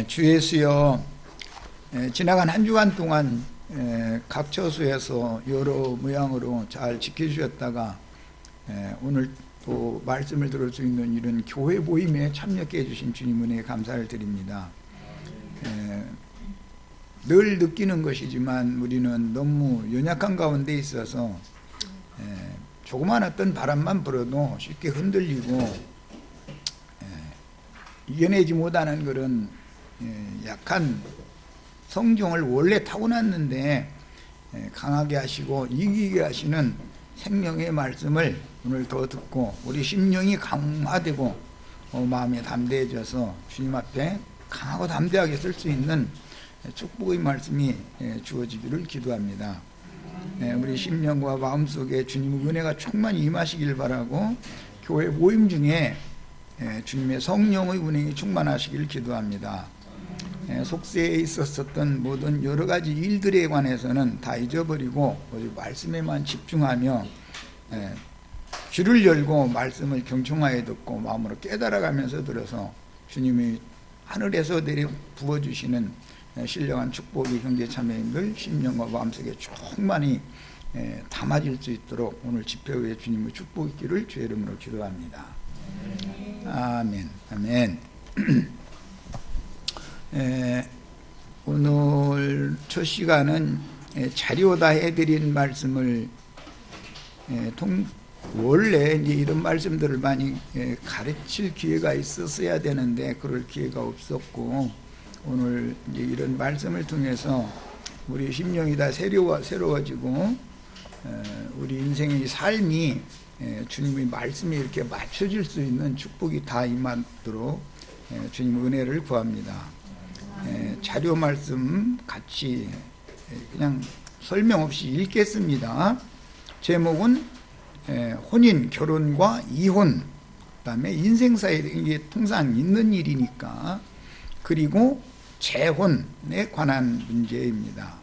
주 예수여, 지나간 한 주간 동안 각 처소에서 여러 모양으로 잘 지켜주셨다가 오늘 또 말씀을 들을 수 있는 이런 교회 모임에 참여해 주신 주님 은혜에 감사를 드립니다. 늘 느끼는 것이지만 우리는 너무 연약한 가운데 있어서 조그만 어떤 바람만 불어도 쉽게 흔들리고 이겨내지 못하는 그런 약한 성종을 원래 타고났는데 강하게 하시고 이기게 하시는 생명의 말씀을 오늘 더 듣고 우리 심령이 강화되고 마음이 담대해져서 주님 앞에 강하고 담대하게 설 수 있는 축복의 말씀이 주어지기를 기도합니다. 우리 심령과 마음속에 주님의 은혜가 충만히 임하시길 바라고 교회 모임 중에 주님의 성령의 운행이 충만하시길 기도합니다. 속세에 있었던 모든 여러 가지 일들에 관해서는 다 잊어버리고 오직 말씀에만 집중하며 귀를 열고 말씀을 경청하여 듣고 마음으로 깨달아가면서 들어서 주님이 하늘에서 내려 부어주시는 신령한 축복이 형제 자매님들 심령과 마음속에 충만히 담아질 수 있도록 오늘 집회 후에 주님의 축복이 있기를 주의 이름으로 기도합니다. 아멘. 아멘. 오늘 첫 시간은 자료다 해드린 말씀을 원래 이제 이런 말씀들을 많이 가르칠 기회가 있었어야 되는데 그럴 기회가 없었고 오늘 이제 이런 말씀을 통해서 우리 심령이 다 새로워지고 우리 인생의 삶이 주님의 말씀에 이렇게 맞춰질 수 있는 축복이 다 임하도록 주님의 은혜를 구합니다. 자료 말씀 같이 그냥 설명 없이 읽겠습니다. 제목은 혼인, 결혼과 이혼, 그 다음에 인생사에 이게 통상 있는 일이니까, 그리고 재혼에 관한 문제입니다.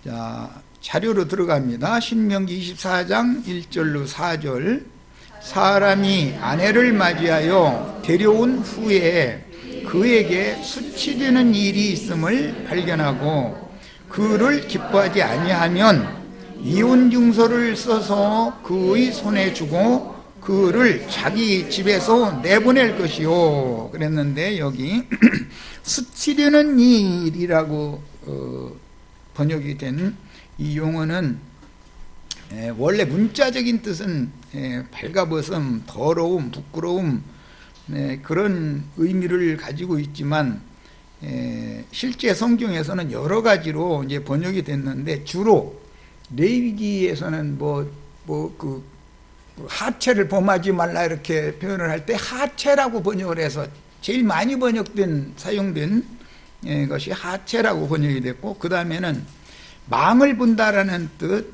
자, 자료로 들어갑니다. 신명기 24장 1절로 4절. 사람이 아내를 맞이하여 데려온 후에 그에게 수치되는 일이 있음을 발견하고 그를 기뻐하지 아니하면 이혼 증서를 써서 그의 손에 주고 그를 자기 집에서 내보낼 것이요. 그랬는데 여기 수치되는 일이라고 번역이 된 이 용어는 원래 문자적인 뜻은 발가벗음, 더러움, 부끄러움 그런 의미를 가지고 있지만 실제 성경에서는 여러 가지로 이제 번역이 됐는데 주로 레위기에서는 그 하체를 범하지 말라 이렇게 표현을 할 때 하체라고 번역을 해서 제일 많이 사용된 것이 하체라고 번역이 됐고, 그 다음에는 망을 본다라는 뜻,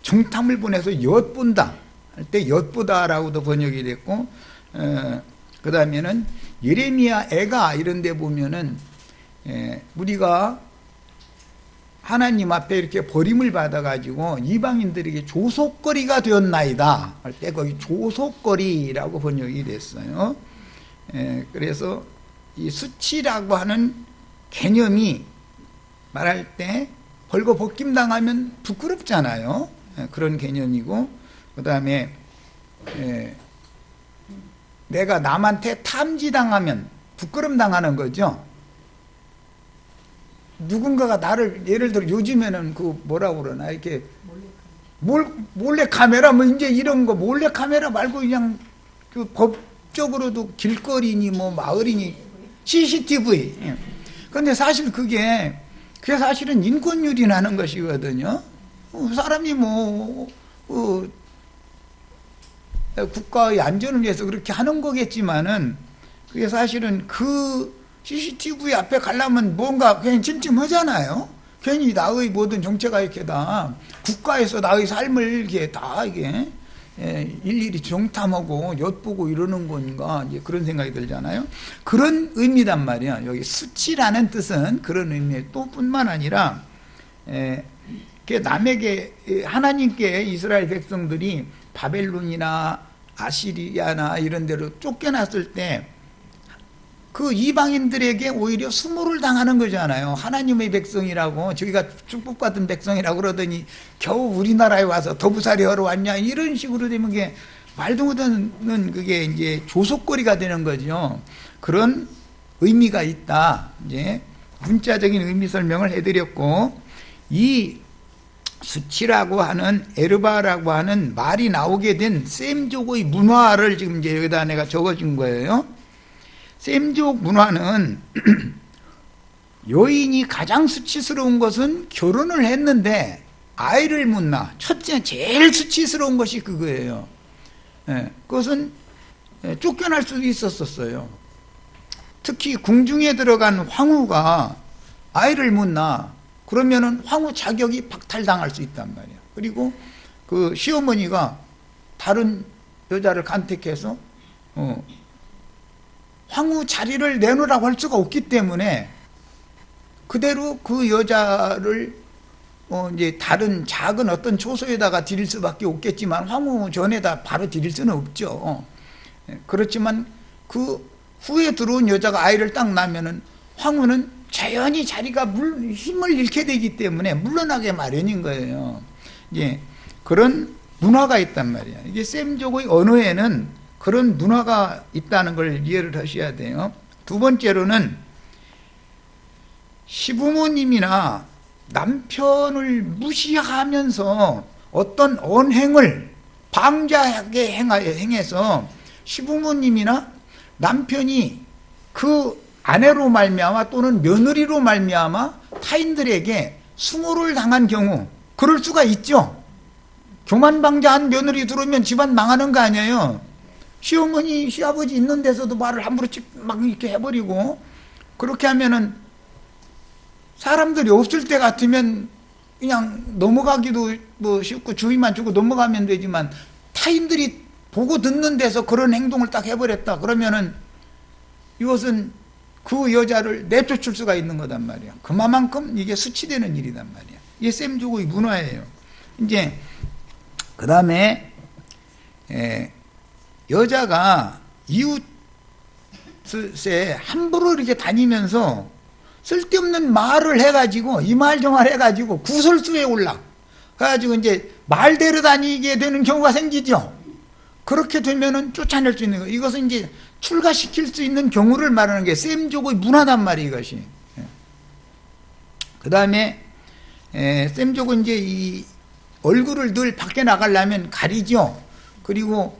중탐을 보내서 엿본다 할 때 엿보다라고도 번역이 됐고, 그 다음에는 예레미야 애가 이런 데 보면은 우리가 하나님 앞에 이렇게 버림을 받아가지고 이방인들에게 조속거리가 되었나이다 할 때 거기 조속거리라고 번역이 됐어요. 그래서 이 수치라고 하는 개념이 말할 때 벌거벗김 당하면 부끄럽잖아요. 그런 개념이고, 그 다음에 내가 남한테 탐지당하면 부끄럼 당하는 거죠. 누군가가 나를 예를 들어 요즘에는 그 뭐라고 그러나 이렇게 몰래 카메라 뭐 이제 이런 거 몰래 카메라 말고 그냥 그 법적으로도 길거리니 뭐 마을이니 CCTV. 그런데 사실 그게 사실은 인권유린하는 것이거든요. 사람이 국가의 안전을 위해서 그렇게 하는 거겠지만은 그게 사실은 그 CCTV 앞에 가려면 뭔가 괜히 찜찜하잖아요. 괜히 나의 모든 정체가 이렇게 다 국가에서 나의 삶을 이렇게 다 이게 일일이 정탐하고 엿보고 이러는 건가 이제 그런 생각이 들잖아요. 그런 의미단 말이야. 여기 수치라는 뜻은 그런 의미 또 뿐만 아니라 남에게 하나님께 이스라엘 백성들이 바벨론이나 아시리아나 이런 데로 쫓겨났을 때 그 이방인들에게 오히려 수모를 당하는 거잖아요. 하나님의 백성이라고, 저희가 축복받은 백성이라고 그러더니 겨우 우리나라에 와서 더부살이 하러 왔냐, 이런 식으로 되면 그게 말도 못하는, 그게 이제 조속거리가 되는 거죠. 그런 의미가 있다. 이제 문자적인 의미 설명을 해드렸고, 이 수치라고 하는, 에르바라고 하는 말이 나오게 된 셈족의 문화를 지금 이제 여기다 내가 적어준 거예요. 셈족 문화는 여인이 가장 수치스러운 것은 결혼을 했는데 아이를 못 낳아. 첫째, 제일 수치스러운 것이 그거예요. 그것은 쫓겨날 수도 있었어요. 특히 궁중에 들어간 황후가 아이를 못 낳아. 그러면은 황후 자격이 박탈당할 수 있단 말이야. 그리고 그 시어머니가 다른 여자를 간택해서 황후 자리를 내놓으라고 할 수가 없기 때문에 그대로 그 여자를 이제 다른 작은 어떤 초소에다가 드릴 수밖에 없겠지만 황후 전에다 바로 드릴 수는 없죠. 그렇지만 그 후에 들어온 여자가 아이를 딱 낳으면은 황후는 자연히 자리가 힘을 잃게 되기 때문에 물러나게 마련인 거예요. 예, 그런 문화가 있단 말이야. 이게 셈족의 언어에는 그런 문화가 있다는 걸 이해를 하셔야 돼요. 두 번째로는 시부모님이나 남편을 무시하면서 어떤 언행을 방자하게 행해서 시부모님이나 남편이 그 아내로 말미암아 또는 며느리로 말미암아 타인들에게 수모를 당한 경우, 그럴 수가 있죠. 교만방자한 며느리 들어오면 집안 망하는 거 아니에요. 시어머니, 시아버지 있는 데서도 말을 함부로 막 이렇게 해버리고, 그렇게 하면은 사람들이 없을 때 같으면 그냥 넘어가기도 뭐 쉽고 주의만 주고 넘어가면 되지만, 타인들이 보고 듣는 데서 그런 행동을 딱 해버렸다 그러면은 이것은 그 여자를 내쫓을 수가 있는 거단 말이야. 그만큼 이게 수치되는 일이단 말이야. 이게 셈족의 문화예요. 이제 그 다음에 여자가 이웃에 함부로 이렇게 다니면서 쓸데없는 말을 해가지고 이 말 저 말 해가지고 구설수에 올라 그래가지고 이제 말대로 다니게 되는 경우가 생기죠. 그렇게 되면은 쫓아낼 수 있는 거. 이것은 이제 출가시킬 수 있는 경우를 말하는 게 셈족의 문화단 말이에요, 이것이. 그 다음에 셈족은 이제 이 얼굴을 늘 밖에 나가려면 가리죠. 그리고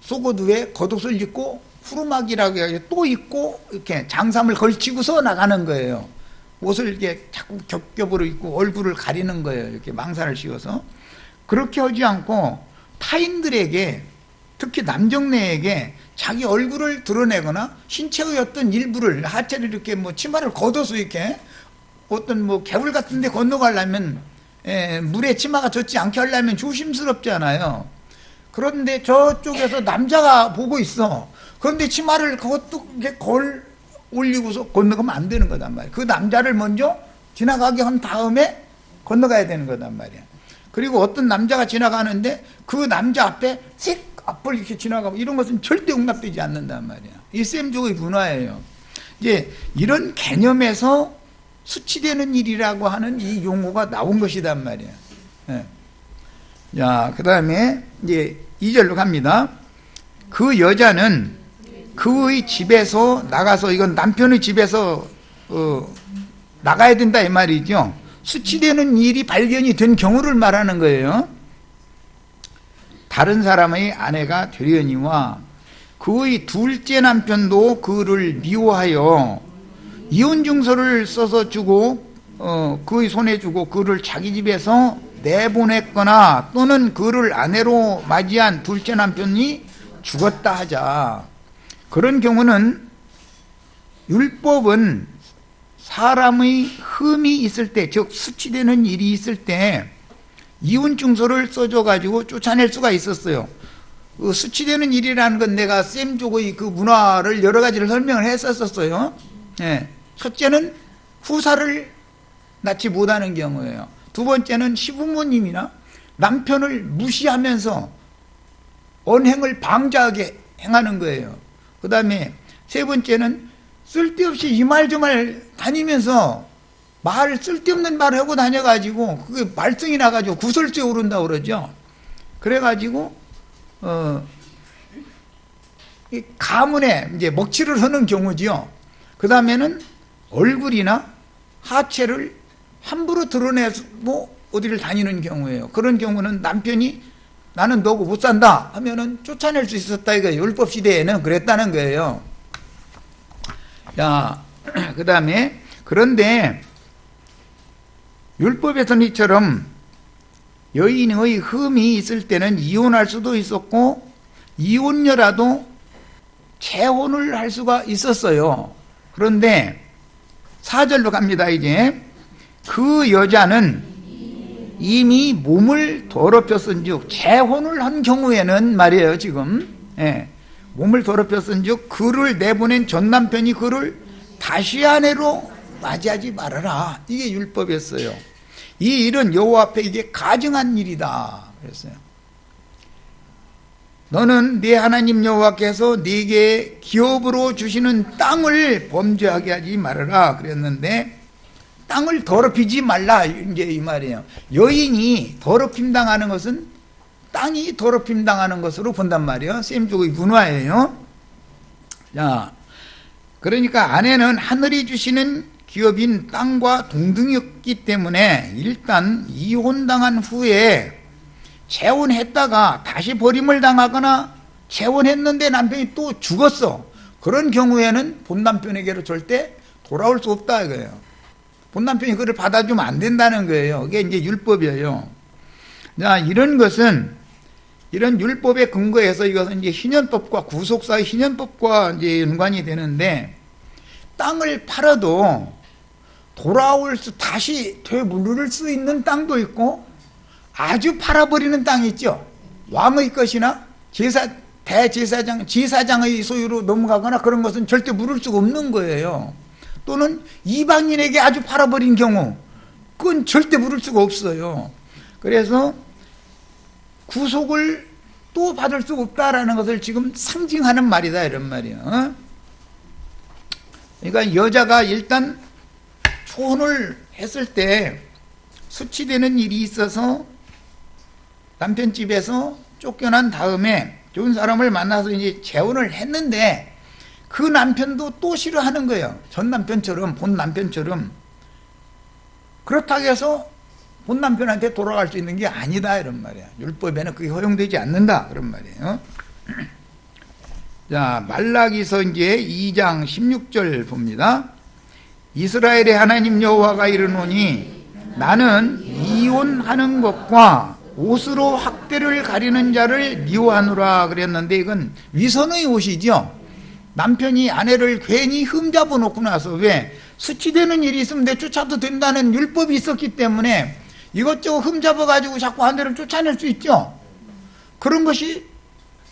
속옷 위에 겉옷을 입고 후루막이라고 해서 또 입고 이렇게 장삼을 걸치고서 나가는 거예요. 옷을 이렇게 자꾸 겹겹으로 입고 얼굴을 가리는 거예요. 이렇게 망사를 씌워서. 그렇게 하지 않고 타인들에게, 특히 남정네에게 자기 얼굴을 드러내거나 신체의 어떤 일부를, 하체를 이렇게 뭐 치마를 걷어서 이렇게 어떤 뭐 개울 같은 데 건너가려면 물에 치마가 젖지 않게 하려면 조심스럽잖아요. 그런데 저쪽에서 남자가 보고 있어. 그런데 치마를 그것도 이렇게 올리고서 건너가면 안 되는 거단 말이야. 그 남자를 먼저 지나가게 한 다음에 건너가야 되는 거단 말이야. 그리고 어떤 남자가 지나가는데 그 남자 앞에 씩 앞을 이렇게 지나가고, 이런 것은 절대 용납되지 않는단 말이야. 이 셈족의 문화예요. 이제 이런 개념에서 수치되는 일이라고 하는 이 용어가 나온 것이단 말이야. 자, 그 다음에 이제 2절로 갑니다. 그 여자는 그의 집에서 나가서, 이건 남편의 집에서 나가야 된다 이 말이죠. 수치되는 일이 발견이 된 경우를 말하는 거예요. 다른 사람의 아내가 되려니와 그의 둘째 남편도 그를 미워하여 이혼증서를 써서 주고 그의 손에 주고 그를 자기 집에서 내보냈거나 또는 그를 아내로 맞이한 둘째 남편이 죽었다 하자. 그런 경우는 율법은 사람의 흠이 있을 때, 즉 수치되는 일이 있을 때 이혼증서를 써줘가지고 쫓아낼 수가 있었어요. 그 수치되는 일이라는 건 내가 셈족의 그 문화를 여러 가지를 설명을 했었어요. 첫째는 후사를 낳지 못하는 경우예요. 두 번째는 시부모님이나 남편을 무시하면서 언행을 방자하게 행하는 거예요. 그 다음에 세 번째는 쓸데없이 이 말 저 말 다니면서 쓸데없는 말을 하고 다녀가지고 그게 말썽이 나가지고 구설수에 오른다고 그러죠. 그래가지고 이 가문에 이제 먹칠을 하는 경우지요. 그 다음에는 얼굴이나 하체를 함부로 드러내고 어디를 다니는 경우예요. 그런 경우는 남편이 나는 너고 못 산다 하면은 쫓아낼 수 있었다 이거예요. 율법 시대에는 그랬다는 거예요. 자, 그 다음에 그런데 율법에서는 이처럼 여인의 흠이 있을 때는 이혼할 수도 있었고 이혼녀라도 재혼을 할 수가 있었어요. 그런데 4절로 갑니다. 이제 그 여자는 이미 몸을 더럽혔은즉 재혼을 한 경우에는 말이에요. 지금 몸을 더럽혔은즉 그를 내보낸 전 남편이 그를 다시 아내로 맞이하지 말아라. 이게 율법이었어요. 이 일은 여호와 앞에 이게 가증한 일이다 그랬어요. 너는 네 하나님 여호와께서 네게 기업으로 주시는 땅을 범죄하게 하지 말아라 그랬는데 땅을 더럽히지 말라 이제 이 말이에요. 여인이 더럽힘 당하는 것은 땅이 더럽힘 당하는 것으로 본단 말이에요. 셈족의 문화예요. 자, 그러니까 아내는 하늘이 주시는 기업인 땅과 동등이었기 때문에 일단 이혼당한 후에 재혼했다가 다시 버림을 당하거나 재혼했는데 남편이 또 죽었어. 그런 경우에는 본 남편에게로 절대 돌아올 수 없다 이거예요. 본 남편이 그걸 받아주면 안 된다는 거예요. 그게 이제 율법이에요. 자, 이런 것은 이런 율법에 근거해서 이것은 이제 희년법과 구속사의 희년법과 이제 연관이 되는데 땅을 팔아도 돌아올 수 다시 되물을 수 있는 땅도 있고 아주 팔아버리는 땅이 있죠. 왕의 것이나 제사장의 소유로 넘어가거나 그런 것은 절대 물을 수가 없는 거예요. 또는 이방인에게 아주 팔아버린 경우 그건 절대 물을 수가 없어요. 그래서 구속을 또 받을 수가 없다라는 것을 지금 상징하는 말이다 이런 말이에요. 그러니까 여자가 일단 초혼을 했을 때 수치되는 일이 있어서 남편 집에서 쫓겨난 다음에 좋은 사람을 만나서 이제 재혼을 했는데 그 남편도 또 싫어하는 거예요. 전 남편처럼 본 남편처럼. 그렇다고 해서 본 남편한테 돌아갈 수 있는 게 아니다 이런 말이야. 율법에는 그게 허용되지 않는다 그런 말이에요. 자, 말라기서 이제 2장 16절 봅니다. 이스라엘의 하나님 여호와가 이르노니 나는 이혼하는 것과 옷으로 학대를 가리는 자를 미워하노라 그랬는데 이건 위선의 옷이죠. 남편이 아내를 괜히 흠잡아 놓고 나서 왜 수치되는 일이 있으면 내 쫓아도 된다는 율법이 있었기 때문에 이것저것 흠잡아 가지고 자꾸 아내를 쫓아낼 수 있죠. 그런 것이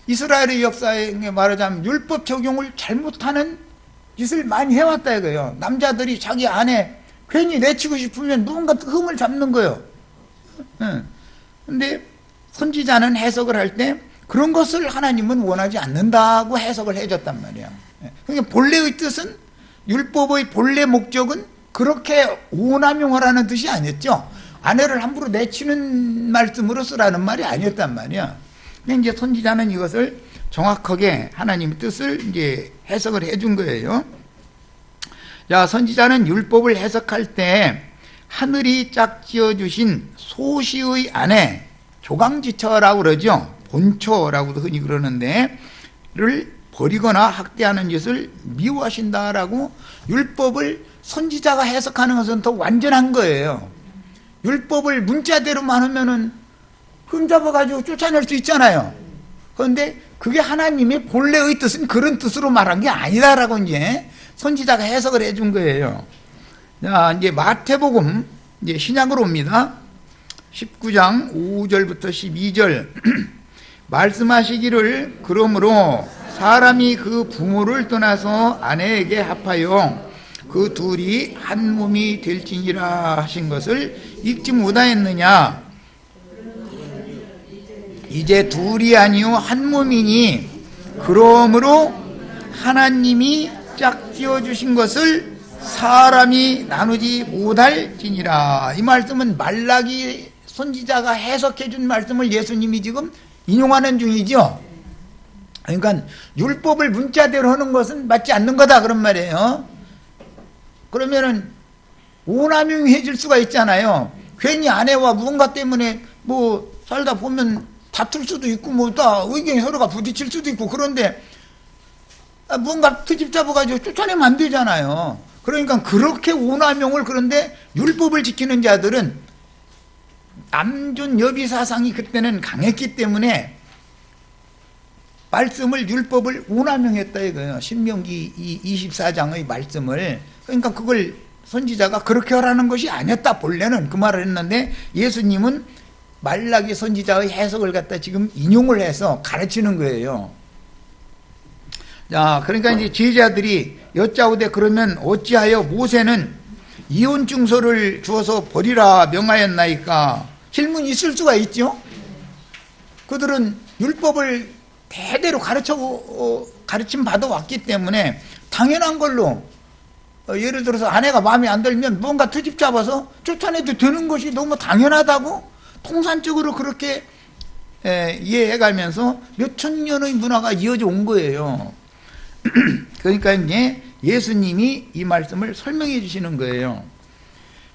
이스라엘의 역사에 말하자면 율법 적용을 잘못하는 짓을 많이 해왔다 이거예요. 남자들이 자기 아내 괜히 내치고 싶으면 누군가 흠을 잡는 거예요. 근데 선지자는 해석을 할 때 그런 것을 하나님은 원하지 않는다고 해석을 해줬단 말이야. 그러니까 본래의 뜻은 율법의 본래 목적은 그렇게 오남용하라는 뜻이 아니었죠. 아내를 함부로 내치는 말씀으로 쓰라는 말이 아니었단 말이야. 근데 이제 선지자는 이것을 정확하게 하나님의 뜻을 이제 해석을 해준 거예요. 자, 선지자는 율법을 해석할 때 하늘이 짝지어 주신 소시의 아내, 조강지처라고 그러죠. 본처라고도 흔히 그러는데 를 버리거나 학대하는 짓을 미워하신다라고 율법을 선지자가 해석하는 것은 더 완전한 거예요. 율법을 문자대로만 하면은 흠잡아가지고 쫓아낼 수 있잖아요. 그런데 그게 하나님의 본래의 뜻은 그런 뜻으로 말한 게 아니다라고 이제 선지자가 해석을 해준 거예요. 자, 이제 마태복음 이제 신약으로 옵니다. 19장 5절부터 12절 말씀하시기를 그러므로 사람이 그 부모를 떠나서 아내에게 합하여 그 둘이 한 몸이 될지니라 하신 것을 읽지 못하였느냐. 이제 둘이 아니요 한 몸이니 그러므로 하나님이 짝지어 주신 것을 사람이 나누지 못할지니라. 이 말씀은 말라기 선지자가 해석해 준 말씀을 예수님이 지금 인용하는 중이죠. 그러니까 율법을 문자대로 하는 것은 맞지 않는 거다 그런 말이에요. 그러면은 오남용해질 수가 있잖아요. 괜히 아내와 무언가 때문에 뭐 살다 보면 다툴 수도 있고 뭐 다 의견이 서로가 부딪힐 수도 있고, 그런데 무언가 트집 잡아가지고 쫓아내면 안 되잖아요. 그러니까 그렇게 오남용을, 그런데 율법을 지키는 자들은 남존 여비 사상이 그때는 강했기 때문에 말씀을, 율법을 오남용했다 이거예요. 신명기 24장의 말씀을. 그러니까 그걸 선지자가 그렇게 하라는 것이 아니었다 본래는, 그 말을 했는데 예수님은 말라기 선지자의 해석을 갖다 지금 인용을 해서 가르치는 거예요. 자, 그러니까 이제 제자들이 여짜오되 그러면 어찌하여 모세는 이혼 증서를 주어서 버리라 명하였나이까? 질문이 있을 수가 있죠. 그들은 율법을 대대로 가르침 받아 왔기 때문에 당연한 걸로, 예를 들어서 아내가 마음에 안 들면 무언가 트집 잡아서 쫓아내도 되는 것이 너무 당연하다고 통산적으로 그렇게 이해해가면서 몇천 년의 문화가 이어져 온 거예요. 그러니까 이제 예수님이 이 말씀을 설명해 주시는 거예요.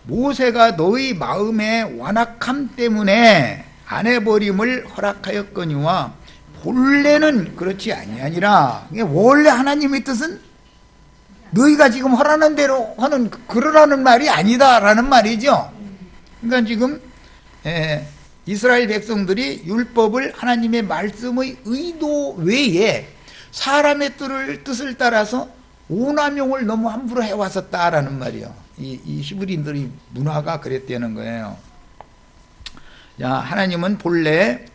모세가 너희 마음의 완악함 때문에 아내 버림을 허락하였거니와 본래는 그렇지 아니하니라. 원래 하나님의 뜻은 너희가 지금 하라는 대로 하는 그러라는 말이 아니다라는 말이죠. 그러니까 지금 이스라엘 백성들이 율법을 하나님의 말씀의 의도 외에 사람의 뜻을 따라서 오남용을 너무 함부로 해왔었다라는 말이에요. 이 히브리인들의 문화가 그랬다는 거예요. 자, 하나님은 본래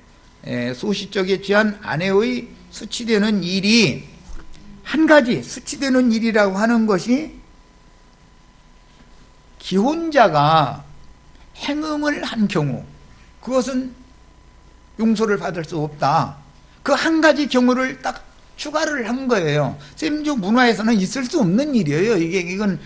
소시적에 취한 아내의 수치되는 일이, 한 가지 수치되는 일이라고 하는 것이 기혼자가 행음을 한 경우, 그것은 용서를 받을 수 없다. 그 한 가지 경우를 딱 추가를 한 거예요. 셈족 문화에서는 있을 수 없는 일이에요. 이건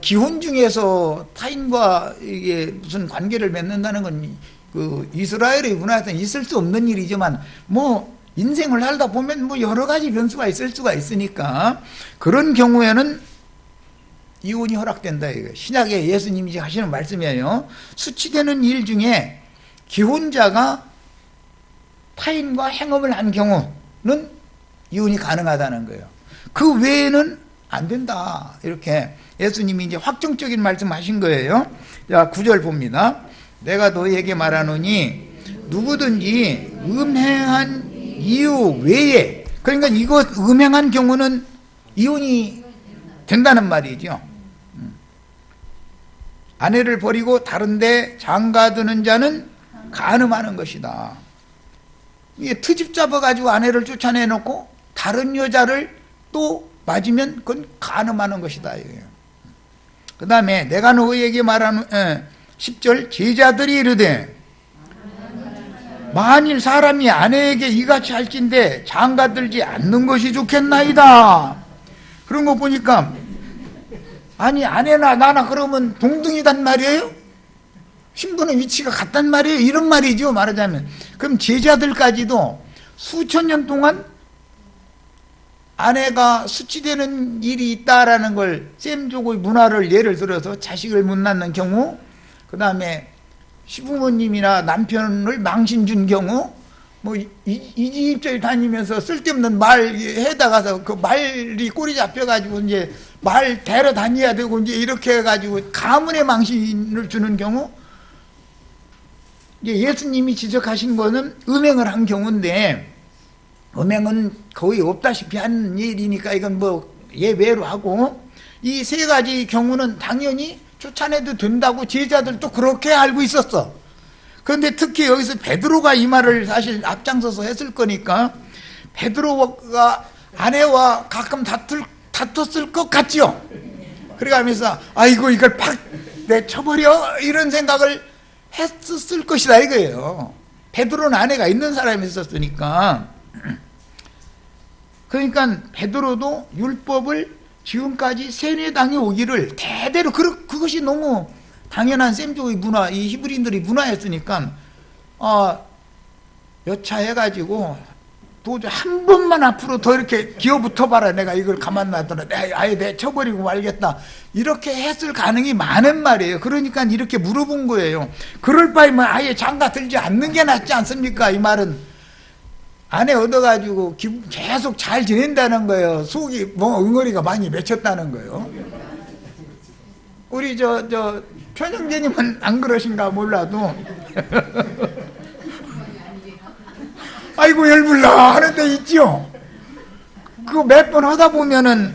기혼 중에서 타인과 이게 무슨 관계를 맺는다는 건 그 이스라엘의 문화에서는 있을 수 없는 일이지만, 뭐 인생을 살다 보면 뭐 여러 가지 변수가 있을 수가 있으니까 그런 경우에는 이혼이 허락된다 이거예요. 신약에 예수님이 하시는 말씀이에요. 수치되는 일 중에 기혼자가 타인과 행음을 한 경우는 이혼이 가능하다는 거예요. 그 외에는 안 된다. 이렇게 예수님이 이제 확정적인 말씀 하신 거예요. 자, 9절 봅니다. 내가 너희에게 말하노니 누구든지 음행한 이유 외에, 그러니까 이거 음행한 경우는 이혼이 된다는 말이죠. 아내를 버리고 다른데 장가드는 자는 간음하는 것이다. 이게 트집 잡아가지고 아내를 쫓아내놓고 다른 여자를 또 맞으면 그건 간음하는 것이다. 그 다음에 내가 너희에게 말하는 10절 제자들이 이르되 만일 사람이 아내에게 이같이 할진대 장가들지 않는 것이 좋겠나이다. 그런 거 보니까 아니 아내나 나나 그러면 동등이단 말이에요? 신분의 위치가 같단 말이에요? 이런 말이죠, 말하자면. 그럼 제자들까지도 수천 년 동안 아내가 수치되는 일이 있다라는 걸, 셈족의 문화를 예를 들어서 자식을 못 낳는 경우, 그 다음에 시부모님이나 남편을 망신 준 경우, 뭐 이 집 저집 다니면서 쓸데없는 말 해다가서 그 말이 꼬리 잡혀가지고 이제 말 대러 다녀야 되고 이제 이렇게 해가지고 가문의 망신을 주는 경우, 이제 예수님이 지적하신 거는 음행을 한 경우인데, 음행은 거의 없다시피 한 일이니까 이건 뭐 예외로 하고, 이 세 가지 경우는 당연히 쫓아내도 된다고 제자들도 그렇게 알고 있었어. 그런데 특히 여기서 베드로가 이 말을 사실 앞장서서 했을 거니까, 베드로가 아내와 가끔 다퉜을 것 같죠. 그래가면서 아이고 이걸 팍 내쳐버려 이런 생각을 했었을 것이다 이거예요. 베드로는 아내가 있는 사람이 있었으니까. 그러니까 베드로도 율법을 지금까지 세뇌당해 오기를 대대로 그것이 너무 당연한 셈족의 문화, 이 히브리인들의 문화였으니까 여차해가지고 도저히 한 번만 앞으로 더 이렇게 기어붙어봐라, 내가 이걸 가만 놔둬라, 아예 내쳐버리고 말겠다, 이렇게 했을 가능이 많은 말이에요. 그러니까 이렇게 물어본 거예요. 그럴 바에면 아예 장가 들지 않는 게 낫지 않습니까? 이 말은 아내 얻어가지고 계속 잘 지낸다는 거예요. 속이 응어리가 많이 맺혔다는 거예요. 우리 편영재님은 안 그러신가 몰라도 아이고 열불나 하는 데 있죠. 그거 몇 번 하다 보면은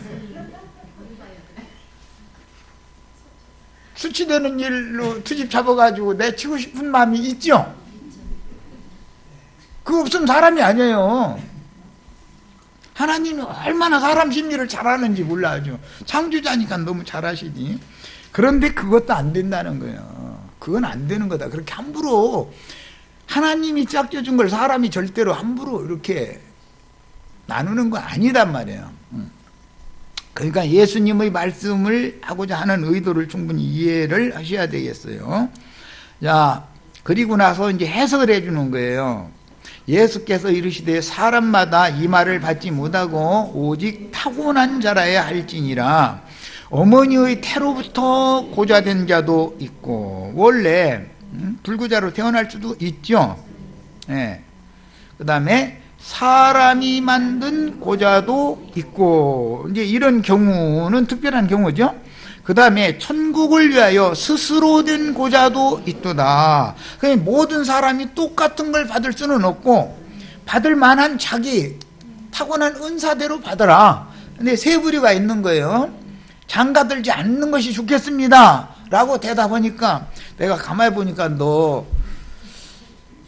수치되는 일로 투집 잡아가지고 내치고 싶은 마음이 있죠. 그거 없으면 사람이 아니에요. 하나님이 얼마나 사람 심리를 잘 아는지 몰라요. 창조자니까 너무 잘 아시지. 그런데 그것도 안 된다는 거예요. 그건 안 되는 거다. 그렇게 함부로 하나님이 짝져준 걸 사람이 절대로 함부로 이렇게 나누는 건 아니단 말이에요. 그러니까 예수님의 말씀을 하고자 하는 의도를 충분히 이해를 하셔야 되겠어요. 자, 그리고 나서 이제 해석을 해주는 거예요. 예수께서 이르시되 사람마다 이 말을 받지 못하고 오직 타고난 자라야 할지니라. 어머니의 태로부터 고자된 자도 있고, 원래 불구자로 태어날 수도 있죠. 그 다음에 사람이 만든 고자도 있고, 이제 이런 경우는 특별한 경우죠. 그 다음에 천국을 위하여 스스로 된 고자도 있도다. 그러니까 모든 사람이 똑같은 걸 받을 수는 없고, 받을 만한 자기 타고난 은사대로 받아라. 근데 세 부류가 있는 거예요. 장가들지 않는 것이 좋겠습니다 라고 대답하니까, 내가 가만히 보니까 너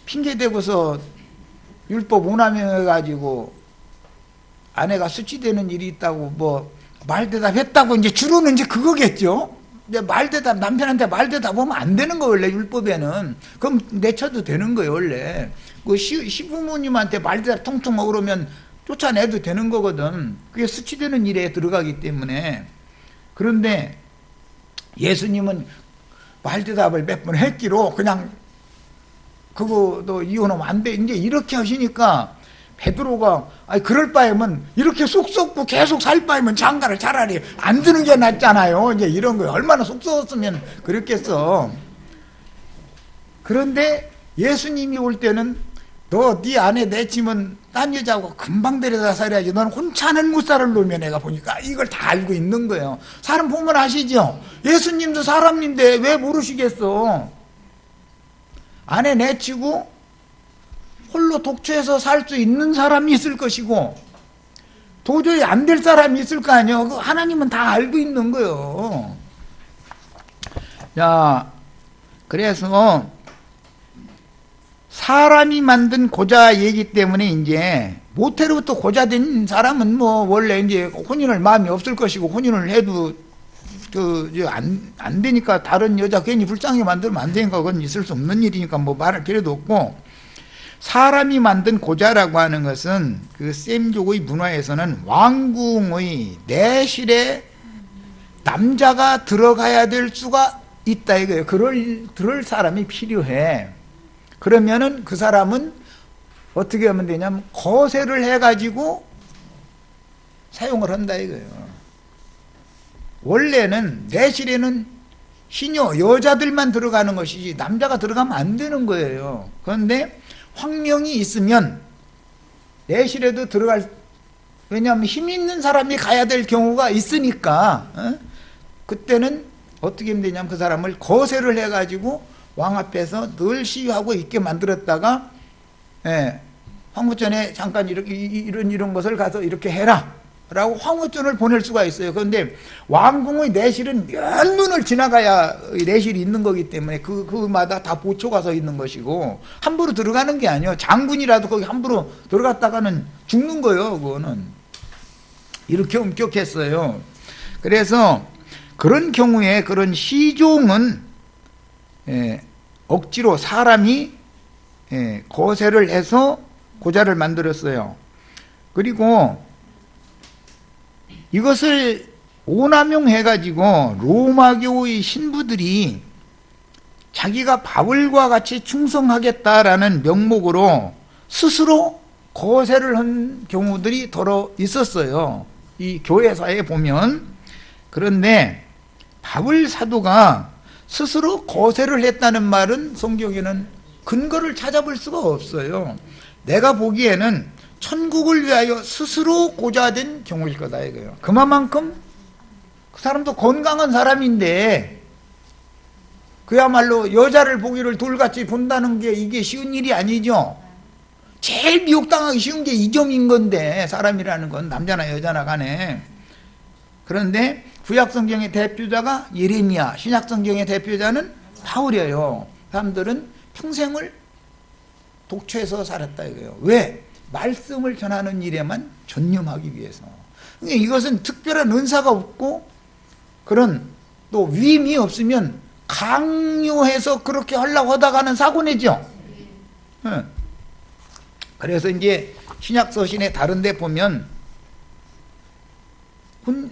핑계대고서 율법 오남용해가지고 아내가 수치되는 일이 있다고 말대답했다고 이제 주로는 이제 그거겠죠. 근데 남편한테 말대답하면 안 되는 거, 원래 율법에는. 그럼 내쳐도 되는 거예요, 원래. 그 시부모님한테 말대답 통통하고 그러면 쫓아내도 되는 거거든. 그게 수치되는 일에 들어가기 때문에. 그런데 예수님은 말대답을 몇 번 했기로 그냥 그거도 이혼하면 안 돼, 이제 이렇게 하시니까 베드로가 그럴 바에면 이렇게 속 썩고 계속 살 바에면 장가를 차라리 안 드는 게 낫잖아요. 이제 이런 거예요. 얼마나 속 썩었으면 그랬겠어. 그런데 예수님이 올 때는 너 네 아내 내치면 딴 여자하고 금방 데려다 살아야지, 넌 혼자는 못 살을 놈이야. 내가 보니까 이걸 다 알고 있는 거예요. 사람 보면 아시죠? 예수님도 사람인데 왜 모르시겠어. 아내 내치고 홀로 독초해서 살 수 있는 사람이 있을 것이고 도저히 안 될 사람이 있을 거 아니에요. 하나님은 다 알고 있는 거예요. 자, 그래서 사람이 만든 고자이기 때문에 이제 모태로부터 고자된 사람은 원래 이제 혼인할 마음이 없을 것이고, 혼인을 해도 안 되니까 다른 여자 괜히 불쌍하게 만들면 안 되니까 그건 있을 수 없는 일이니까 말할 필요도 없고, 사람이 만든 고자라고 하는 것은 그 셈족의 문화에서는 왕궁의 내실에 남자가 들어가야 될 수가 있다 이거예요. 그럴 사람이 필요해. 그러면은 그 사람은 어떻게 하면 되냐면 거세를 해가지고 사용을 한다 이거예요. 원래는 내실에는 시녀 여자들만 들어가는 것이지 남자가 들어가면 안 되는 거예요. 그런데 황명이 있으면 내실에도 들어갈, 왜냐하면 힘 있는 사람이 가야 될 경우가 있으니까 그때는 어떻게 하면 되냐면 그 사람을 거세를 해가지고 왕 앞에서 늘 시위하고 있게 만들었다가 황후전에 잠깐 이런 것을 가서 이렇게 해라 라고 황후전을 보낼 수가 있어요. 그런데 왕궁의 내실은 몇 눈을 지나가야 내실이 있는 거기 때문에 그마다 다 보초가 서 있는 것이고 함부로 들어가는 게 아니에요. 장군이라도 거기 함부로 들어갔다가는 죽는 거예요. 그거는 이렇게 엄격했어요. 그래서 그런 경우에 그런 시종은 억지로 사람이 거세를 해서 고자를 만들었어요. 그리고 이것을 오남용해가지고 로마교의 신부들이 자기가 바울과 같이 충성하겠다라는 명목으로 스스로 거세를 한 경우들이 더러 있었어요. 이 교회사에 보면. 그런데 바울 사도가 스스로 거세를 했다는 말은 성경에는 근거를 찾아볼 수가 없어요. 내가 보기에는 천국을 위하여 스스로 고자된 경우일 거다 이거예요. 그만큼 그 사람도 건강한 사람인데 그야말로 여자를 보기를 돌같이 본다는 게 이게 쉬운 일이 아니죠. 제일 미혹당하기 쉬운 게 이 점인 건데, 사람이라는 건 남자나 여자나 간에. 그런데 구약성경의 대표자가 예레미야, 신약성경의 대표자는 바울이에요. 사람들은 평생을 독초에서 살았다 이거예요. 왜? 말씀을 전하는 일에만 전념하기 위해서. 그러니까 이것은 특별한 은사가 없고 그런 또 위임이 없으면 강요해서 그렇게 하려고 하다가는 사고 내죠. 그래서 이제 신약서신에 다른 데 보면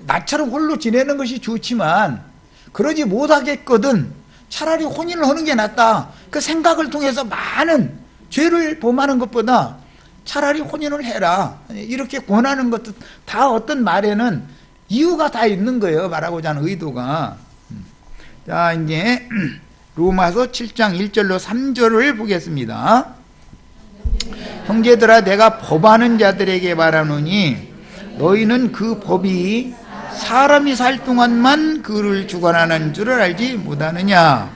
나처럼 홀로 지내는 것이 좋지만 그러지 못하겠거든 차라리 혼인을 하는 게 낫다. 그 생각을 통해서 많은 죄를 범하는 것보다 차라리 혼인을 해라. 이렇게 권하는 것도 다 어떤 말에는 이유가 다 있는 거예요. 말하고자 하는 의도가. 자, 이제 로마서 7장 1절로 3절을 보겠습니다. 형제들아 내가 법하는 자들에게 말하노니 너희는 그 법이 사람이 살 동안만 그를 주관하는 줄을 알지 못하느냐.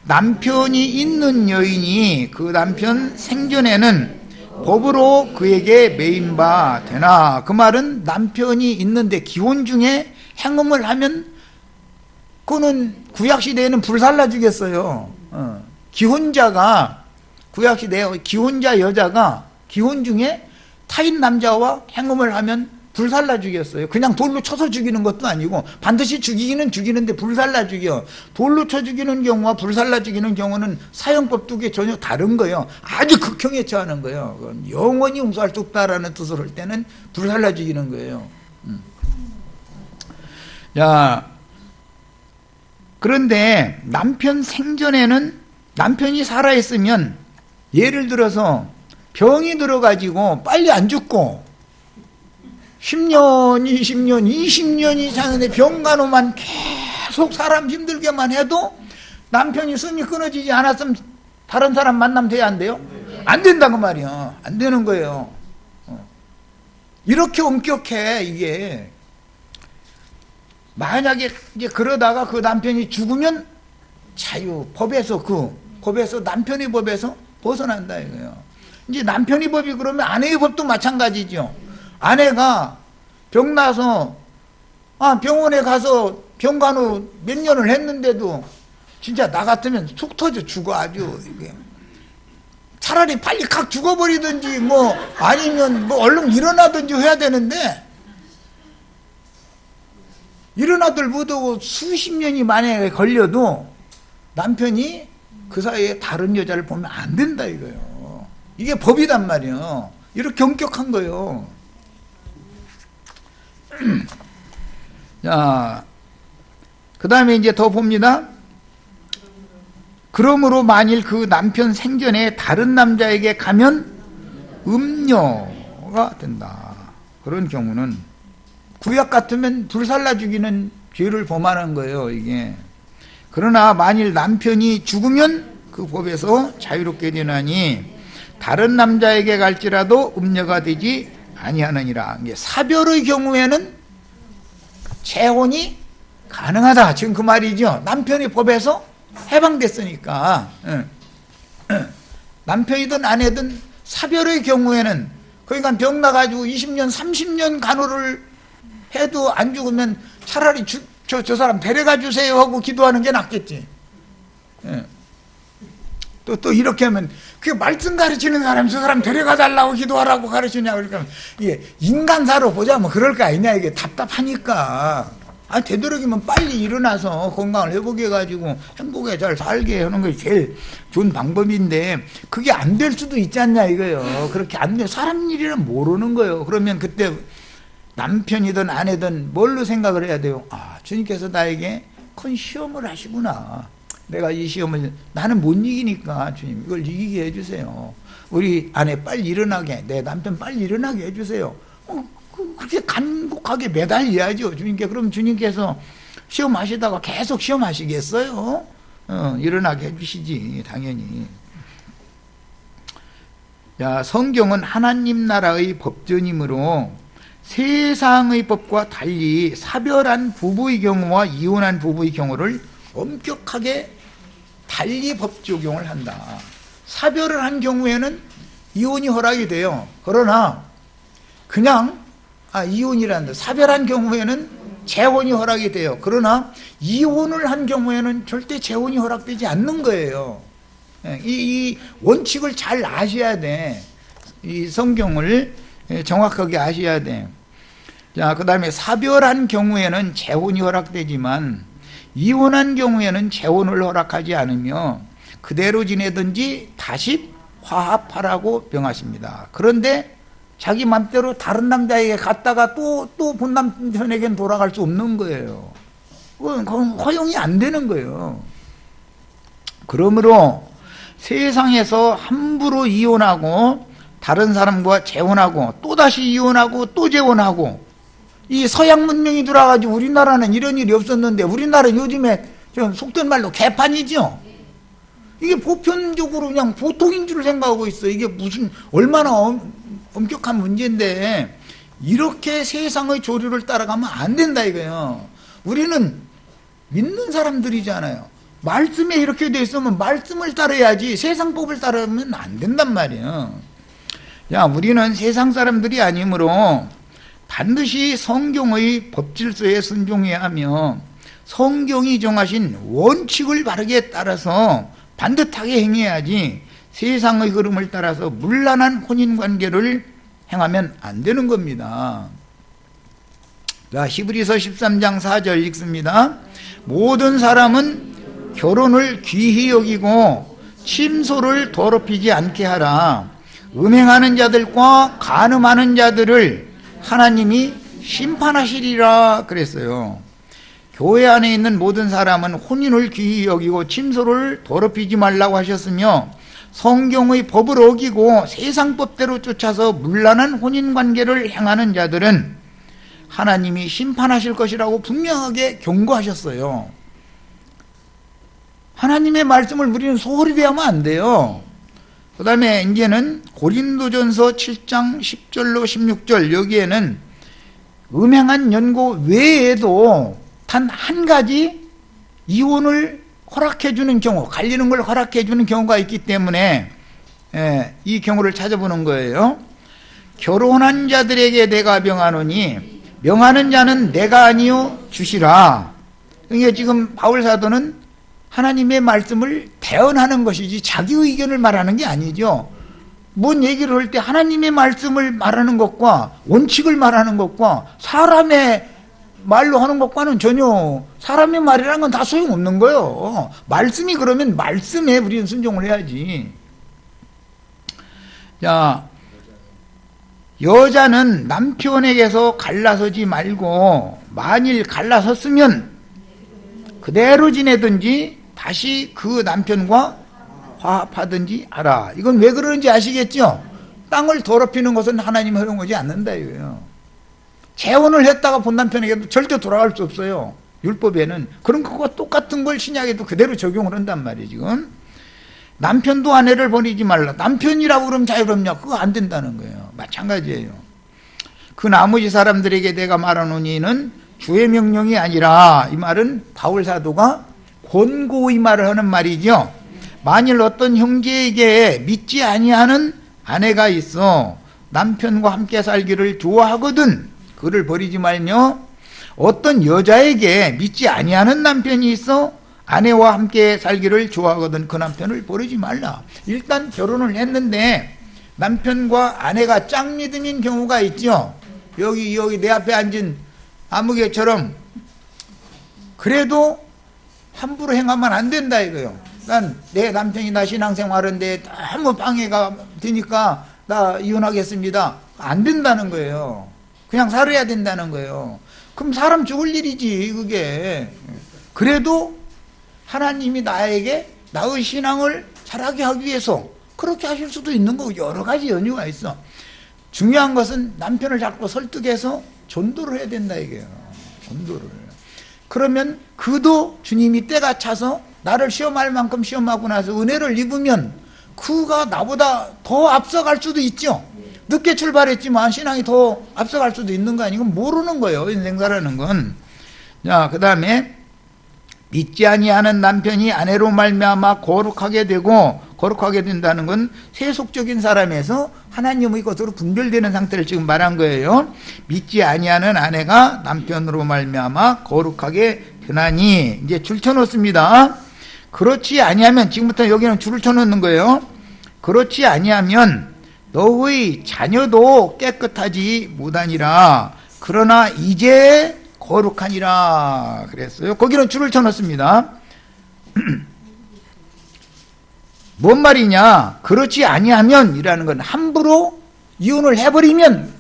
남편이 있는 여인이 그 남편 생전에는 법으로 그에게 매인 바 되나. 그 말은 남편이 있는데 기혼 중에 행음을 하면 그거는 구약시대에는 불살라 주겠어요. 기혼자가 구약시대에 기혼자 여자가 기혼 중에 타인 남자와 행음을 하면 불살라 죽였어요. 그냥 돌로 쳐서 죽이는 것도 아니고 반드시 죽이기는 죽이는데 불살라 죽여. 돌로 쳐 죽이는 경우와 불살라 죽이는 경우는 사형법 두 개 전혀 다른 거예요. 아주 극형에 처하는 거예요. 영원히 용서할 수 없다라는 뜻을 할 때는 불살라 죽이는 거예요. 자, 그런데 남편 생전에는 남편이 살아있으면 예를 들어서 병이 들어가지고 빨리 안 죽고 10년, 20년, 20년이 지났는데 병간호만 계속 사람 힘들게만 해도 남편이 숨이 끊어지지 않았으면 다른 사람 만나면 돼야 안 돼요? 안 된다고 말이야. 안 되는 거예요. 이렇게 엄격해 이게. 만약에 이제 그러다가 그 남편이 죽으면 자유, 법에서 남편의 법에서 벗어난다 이거예요. 이제 남편의 법이 그러면 아내의 법도 마찬가지죠. 아내가 병나서 병원에 가서 병간호 몇 년을 했는데도 진짜 나 같으면 속 터져 죽어 아주. 이게. 차라리 빨리 각 죽어버리든지 뭐 아니면 뭐 얼른 일어나든지 해야 되는데 일어나들 못하고 수십 년이 만약에 걸려도 남편이 그 사이에 다른 여자를 보면 안 된다 이거예요. 이게 법이단 말이에요. 이렇게 엄격한 거예요. 자, 그 다음에 이제 더 봅니다. 그러므로 만일 그 남편 생전에 다른 남자에게 가면 음녀가 된다. 그런 경우는 구약 같으면 불살라 죽이는 죄를 범하는 거예요, 이게. 그러나 만일 남편이 죽으면 그 법에서 자유롭게 되나니 다른 남자에게 갈지라도 음녀가 되지 아니하느니라. 사별의 경우에는 재혼이 가능하다. 지금 그 말이죠. 남편이 법에서 해방됐으니까. 남편이든 아내든 사별의 경우에는 그러니까 병 나가지고 20년 30년 간호를 해도 안 죽으면 차라리 저 사람 데려가 주세요 하고 기도하는 게 낫겠지. 또 이렇게 하면 그 말씀 가르치는 사람이 저 사람 데려가 달라고 기도하라고 가르치냐. 그러니까 이게 인간사로 보자면 그럴 거 아니냐. 이게 답답하니까. 되도록이면 빨리 일어나서 건강을 회복해 가지고 행복하게 잘 살게 하는 것이 제일 좋은 방법인데 그게 안 될 수도 있지 않냐 이거예요. 그렇게 안 돼. 사람 일이란 모르는 거예요. 그러면 그때 남편이든 아내든 뭘로 생각을 해야 돼요? 아, 주님께서 나에게 큰 시험을 하시구나. 내가 이 시험을 나는 못 이기니까 주님 이걸 이기게 해주세요. 우리 아내 빨리 일어나게, 내 남편 빨리 일어나게 해주세요. 그렇게 간곡하게 매달려야죠 주님께. 그럼 주님께서 시험하시다가 계속 시험하시겠어요? 일어나게 해주시지 당연히. 자, 성경은 하나님 나라의 법전이므로 세상의 법과 달리 사별한 부부의 경우와 이혼한 부부의 경우를 엄격하게 달리 법 적용을 한다. 사별을 한 경우에는 이혼이 허락이 돼요. 그러나 그냥 이혼이란다. 사별한 경우에는 재혼이 허락이 돼요. 그러나 이혼을 한 경우에는 절대 재혼이 허락되지 않는 거예요. 이 원칙을 잘 아셔야 돼. 이 성경을 정확하게 아셔야 돼. 자, 그 다음에 사별한 경우에는 재혼이 허락되지만 이혼한 경우에는 재혼을 허락하지 않으며 그대로 지내든지 다시 화합하라고 명하십니다. 그런데 자기 맘대로 다른 남자에게 갔다가 또 본 남편에게는 돌아갈 수 없는 거예요. 그건 허용이 안 되는 거예요. 그러므로 세상에서 함부로 이혼하고 다른 사람과 재혼하고 또다시 이혼하고 또 재혼하고 이 서양 문명이 들어와가지고 우리나라는 이런 일이 없었는데 우리나라는 요즘에 좀 속된 말로 개판이죠. 이게 보편적으로 그냥 보통인 줄 생각하고 있어. 이게 무슨 얼마나 엄격한 문제인데 이렇게 세상의 조류를 따라가면 안 된다 이거예요. 우리는 믿는 사람들이잖아요. 말씀에 이렇게 돼 있으면 말씀을 따라야지 세상 법을 따르면 안 된단 말이에요. 야, 우리는 세상 사람들이 아니므로 반드시 성경의 법질서에 순종해야 하며 성경이 정하신 원칙을 바르게 따라서 반듯하게 행해야지 세상의 흐름을 따라서 문란한 혼인관계를 행하면 안 되는 겁니다. 자, 히브리서 13장 4절 읽습니다. 모든 사람은 결혼을 귀히 여기고 침소를 더럽히지 않게 하라. 음행하는 자들과 간음하는 자들을 하나님이 심판하시리라 그랬어요. 교회 안에 있는 모든 사람은 혼인을 귀히 여기고 침소를 더럽히지 말라고 하셨으며 성경의 법을 어기고 세상 법대로 쫓아서 문란한 혼인관계를 행하는 자들은 하나님이 심판하실 것이라고 분명하게 경고하셨어요. 하나님의 말씀을 우리는 소홀히 대하면 안 돼요. 그 다음에 이제는 고린도전서 7장 10절로 16절 여기에는 음행한 연고 외에도 단 한 가지 이혼을 허락해주는 경우, 갈리는 걸 허락해주는 경우가 있기 때문에 이 경우를 찾아보는 거예요. 결혼한 자들에게 내가 명하노니 명하는 자는 내가 아니요 주시라. 그러니까 지금 바울 사도는 하나님의 말씀을 대언하는 것이지 자기 의견을 말하는 게 아니죠. 뭔 얘기를 할 때 하나님의 말씀을 말하는 것과 원칙을 말하는 것과 사람의 말로 하는 것과는 전혀 사람의 말이라는 건 다 소용없는 거예요. 말씀이 그러면 말씀에 우리는 순종을 해야지. 자, 여자는 남편에게서 갈라서지 말고 만일 갈라섰으면 그대로 지내든지 다시 그 남편과 화합하든지 하라. 이건 왜 그러는지 아시겠죠? 땅을 더럽히는 것은 하나님이 허용하지 않는다 이거예요. 재혼을 했다가 본 남편에게도 절대 돌아갈 수 없어요. 율법에는. 그런 것과 똑같은 걸 신약에도 그대로 적용을 한단 말이에요. 지금 남편도 아내를 버리지 말라. 남편이라고 그러면 자유롭냐? 그거 안 된다는 거예요. 마찬가지예요. 그 나머지 사람들에게 내가 말하노니는 주의 명령이 아니라, 이 말은 바울 사도가 권고의 말을 하는 말이죠. 만일 어떤 형제에게 믿지 아니하는 아내가 있어 남편과 함께 살기를 좋아하거든 그를 버리지 말며, 어떤 여자에게 믿지 아니하는 남편이 있어 아내와 함께 살기를 좋아하거든 그 남편을 버리지 말라. 일단 결혼을 했는데 남편과 아내가 짝 믿음인 경우가 있죠. 여기 내 앞에 앉은 아무개처럼. 그래도 함부로 행하면 안 된다 이거요. 난 내 남편이 나 신앙생활하는데 너무 방해가 되니까 나 이혼하겠습니다. 안 된다는 거예요. 그냥 살아야 된다는 거예요. 그럼 사람 죽을 일이지 그게. 그래도 하나님이 나에게 나의 신앙을 자라게 하기 위해서 그렇게 하실 수도 있는 거고 여러 가지 연유가 있어. 중요한 것은 남편을 자꾸 설득해서 전도를 해야 된다 이게요. 전도를. 그러면 그도 주님이 때가 차서 나를 시험할 만큼 시험하고 나서 은혜를 입으면 그가 나보다 더 앞서갈 수도 있죠. 늦게 출발했지만 신앙이 더 앞서갈 수도 있는 거 아니고 모르는 거예요. 인생사라는 건. 자, 그 다음에 믿지 아니하는 남편이 아내로 말미암아 거룩하게 되고, 거룩하게 된다는 건 세속적인 사람에서 하나님의 것으로 분별되는 상태를 지금 말한 거예요. 믿지 아니하는 아내가 남편으로 말미암아 거룩하게 되나니, 이제 줄 쳐놓습니다. 그렇지 아니하면, 지금부터 여기는 줄을 쳐놓는 거예요. 그렇지 아니하면 너의 자녀도 깨끗하지 못하니라. 그러나 이제 거룩하니라 그랬어요. 거기는 줄을 쳐놓습니다. 뭔 말이냐? 그렇지 아니하면 이라는 건 함부로 이혼을 해버리면,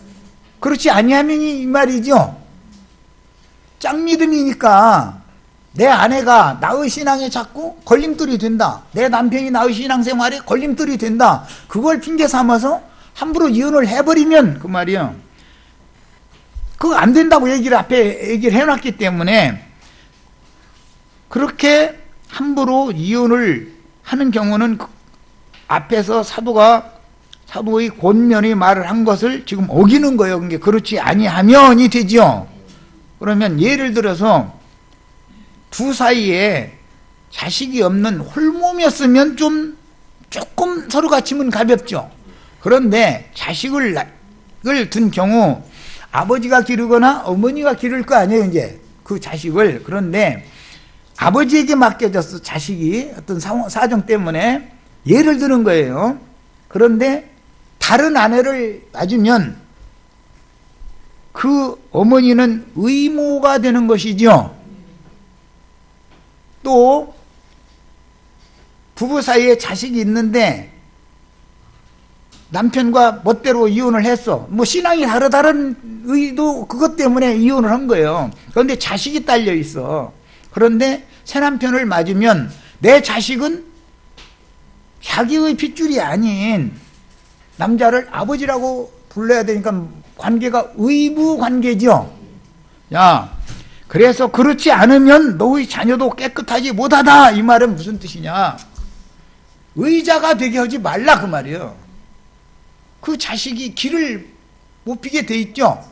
그렇지 아니하면이 이 말이죠. 짝믿음이니까 내 아내가 나의 신앙에 자꾸 걸림돌이 된다, 내 남편이 나의 신앙생활에 걸림돌이 된다, 그걸 핑계 삼아서 함부로 이혼을 해버리면 그 말이요, 그거 안 된다고 앞에 얘기를 해놨기 때문에, 그렇게 함부로 이혼을 하는 경우는 앞에서 사도의 권면의 말을 한 것을 지금 어기는 거예요. 그게 그렇지 아니하면이 되죠. 그러면 예를 들어서 두 사이에 자식이 없는 홀몸이었으면 조금 서로 같이면 가볍죠. 그런데 자식을 둔 경우 아버지가 기르거나 어머니가 기를 거 아니에요, 이제 그 자식을. 그런데 아버지에게 맡겨졌어, 자식이 어떤 사정 때문에. 예를 드는 거예요. 그런데 다른 아내를 맞으면 그 어머니는 의모가 되는 것이죠. 또 부부 사이에 자식이 있는데 남편과 멋대로 이혼을 했어. 뭐 신앙이 다른 의도 그것 때문에 이혼을 한 거예요. 그런데 자식이 딸려 있어. 그런데 새 남편을 맞으면 내 자식은 자기의 핏줄이 아닌 남자를 아버지라고 불러야 되니까 관계가 의무 관계죠. 야, 그래서 그렇지 않으면 너의 자녀도 깨끗하지 못하다, 이 말은 무슨 뜻이냐? 의자가 되게 하지 말라 그 말이에요. 그 자식이 길을 못 피게 돼 있죠.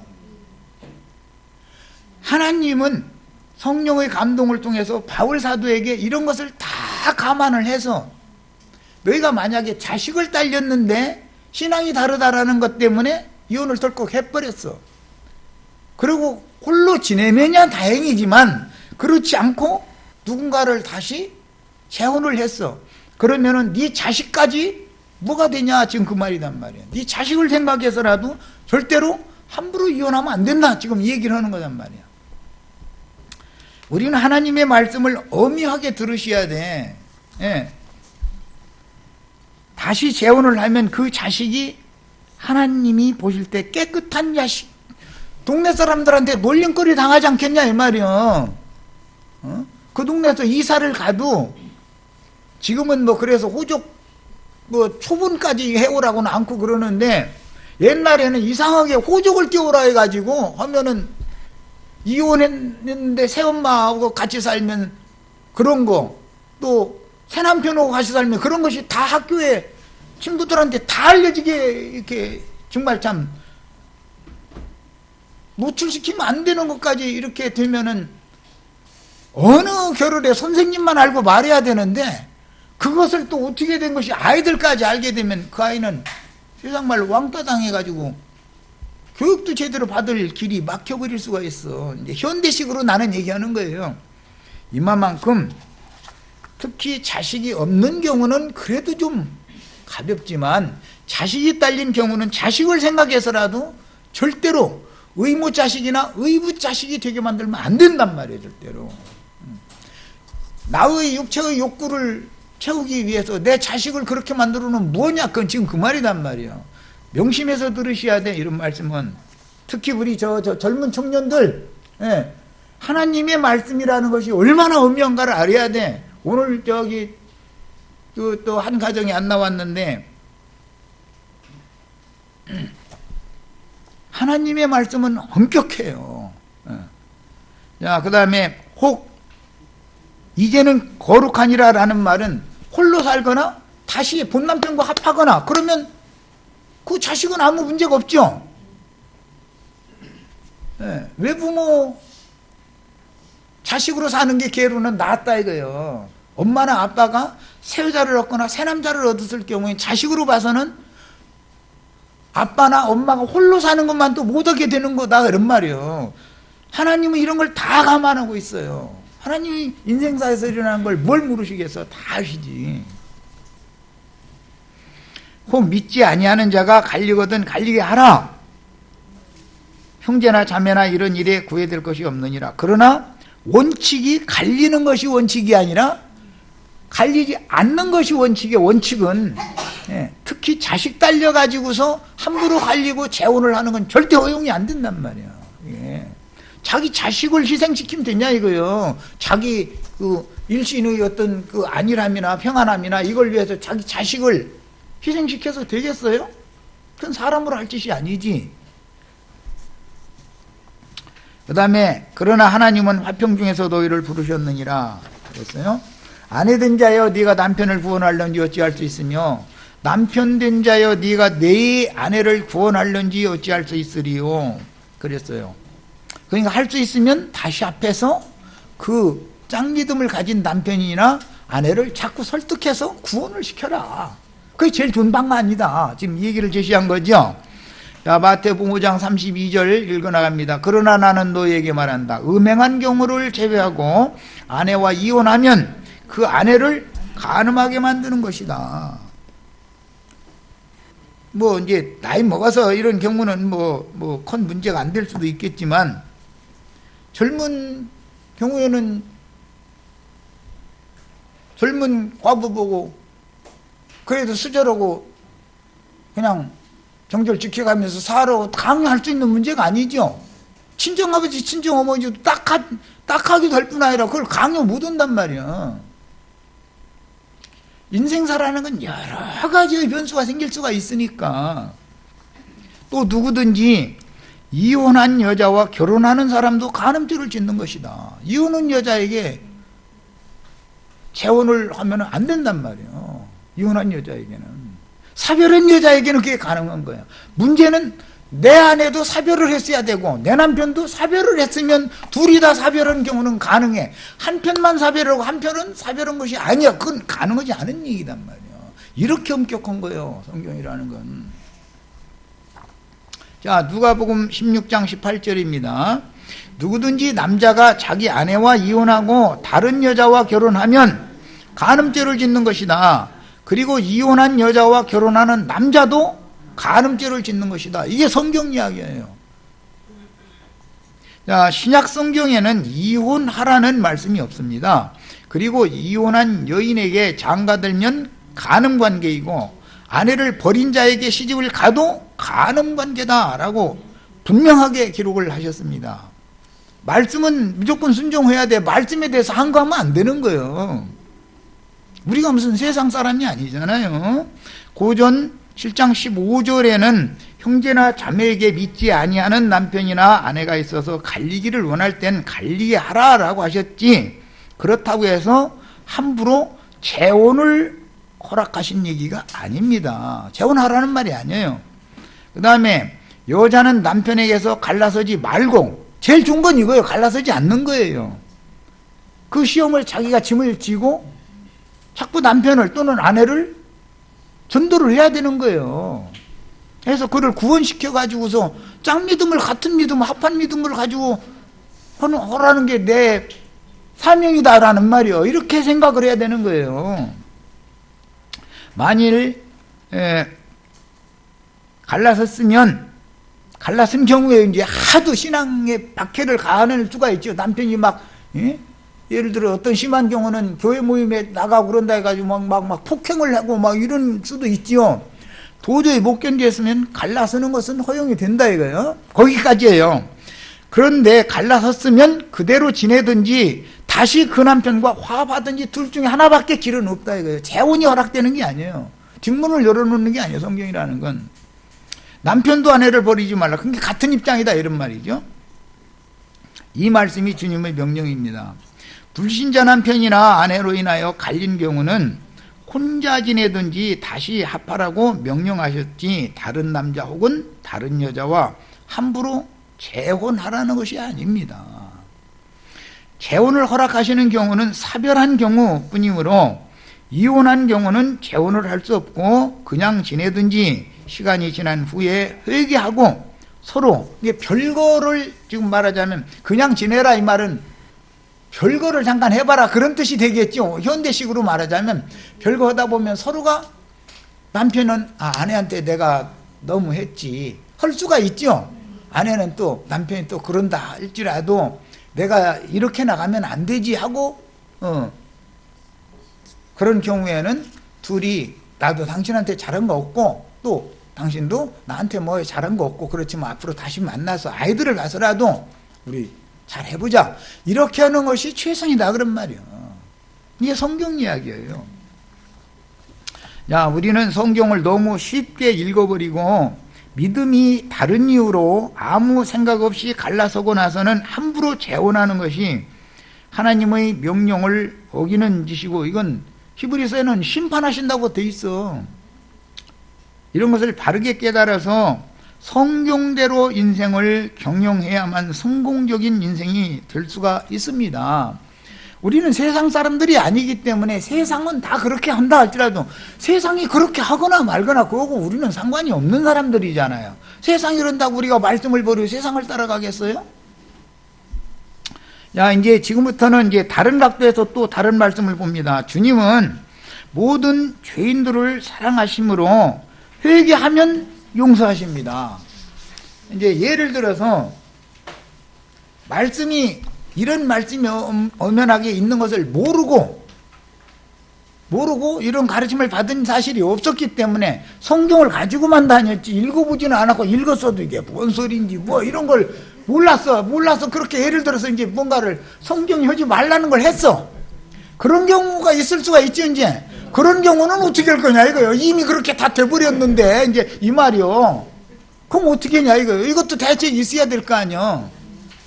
하나님은 성령의 감동을 통해서 바울 사도에게 이런 것을 다 감안을 해서, 너희가 만약에 자식을 딸렸는데 신앙이 다르다라는 것 때문에 이혼을 덜컥 해버렸어. 그리고 홀로 지내면야 다행이지만 그렇지 않고 누군가를 다시 재혼을 했어. 그러면은 네 자식까지 뭐가 되냐, 지금 그 말이란 말이야. 네 자식을 생각해서라도 절대로 함부로 이혼하면 안 된다, 지금 이 얘기를 하는 거란 말이야. 우리는 하나님의 말씀을 엄히하게 들으셔야 돼. 예. 다시 재혼을 하면 그 자식이 하나님이 보실 때 깨끗한 자식, 동네 사람들한테 놀림거리 당하지 않겠냐 이 말이요. 그 동네에서 이사를 가도 지금은 뭐 그래서 호적 뭐 초분까지 해오라고는 않고 그러는데, 옛날에는 이상하게 호적을 띄우라 해가지고 하면은 이혼했는데 새엄마하고 같이 살면 그런 거, 또 새남편하고 같이 살면 그런 것이 다 학교에 친구들한테 다 알려지게 이렇게 정말 참 노출시키면 안 되는 것까지 이렇게 되면은 어느 결혼에 선생님만 알고 말해야 되는데, 그것을 또 어떻게 된 것이 아이들까지 알게 되면 그 아이는 세상말로 왕따 당해가지고 교육도 제대로 받을 길이 막혀버릴 수가 있어. 이제 현대식으로 나는 얘기하는 거예요. 이만큼 특히 자식이 없는 경우는 그래도 좀 가볍지만, 자식이 딸린 경우는 자식을 생각해서라도 절대로 의무 자식이나 의부 자식이 되게 만들면 안 된단 말이에요, 절대로. 나의 육체의 욕구를 채우기 위해서 내 자식을 그렇게 만들어놓으면 뭐냐, 그건 지금 그 말이란 말이에요. 명심해서 들으셔야 돼, 이런 말씀은. 특히 우리 저 젊은 청년들, 예, 하나님의 말씀이라는 것이 얼마나 엄연가를 알아야 돼. 오늘 저기 또 한 가정이 안 나왔는데 하나님의 말씀은 엄격해요. 자, 그 다음에 혹 이제는 거룩하니라 라는 말은 홀로 살거나 다시 본남편과 합하거나 그러면 그 자식은 아무 문제가 없죠. 외부모 자식으로 사는 게 걔로는 낫다 이거예요. 엄마나 아빠가 새 여자를 얻거나 새 남자를 얻었을 경우에 자식으로 봐서는 아빠나 엄마가 홀로 사는 것만 또 못 얻게 되는 거다 이런 말이에요. 하나님은 이런 걸 다 감안하고 있어요. 하나님이 인생사에서 일어나는 걸 뭘 모르시겠어. 다 아시지. 혹 믿지 아니하는 자가 갈리거든 갈리게 하라. 형제나 자매나 이런 일에 구애될 것이 없느니라. 그러나 원칙이 갈리는 것이 원칙이 아니라 갈리지 않는 것이 원칙이에요. 원칙은 특히 자식 딸려가지고서 함부로 갈리고 재혼을 하는 건 절대 허용이 안 된단 말이에요. 자기 자식을 희생시키면 되냐 이거요. 자기 그 일신의 어떤 그 안일함이나 평안함이나 이걸 위해서 자기 자식을 희생시켜서 되겠어요? 그건 사람으로 할 짓이 아니지. 그 다음에 그러나 하나님은 화평 중에서 너희를 부르셨느니라 그랬어요. 아내된 자여 네가 남편을 구원하려는지 어찌할 수 있으며 남편된 자여 네가 내 아내를 구원하려는지 어찌할 수 있으리요 그랬어요. 그러니까 할 수 있으면 다시 앞에서 그 짱믿음을 가진 남편이나 아내를 자꾸 설득해서 구원을 시켜라. 그게 제일 좋은 방법이다. 지금 이 얘기를 제시한 거죠. 자, 마태복음 5장 32절 읽어나갑니다. 그러나 나는 너에게 말한다. 음행한 경우를 제외하고 아내와 이혼하면 그 아내를 간음하게 만드는 것이다. 뭐 이제 나이 먹어서 이런 경우는 뭐 큰 문제가 안 될 수도 있겠지만 젊은 경우에는 젊은 과부 보고 그래도 수절하고 그냥 정절 지켜가면서 살아 강요할 수 있는 문제가 아니죠. 친정아버지 친정어머니도 딱하기도 할 뿐 아니라 그걸 강요 못 한단 말이야. 인생사라는 건 여러 가지의 변수가 생길 수가 있으니까. 또 누구든지 이혼한 여자와 결혼하는 사람도 간음죄를 짓는 것이다. 이혼한 여자에게 재혼을 하면 안 된단 말이에요. 이혼한 여자에게는. 사별한 여자에게는 그게 가능한 거예요. 문제는 내 아내도 사별을 했어야 되고 내 남편도 사별을 했으면 둘이 다 사별한 경우는 가능해. 한 편만 사별하고 한 편은 사별한 것이 아니야. 그건 가능하지 않은 얘기단 말이에요. 이렇게 엄격한 거예요. 성경이라는 건. 자, 누가복음 16장 18절입니다. 누구든지 남자가 자기 아내와 이혼하고 다른 여자와 결혼하면 간음죄를 짓는 것이다. 그리고 이혼한 여자와 결혼하는 남자도 간음죄를 짓는 것이다. 이게 성경 이야기예요. 자, 신약 성경에는 이혼하라는 말씀이 없습니다. 그리고 이혼한 여인에게 장가들면 간음관계이고 아내를 버린 자에게 시집을 가도 간음관계다라고 분명하게 기록을 하셨습니다. 말씀은 무조건 순종해야 돼. 말씀에 대해서 항거하면 안 되는 거예요. 우리가 무슨 세상 사람이 아니잖아요. 고전 7장 15절에는 형제나 자매에게 믿지 아니하는 남편이나 아내가 있어서 갈리기를 원할 땐 갈리게 하라라고 하셨지, 그렇다고 해서 함부로 재혼을 허락하신 얘기가 아닙니다. 재혼하라는 말이 아니에요. 그 다음에 여자는 남편에게서 갈라서지 말고, 제일 좋은 건 이거예요. 갈라서지 않는 거예요. 그 시험을 자기가 짐을 지고 자꾸 남편을 또는 아내를 전도를 해야 되는 거예요. 그래서 그를 구원시켜가지고서 짝믿음을, 같은 믿음, 합한 믿음을 가지고 하라는 게 내 사명이다라는 말이요. 이렇게 생각을 해야 되는 거예요. 만일 갈라섰으면, 갈라선 경우에 이제 하도 신앙에 박해를 가하는 수가 있죠. 남편이 막, 예를 들어 어떤 심한 경우는 교회 모임에 나가고 그런다 해가지고 막 폭행을 하고 막 이런 수도 있지요. 도저히 못 견디었으면 갈라서는 것은 허용이 된다 이거예요. 거기까지예요. 그런데 갈라섰으면 그대로 지내든지 다시 그 남편과 화합하든지 둘 중에 하나밖에 길은 없다 이거예요. 재혼이 허락되는 게 아니에요. 뒷문을 열어놓는 게 아니에요. 성경이라는 건. 남편도 아내를 버리지 말라. 그게 같은 입장이다 이런 말이죠. 이 말씀이 주님의 명령입니다. 불신자 남편이나 아내로 인하여 갈린 경우는 혼자 지내든지 다시 합하라고 명령하셨지 다른 남자 혹은 다른 여자와 함부로 재혼하라는 것이 아닙니다. 재혼을 허락하시는 경우는 사별한 경우뿐이므로 이혼한 경우는 재혼을 할 수 없고 그냥 지내든지 시간이 지난 후에 회개하고 서로 이게 별거를 지금 말하자면 그냥 지내라 이 말은 별거를 잠깐 해봐라 그런 뜻이 되겠죠. 현대식으로 말하자면 별거 하다 보면 서로가 남편은 아내한테 내가 너무 했지 할 수가 있죠. 아내는 또 남편이 또 그런다 할지라도 내가 이렇게 나가면 안 되지 하고 그런 경우에는 둘이 나도 당신한테 잘한 거 없고 또 당신도 나한테 뭐 잘한 거 없고 그렇지만 앞으로 다시 만나서 아이들을 가서라도 우리 잘 해보자 이렇게 하는 것이 최선이다 그런 말이에요. 이게 성경 이야기예요. 야, 우리는 성경을 너무 쉽게 읽어버리고 믿음이 다른 이유로 아무 생각 없이 갈라서고 나서는 함부로 재혼하는 것이 하나님의 명령을 어기는 짓이고 이건 히브리서에는 심판하신다고 돼 있어. 이런 것을 바르게 깨달아서 성경대로 인생을 경영해야만 성공적인 인생이 될 수가 있습니다. 우리는 세상 사람들이 아니기 때문에 세상은 다 그렇게 한다 할지라도 세상이 그렇게 하거나 말거나 그러고 우리는 상관이 없는 사람들이잖아요. 세상이 이런다고 우리가 말씀을 버리고 세상을 따라가겠어요? 야, 이제 지금부터는 이제 다른 각도에서 또 다른 말씀을 봅니다. 주님은 모든 죄인들을 사랑하심으로 회개하면 용서하십니다. 이제 예를 들어서 말씀이 이런 말씀이 엄연하게 있는 것을 모르고 이런 가르침을 받은 사실이 없었기 때문에 성경을 가지고만 다녔지 읽어보지는 않았고 읽었어도 이게 뭔 소리인지 뭐 이런 걸 몰라서 그렇게 예를 들어서 이제 뭔가를 성경이 하지 말라는 걸 했어. 그런 경우가 있을 수가 있죠. 이제 그런 경우는 어떻게 할 거냐 이거요. 이미 그렇게 다 돼버렸는데 이제 이 말이요. 그럼 어떻게 했냐 이거요. 이것도 대책이 있어야 될 거 아니요.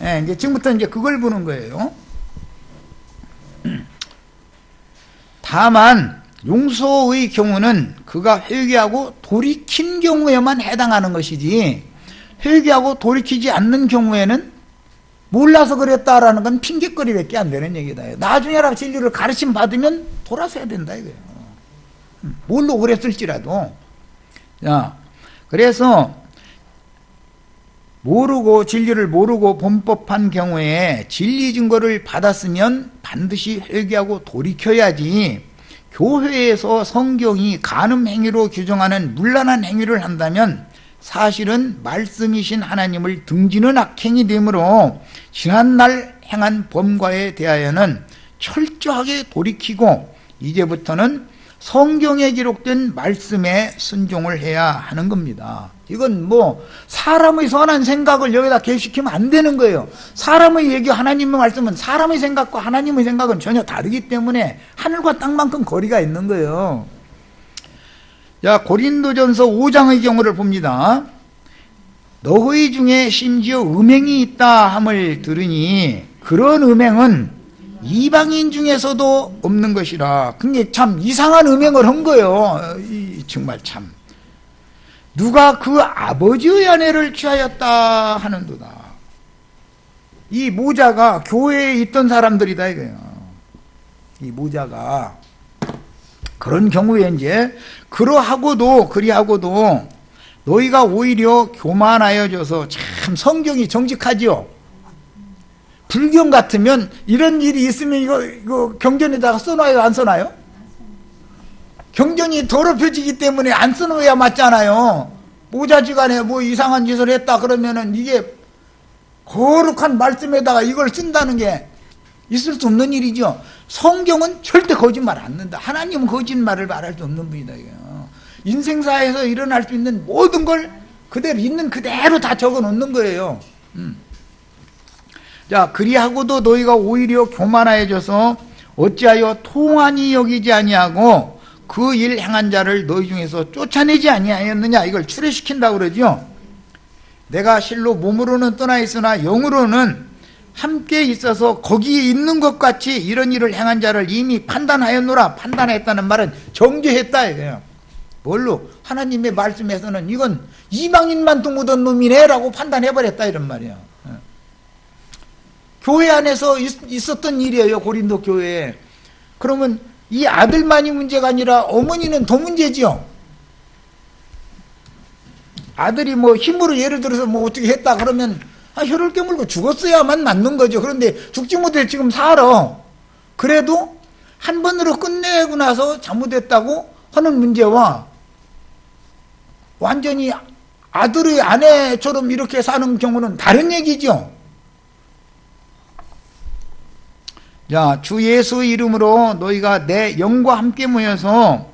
예, 이제 지금부터 이제 그걸 보는 거예요. 다만 용서의 경우는 그가 회개하고 돌이킨 경우에만 해당하는 것이지 회개하고 돌이키지 않는 경우에는 몰라서 그랬다라는 건 핑계거리밖에 안 되는 얘기다. 나중에라도 진리를 가르침 받으면 돌아서야 된다 이거예요. 뭘로 그랬을지라도. 자, 그래서 진리를 모르고 범법한 경우에 진리 증거를 받았으면 반드시 회개하고 돌이켜야지 교회에서 성경이 간음 행위로 규정하는 문란한 행위를 한다면 사실은 말씀이신 하나님을 등지는 악행이 되므로 지난날 행한 범과에 대하여는 철저하게 돌이키고 이제부터는 성경에 기록된 말씀에 순종을 해야 하는 겁니다. 이건 뭐 사람의 선한 생각을 여기다 개입시키면 안 되는 거예요. 사람의 얘기 하나님의 말씀은 사람의 생각과 하나님의 생각은 전혀 다르기 때문에 하늘과 땅만큼 거리가 있는 거예요. 자, 고린도전서 5장의 경우를 봅니다. 너희 중에 심지어 음행이 있다 함을 들으니 그런 음행은 이방인 중에서도 없는 것이라. 그게 참 이상한 음행을 한 거예요. 정말 참. 누가 그 아버지의 아내를 취하였다 하는도다. 이 모자가 교회에 있던 사람들이다 이거예요. 이 모자가 그런 경우에 이제 그리하고도 너희가 오히려 교만하여져서 참 성경이 정직하지요. 불경 같으면 이런 일이 있으면 이거 경전에다가 써놔요, 안 써놔요? 경전이 더럽혀지기 때문에 안 써놓아야 맞잖아요. 모자지간에 뭐 이상한 짓을 했다 그러면은 이게 거룩한 말씀에다가 이걸 쓴다는 게 있을 수 없는 일이죠. 성경은 절대 거짓말 안 한다. 하나님은 거짓말을 말할 수 없는 분이다. 인생사에서 일어날 수 있는 모든 걸 그대로 있는 그대로 다 적어 놓는 거예요. 자, 그리하고도 너희가 오히려 교만하여져서 어찌하여 통한이 여기지 아니하고 그 일 행한 자를 너희 중에서 쫓아내지 아니하였느냐. 이걸 출애시킨다고 그러죠. 내가 실로 몸으로는 떠나 있으나 영으로는 함께 있어서 거기에 있는 것 같이 이런 일을 행한 자를 이미 판단하였노라. 판단했다는 말은 정죄했다 이거예요. 뭘로? 하나님의 말씀에서는 이건 이방인만 묻은 놈이네 라고 판단해버렸다 이런 말이에요. 교회 안에서 있었던 일이에요. 고린도 교회에. 그러면 이 아들만이 문제가 아니라 어머니는 더 문제지요. 아들이 뭐 힘으로 예를 들어서 뭐 어떻게 했다 그러면 혀를 깨물고 죽었어야만 맞는 거죠. 그런데 죽지 못해 지금 살아. 그래도 한 번으로 끝내고 나서 잘못했다고 하는 문제와 완전히 아들의 아내처럼 이렇게 사는 경우는 다른 얘기죠. 자, 주 예수의 이름으로 너희가 내 영과 함께 모여서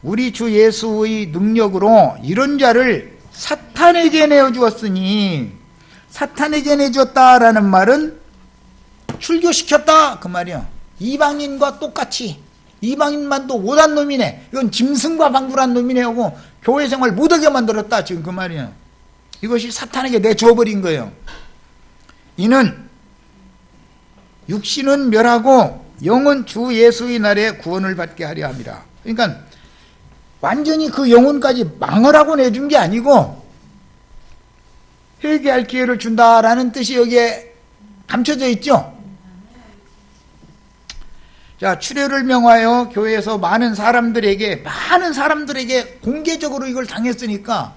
우리 주 예수의 능력으로 이런 자를 사탄에게 내어주었으니, 사탄에게 내줬다라는 말은 출교시켰다 그 말이야. 이방인과 똑같이 이방인만도 못한 놈이네, 이건 짐승과 방불한 놈이네 하고 교회 생활 못하게 만들었다 지금 그 말이야. 이것이 사탄에게 내주어버린 거예요. 이는 육신은 멸하고 영은 주 예수의 날에 구원을 받게 하려 함이라. 그러니까 완전히 그 영혼까지 망하라고 내준 게 아니고 회개할 기회를 준다라는 뜻이 여기에 감춰져 있죠. 자, 출애를 명하여 교회에서 많은 사람들에게 공개적으로 이걸 당했으니까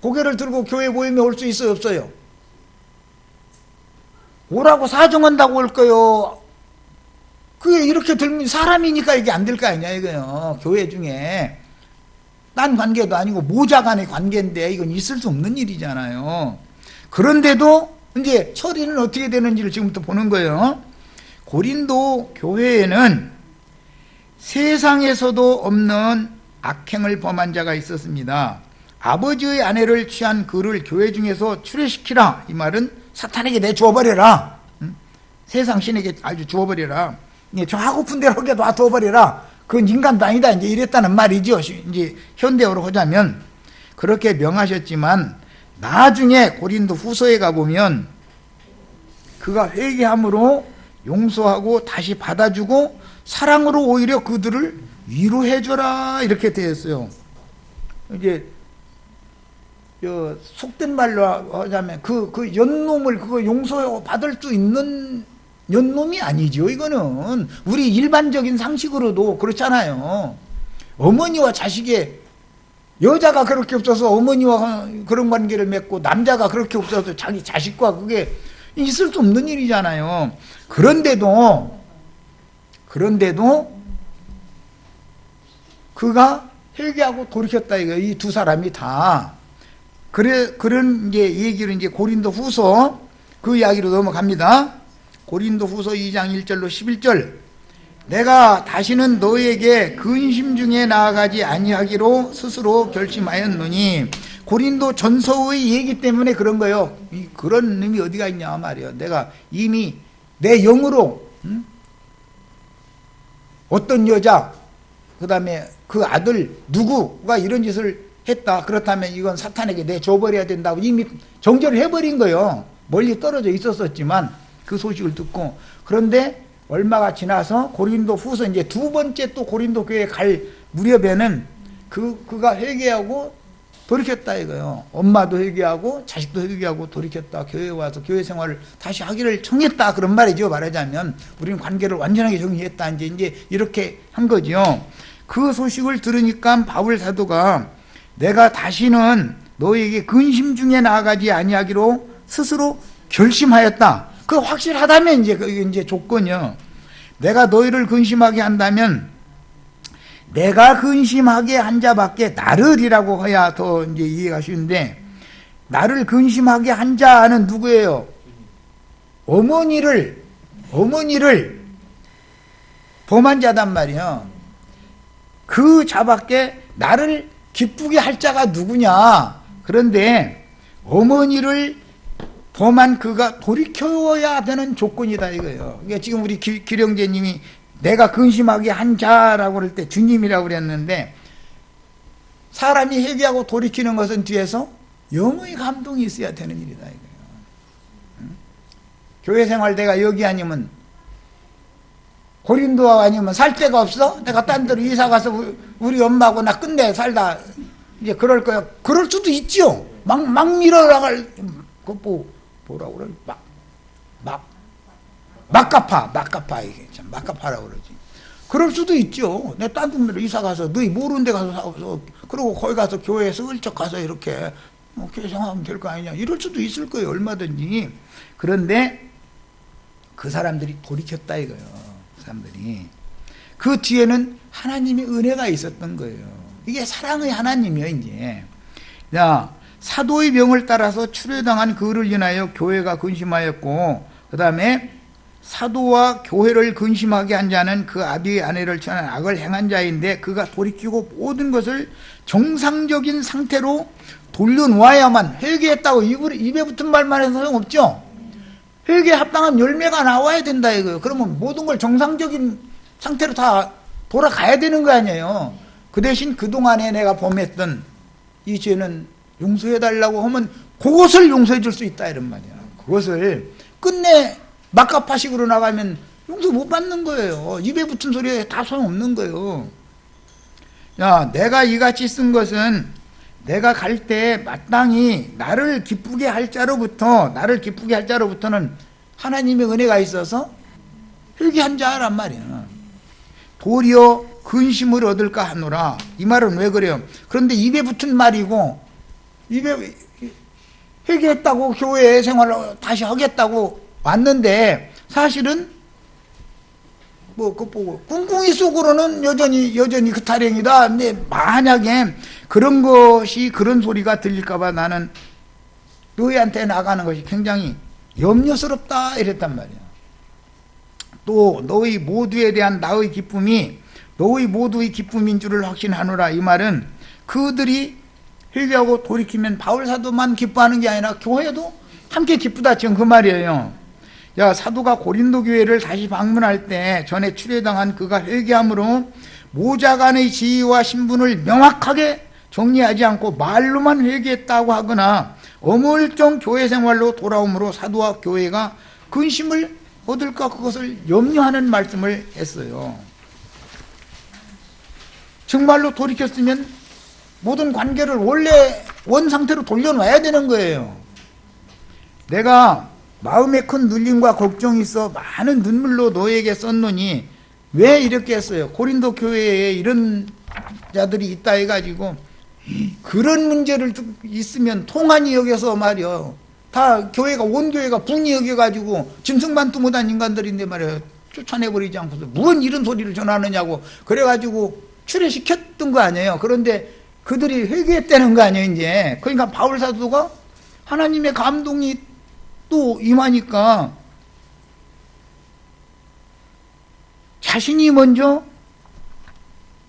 고개를 들고 교회 모임에 올 수 있어요, 없어요? 오라고 사정한다고 올 거요. 그게 이렇게 들면 사람이니까 이게 안 될 거 아니냐 이거요. 교회 중에 딴 관계도 아니고 모자 간의 관계인데 이건 있을 수 없는 일이잖아요. 그런데도 이제 처리는 어떻게 되는지를 지금부터 보는 거예요. 고린도 교회에는 세상에서도 없는 악행을 범한 자가 있었습니다. 아버지의 아내를 취한 그를 교회 중에서 출애시키라. 이 말은 사탄에게 내주어버려라. 세상 신에게 아주 주어버려라. 저 하고픈 대로 하게 놔두어버려라. 그건 인간도 아니다. 이제 이랬다는 말이죠. 이제 현대어로 하자면 그렇게 명하셨지만 나중에 고린도 후서에 가보면 그가 회개함으로 용서하고 다시 받아주고 사랑으로 오히려 그들을 위로해줘라 이렇게 되었어요. 이제 속된 말로 하자면 그 연놈을 그거 용서받을 수 있는 연놈이 아니죠. 이거는 우리 일반적인 상식으로도 그렇잖아요. 어머니와 자식의 여자가 그렇게 없어서 어머니와 그런 관계를 맺고 남자가 그렇게 없어서 자기 자식과 그게 있을 수 없는 일이잖아요. 그런데도 그가 회개하고 돌이켰다 이거예요. 이 두 사람이 다. 그런 이제 얘기를 이제 고린도 후서 그 이야기로 넘어갑니다. 고린도 후서 2장 1절로 11절. 내가 다시는 너에게 근심 중에 나아가지 아니하기로 스스로 결심하였노니. 고린도 전서의 얘기 때문에 그런 거예요. 그런 의미 어디가 있냐 말이에요. 내가 이미 내 영으로 어떤 여자 그 다음에 그 아들 누구가 이런 짓을 했다. 그렇다면 이건 사탄에게 내줘버려야 된다고 이미 정죄를 해버린 거예요. 멀리 떨어져 있었지만 그 소식을 듣고. 그런데 얼마가 지나서 고린도 후서 이제 두 번째 또 고린도 교회에 갈 무렵에는 그가 회개하고 돌이켰다 이거예요. 엄마도 회개하고 자식도 회개하고 돌이켰다. 교회에 와서 교회 생활을 다시 하기를 청했다. 그런 말이죠. 말하자면 우리는 관계를 완전하게 정리했다. 이제 이렇게 한 거죠. 그 소식을 들으니까 바울 사도가 내가 다시는 너에게 근심 중에 나아가지 아니하기로 스스로 결심하였다. 그 확실하다면 이제 조건이요. 내가 너희를 근심하게 한다면 내가 근심하게 한 자밖에 나를이라고 해야 더 이제 이해가 쉬운데, 나를 근심하게 한 자는 누구예요? 어머니를 범한 자단 말이야. 그 자밖에 나를 기쁘게 할 자가 누구냐. 그런데 어머니를 범한 그가 돌이켜야 되는 조건이다 이거예요. 그러니까 지금 우리 기령제님이 내가 근심하게 한 자라고 그럴 때 주님이라고 그랬는데, 사람이 회개하고 돌이키는 것은 뒤에서 영의 감동이 있어야 되는 일이다 이거예요. 응? 교회 생활 내가 여기 아니면 고린도 아니면 살 데가 없어? 내가 딴 데로 이사 가서 우리 엄마하고 나 끝내 살다 이제 그럴 거야. 그럴 수도 있죠. 막 밀어나갈 뭐라고 그래? 막가파 이게 참 막가파라고 그러지. 그럴 수도 있죠. 내가 딴 데로 이사 가서 너희 모르는 데 가서 그러고 거기 가서 교회에 슬쩍 가서 이렇게 뭐 교회 생활하면 될 거 아니냐 이럴 수도 있을 거예요. 얼마든지. 그런데 그 사람들이 돌이켰다 이거예요. 그 사람들이. 그 뒤에는 하나님의 은혜가 있었던 거예요. 이게 사랑의 하나님이에요. 이제 자, 사도의 명을 따라서 추례당한 그를 인하여 교회가 근심하였고, 그 다음에 사도와 교회를 근심하게 한 자는 그 아비의 아내를 취한 악을 행한 자인데, 그가 돌이키고 모든 것을 정상적인 상태로 돌려놓아야만, 회개했다고 입에 붙은 말만 해서 소용없죠. 회개에 합당한 열매가 나와야 된다 이거예요. 그러면 모든 걸 정상적인 상태로 다 돌아가야 되는 거 아니에요. 그 대신 그동안에 내가 범했던 이 죄는 용서해달라고 하면 그것을 용서해 줄 수 있다 이런 말이야. 그것을 끝내 막가파식으로 나가면 용서 못 받는 거예요. 입에 붙은 소리에 다 소용없는 거예요. 야, 내가 이같이 쓴 것은 내가 갈 때 마땅히 나를 기쁘게 할 자로부터는 하나님의 은혜가 있어서 회개한 자란 말이야. 도리어 근심을 얻을까 하노라. 이 말은 왜 그래요? 그런데 입에 붙은 말이고, 입에 회개했다고 교회 생활을 다시 하겠다고 왔는데, 사실은 뭐 그거 보고 꿍꿍이 속으로는 여전히 그 타령이다. 근데 만약에 그런 소리가 들릴까봐 나는 너희한테 나가는 것이 굉장히 염려스럽다 이랬단 말이야. 또 너희 모두에 대한 나의 기쁨이 너희 모두의 기쁨인 줄을 확신하노라. 이 말은 그들이 회개하고 돌이키면 바울 사도만 기뻐하는 게 아니라 교회도 함께 기쁘다 지금 그 말이에요. 야, 사도가 고린도 교회를 다시 방문할 때 전에 추례당한 그가 회개함으로 모자간의 지위와 신분을 명확하게 정리하지 않고 말로만 회개했다고 하거나 어물쩡 교회 생활로 돌아옴으로 사도와 교회가 근심을 얻을까 그것을 염려하는 말씀을 했어요. 정말로 돌이켰으면 모든 관계를 원래 원 상태로 돌려놔야 되는 거예요. 내가 마음에 큰 눌림과 걱정이 있어 많은 눈물로 너에게 썼노니 왜 이렇게 했어요? 고린도 교회에 이런 자들이 있다 해가지고 그런 문제를 있으면 통한이 여겨서 말이요. 다 교회가 온 교회가 붕이 여겨가지고 짐승만도 못한 인간들인데 말이에요. 쫓아내버리지 않고서 무슨 이런 소리를 전하느냐고 그래가지고 출애시켰던 거 아니에요. 그런데 그들이 회개했다는 거 아니에요. 이제 그러니까 바울 사도가 하나님의 감동이 또 임하니까 자신이 먼저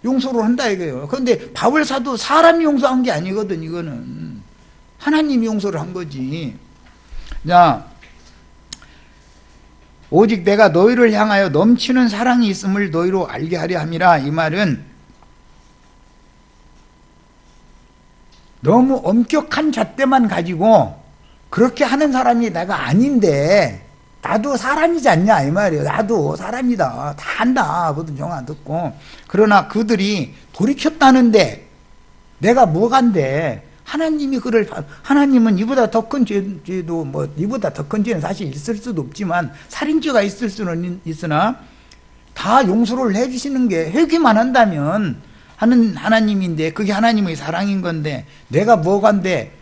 용서를 한다 이거예요. 그런데 바울 사도 사람이 용서한 게 아니거든. 이거는 하나님이 용서를 한 거지. 자, 오직 내가 너희를 향하여 넘치는 사랑이 있음을 너희로 알게 하려 함이라. 이 말은 너무 엄격한 잣대만 가지고 그렇게 하는 사람이 내가 아닌데 나도 사람이지 않냐 이 말이에요. 나도 사람이다. 다 한다. 그것도 정안 듣고. 그러나 그들이 돌이켰다는데 내가 뭐간데 하나님은 이보다 더 큰 죄도 이보다 더 큰 죄는 사실 있을 수도 없지만 살인죄가 있을 수는 있으나 다 용서를 해주시는 게 회개만 한다면 하는 하나님인데 그게 하나님의 사랑인 건데 내가 뭐간데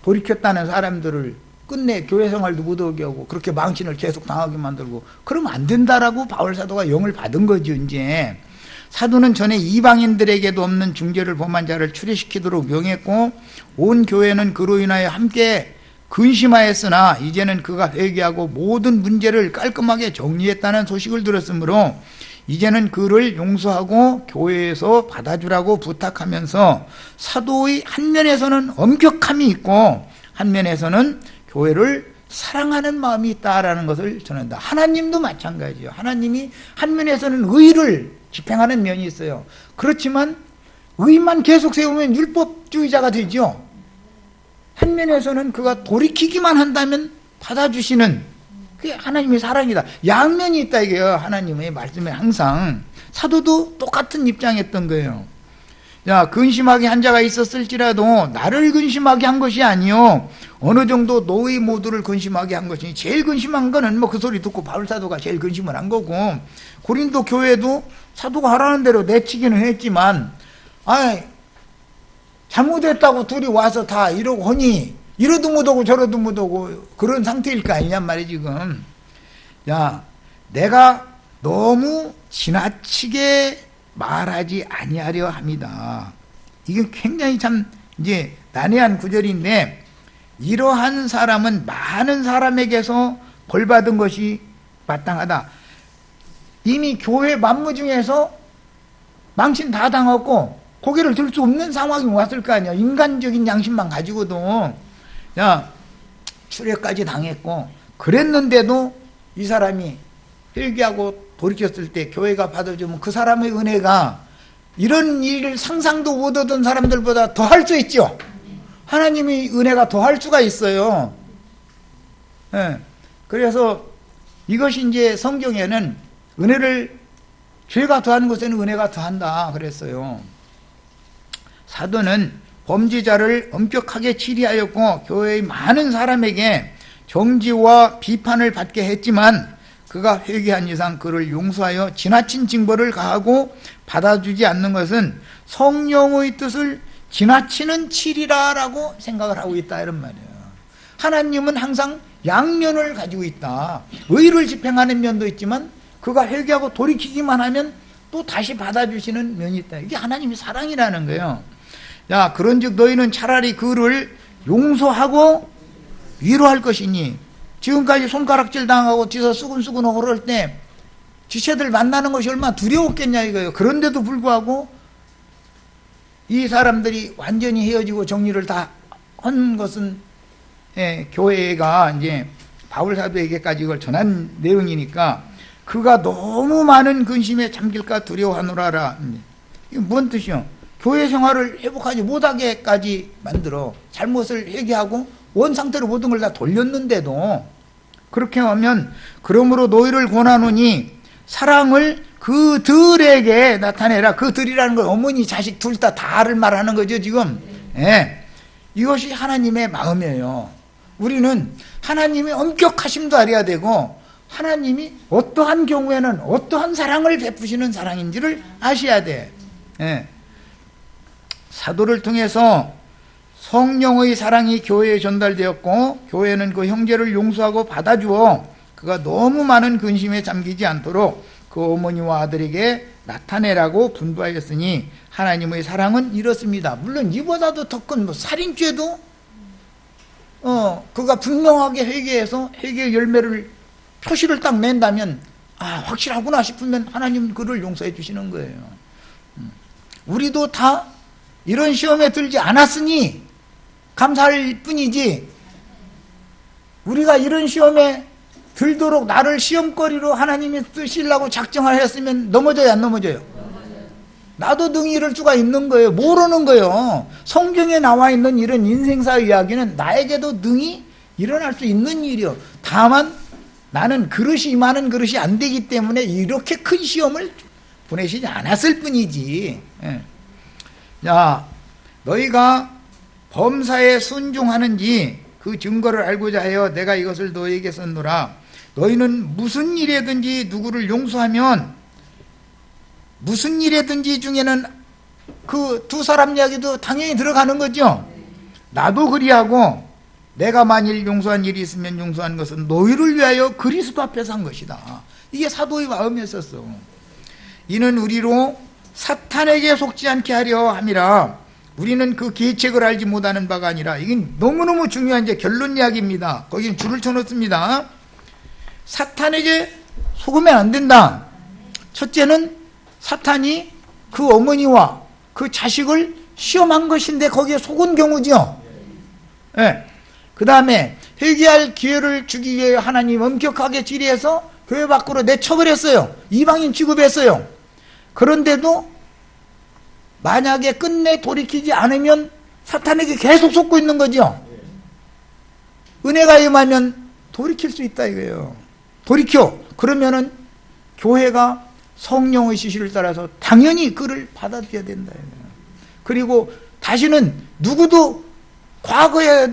돌이켰다는 사람들을 끝내 교회 생활도 못하게 하고 그렇게 망신을 계속 당하게 만들고 그러면 안 된다라고 바울 사도가 영을 받은 거죠. 이제 사도는 전에 이방인들에게도 없는 중죄를 범한 자를 출애시키도록 명했고 온 교회는 그로 인하여 함께 근심하였으나 이제는 그가 회개하고 모든 문제를 깔끔하게 정리했다는 소식을 들었으므로 이제는 그를 용서하고 교회에서 받아주라고 부탁하면서 사도의 한 면에서는 엄격함이 있고 한 면에서는 교회를 사랑하는 마음이 있다라는 것을 전한다. 하나님도 마찬가지예요. 하나님이 한 면에서는 의를 집행하는 면이 있어요. 그렇지만 의만 계속 세우면 율법주의자가 되죠. 한 면에서는 그가 돌이키기만 한다면 받아주시는 그게 하나님의 사랑이다. 양면이 있다 이게요. 하나님의 말씀에 항상 사도도 똑같은 입장이었던 거예요. 자, 근심하게 한 자가 있었을지라도 나를 근심하게 한 것이 아니요 어느 정도 너희 모두를 근심하게 한 것이니 제일 근심한 거는 뭐 그 소리 듣고 바울 사도가 제일 근심을 한 거고 고린도 교회도 사도가 하라는 대로 내치기는 했지만 잘못했다고 둘이 와서 다 이러고 하니 이러도 못하고 저러도 못하고 그런 상태일 거 아니냔 말이야 지금. 야, 내가 너무 지나치게 말하지 아니하려 합니다. 이게 굉장히 참 이제 난해한 구절인데 이러한 사람은 많은 사람에게서 벌 받은 것이 마땅하다. 이미 교회 만무 중에서 망신 다 당하고 고개를 들 수 없는 상황이 왔을 거 아니야. 인간적인 양심만 가지고도 야 추례까지 당했고 그랬는데도 이 사람이 회개하고 돌이켰을 때 교회가 받아주면 그 사람의 은혜가 이런 일을 상상도 못하던 사람들보다 더 할 수 있죠. 하나님의 은혜가 더 할 수가 있어요. 네. 그래서 이것이 이제 성경에는 은혜를 죄가 더하는 것에는 은혜가 더한다 그랬어요. 사도는 범죄자를 엄격하게 치리하였고 교회의 많은 사람에게 정지와 비판을 받게 했지만 그가 회개한 이상 그를 용서하여 지나친 징벌을 가하고 받아주지 않는 것은 성령의 뜻을 지나치는 치리라라고 생각을 하고 있다 이런 말이에요. 하나님은 항상 양면을 가지고 있다. 의를 집행하는 면도 있지만 그가 회개하고 돌이키기만 하면 또 다시 받아주시는 면이 있다. 이게 하나님의 사랑이라는 거예요. 야, 그런즉 너희는 차라리 그를 용서하고 위로할 것이니 지금까지 손가락질 당하고 뒤서 수근수근하고 그럴 때 지체들 만나는 것이 얼마나 두려웠겠냐 이거예요. 그런데도 불구하고 이 사람들이 완전히 헤어지고 정리를 다 한 것은 교회가 이제 바울 사도에게까지 이걸 전한 내용이니까 그가 너무 많은 근심에 잠길까 두려워하노라라. 이게 뭔 뜻이요? 교회 생활을 회복하지 못하게까지 만들어 잘못을 회개하고 원 상태로 모든 걸 다 돌렸는데도 그렇게 하면 그러므로 너희를 권하노니 사랑을 그들에게 나타내라. 그들이라는 걸 어머니 자식 둘 다 다를 말하는 거죠 지금. 이것이 하나님의 마음이에요. 우리는 하나님의 엄격하심도 알아야 되고 하나님이 어떠한 경우에는 어떠한 사랑을 베푸시는 사랑인지를 아셔야 돼. 사도를 통해서 성령의 사랑이 교회에 전달되었고 교회는 그 형제를 용서하고 받아주어 그가 너무 많은 근심에 잠기지 않도록 그 어머니와 아들에게 나타내라고 분부하였으니 하나님의 사랑은 이렇습니다. 물론 이보다도 더 큰 살인죄도 그가 분명하게 회개해서 회개의 열매를 표시를 딱 낸다면 확실하구나 싶으면 하나님 그를 용서해 주시는 거예요. 우리도 다 이런 시험에 들지 않았으니 감사할 뿐이지 우리가 이런 시험에 들도록 나를 시험거리로 하나님이 쓰시려고 작정하였으면 넘어져요 안 넘어져요? 나도 능히 이럴 수가 있는 거예요. 모르는 거예요. 성경에 나와 있는 이런 인생사 이야기는 나에게도 능히 일어날 수 있는 일이요. 다만 나는 그릇이 이만한 그릇이 안 되기 때문에 이렇게 큰 시험을 보내시지 않았을 뿐이지. 야, 너희가 범사에 순종하는지 그 증거를 알고자 하여 내가 이것을 너희에게 썼노라. 너희는 무슨 일이든지 누구를 용서하면 무슨 일이든지 중에는 그 두 사람 이야기도 당연히 들어가는 거죠. 나도 그리하고 내가 만일 용서한 일이 있으면 용서한 것은 너희를 위하여 그리스도 앞에서 한 것이다. 이게 사도의 마음이었었어. 이는 우리로 사탄에게 속지 않게 하려 함이라. 우리는 그 계책을 알지 못하는 바가 아니라. 이게 너무너무 중요한 이제 결론 이야기입니다. 거기는 줄을 쳐놓습니다. 사탄에게 속으면 안 된다. 첫째는 사탄이 그 어머니와 그 자식을 시험한 것인데 거기에 속은 경우죠. 예. 그 다음에 회개할 기회를 주기 위해 하나님 엄격하게 질의해서 교회 밖으로 내쳐버렸어요. 이방인 취급했어요. 그런데도 만약에 끝내 돌이키지 않으면 사탄에게 계속 속고 있는 거죠. 은혜가 임하면 돌이킬 수 있다 이거예요. 돌이켜. 그러면은 교회가 성령의 지시를 따라서 당연히 그를 받아들여야 된다 이거예요. 그리고 다시는 누구도 과거에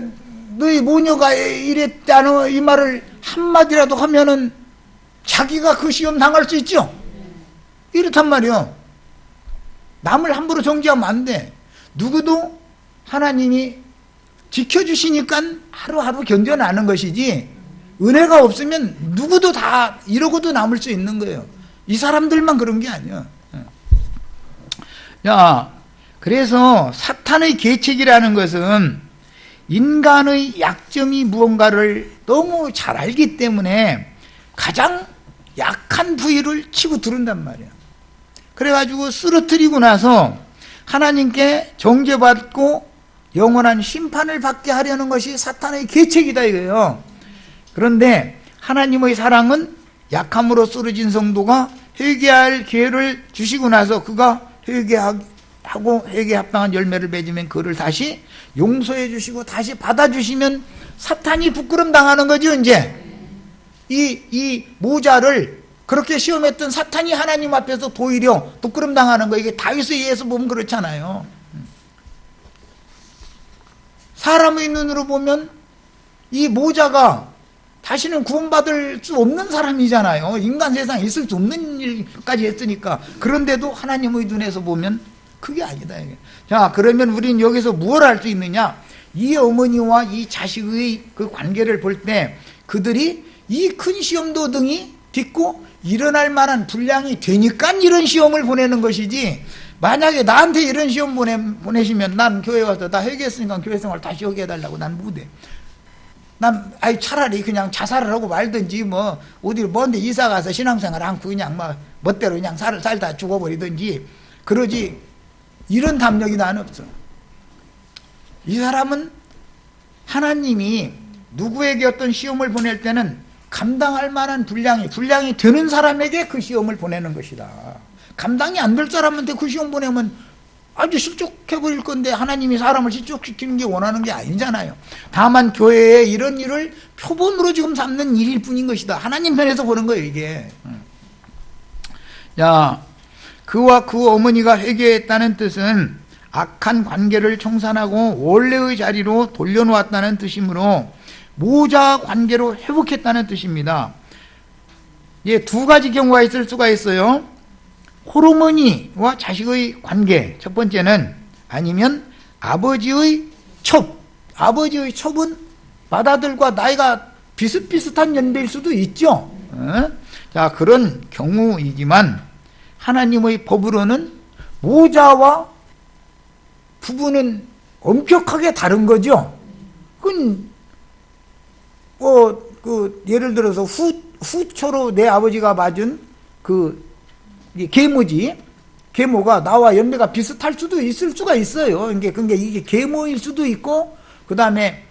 너희 모녀가 이랬다는 이 말을 한마디라도 하면은 자기가 그 시험 당할 수 있죠. 이렇단 말이요. 남을 함부로 정죄하면 안 돼. 누구도 하나님이 지켜주시니까 하루하루 견뎌나는 것이지, 은혜가 없으면 누구도 다 이러고도 남을 수 있는 거예요. 이 사람들만 그런 게 아니야. 자, 그래서 사탄의 계책이라는 것은 인간의 약점이 무언가를 너무 잘 알기 때문에 가장 약한 부위를 치고 들은단 말이야. 그래가지고 쓰러뜨리고 나서 하나님께 정죄받고 영원한 심판을 받게 하려는 것이 사탄의 계책이다 이거예요. 그런데 하나님의 사랑은 약함으로 쓰러진 성도가 회개할 기회를 주시고 나서 그가 회개하고 회개에 합당한 열매를 맺으면 그를 다시 용서해 주시고 다시 받아주시면 사탄이 부끄럼 당하는 거죠. 이제 이 모자를 그렇게 시험했던 사탄이 하나님 앞에서 도리어 부끄럼 당하는 거. 이게 다윗에 의해서 보면 그렇잖아요. 사람의 눈으로 보면 이 모자가 다시는 구원받을 수 없는 사람이잖아요. 인간 세상에 있을 수 없는 일까지 했으니까. 그런데도 하나님의 눈에서 보면 그게 아니다. 자, 그러면 우리는 여기서 무엇을 할 수 있느냐? 이 어머니와 이 자식의 그 관계를 볼 때 그들이 이 큰 시험도 등이 딛고 일어날 만한 분량이 되니까 이런 시험을 보내는 것이지, 만약에 나한테 이런 시험 보내시면 난 교회 와서 다 회개했으니까 교회 생활 다시 하게 해달라고 난 못해. 난 차라리 그냥 자살을 하고 말든지 뭐 어디 먼데 이사 가서 신앙생활 않고 그냥 막 멋대로 그냥 살다 죽어버리든지 그러지, 이런 담력이 나는 없어. 이 사람은 하나님이 누구에게 어떤 시험을 보낼 때는 감당할 만한 분량이 되는 사람에게 그 시험을 보내는 것이다. 감당이 안 될 사람한테 그 시험 보내면 아주 실족해버릴 건데, 하나님이 사람을 실족시키는 게 원하는 게 아니잖아요. 다만 교회에 이런 일을 표본으로 지금 삼는 일일 뿐인 것이다. 하나님 편에서 보는 거예요 이게. 자, 그와 그 어머니가 회개했다는 뜻은 악한 관계를 청산하고 원래의 자리로 돌려놓았다는 뜻이므로 모자 관계로 회복했다는 뜻입니다. 예, 두 가지 경우가 있을 수가 있어요. 홀어머니와 자식의 관계, 첫 번째는, 아니면 아버지의 첩. 아버지의 첩은 맏아들과 나이가 비슷비슷한 연배일 수도 있죠. 자, 그런 경우이지만 하나님의 법으로는 모자와 부부는 엄격하게 다른 거죠. 예를 들어서 후초로 내 아버지가 맞은 계모지. 계모가 나와 연배가 비슷할 수도 있을 수가 있어요. 그러니까 이게 계모일 수도 있고, 그 다음에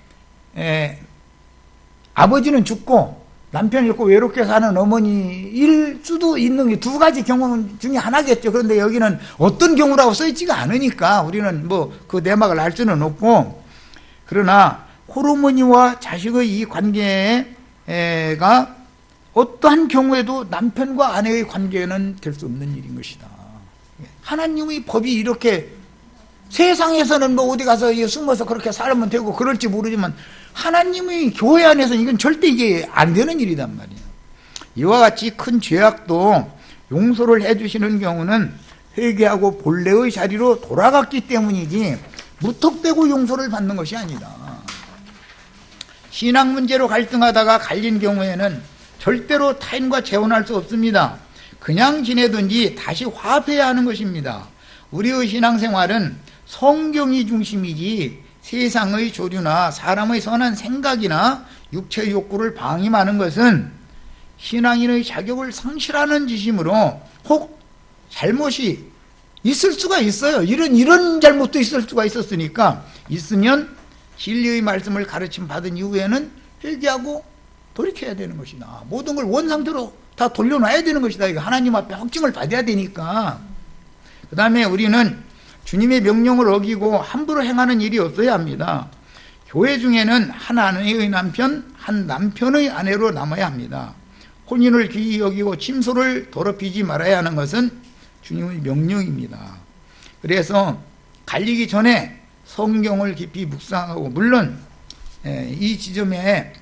아버지는 죽고 남편이 있고 외롭게 사는 어머니일 수도 있는 게 두 가지 경우 중에 하나겠죠. 그런데 여기는 어떤 경우라고 써있지가 않으니까 우리는 뭐 그 내막을 알 수는 없고, 그러나 홀어머니와 자식의 이 관계가 어떠한 경우에도 남편과 아내의 관계는 될 수 없는 일인 것이다. 하나님의 법이 이렇게, 세상에서는 뭐 어디 가서 숨어서 그렇게 살면 되고 그럴지 모르지만 하나님의 교회 안에서는 이건 절대 이게 안 되는 일이란 말이에요. 이와 같이 큰 죄악도 용서를 해주시는 경우는 회개하고 본래의 자리로 돌아갔기 때문이지 무턱대고 용서를 받는 것이 아니다. 신앙 문제로 갈등하다가 갈린 경우에는 절대로 타인과 재혼할 수 없습니다. 그냥 지내든지 다시 화합해야 하는 것입니다. 우리의 신앙생활은 성경이 중심이지 세상의 조류나 사람의 선한 생각이나 육체의 욕구를 방임하는 것은 신앙인의 자격을 상실하는 짓이므로 혹 잘못이 있을 수가 있어요. 이런 잘못도 있을 수가 있었으니까 있으면 진리의 말씀을 가르침 받은 이후에는 회개하고 돌이켜야 되는 것이다. 모든 걸 원상태로 다 돌려놔야 되는 것이다. 이거 하나님 앞에 확증을 받아야 되니까. 그 다음에 우리는 주님의 명령을 어기고 함부로 행하는 일이 없어야 합니다. 교회 중에는 한 아내의 남편, 한 남편의 아내로 남아야 합니다. 혼인을 귀히 여기고 침소를 더럽히지 말아야 하는 것은 주님의 명령입니다. 그래서 갈리기 전에 성경을 깊이 묵상하고, 물론 이 지점에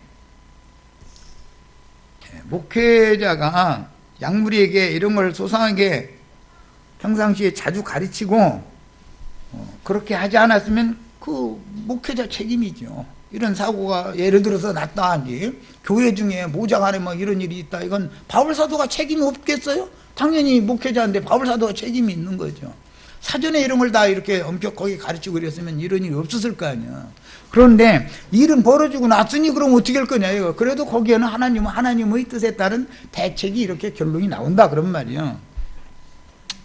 목회자가 양무리에게 이런 걸 소상하게 평상시에 자주 가르치고 그렇게 하지 않았으면 그 목회자 책임이죠. 이런 사고가 예를 들어서 났다 하지, 교회 중에 모장 안에 뭐 이런 일이 있다, 이건 바울사도가 책임이 없겠어요? 당연히 목회자인데 바울사도가 책임이 있는 거죠. 사전에 이런 걸 다 이렇게 엄격하게 가르치고 그랬으면 이런 일이 없었을 거 아니야. 그런데 일은 벌어지고 났으니 그럼 어떻게 할 거냐 이거. 그래도 거기에는 하나님의 뜻에 따른 대책이 이렇게 결론이 나온다 그런 말이에요.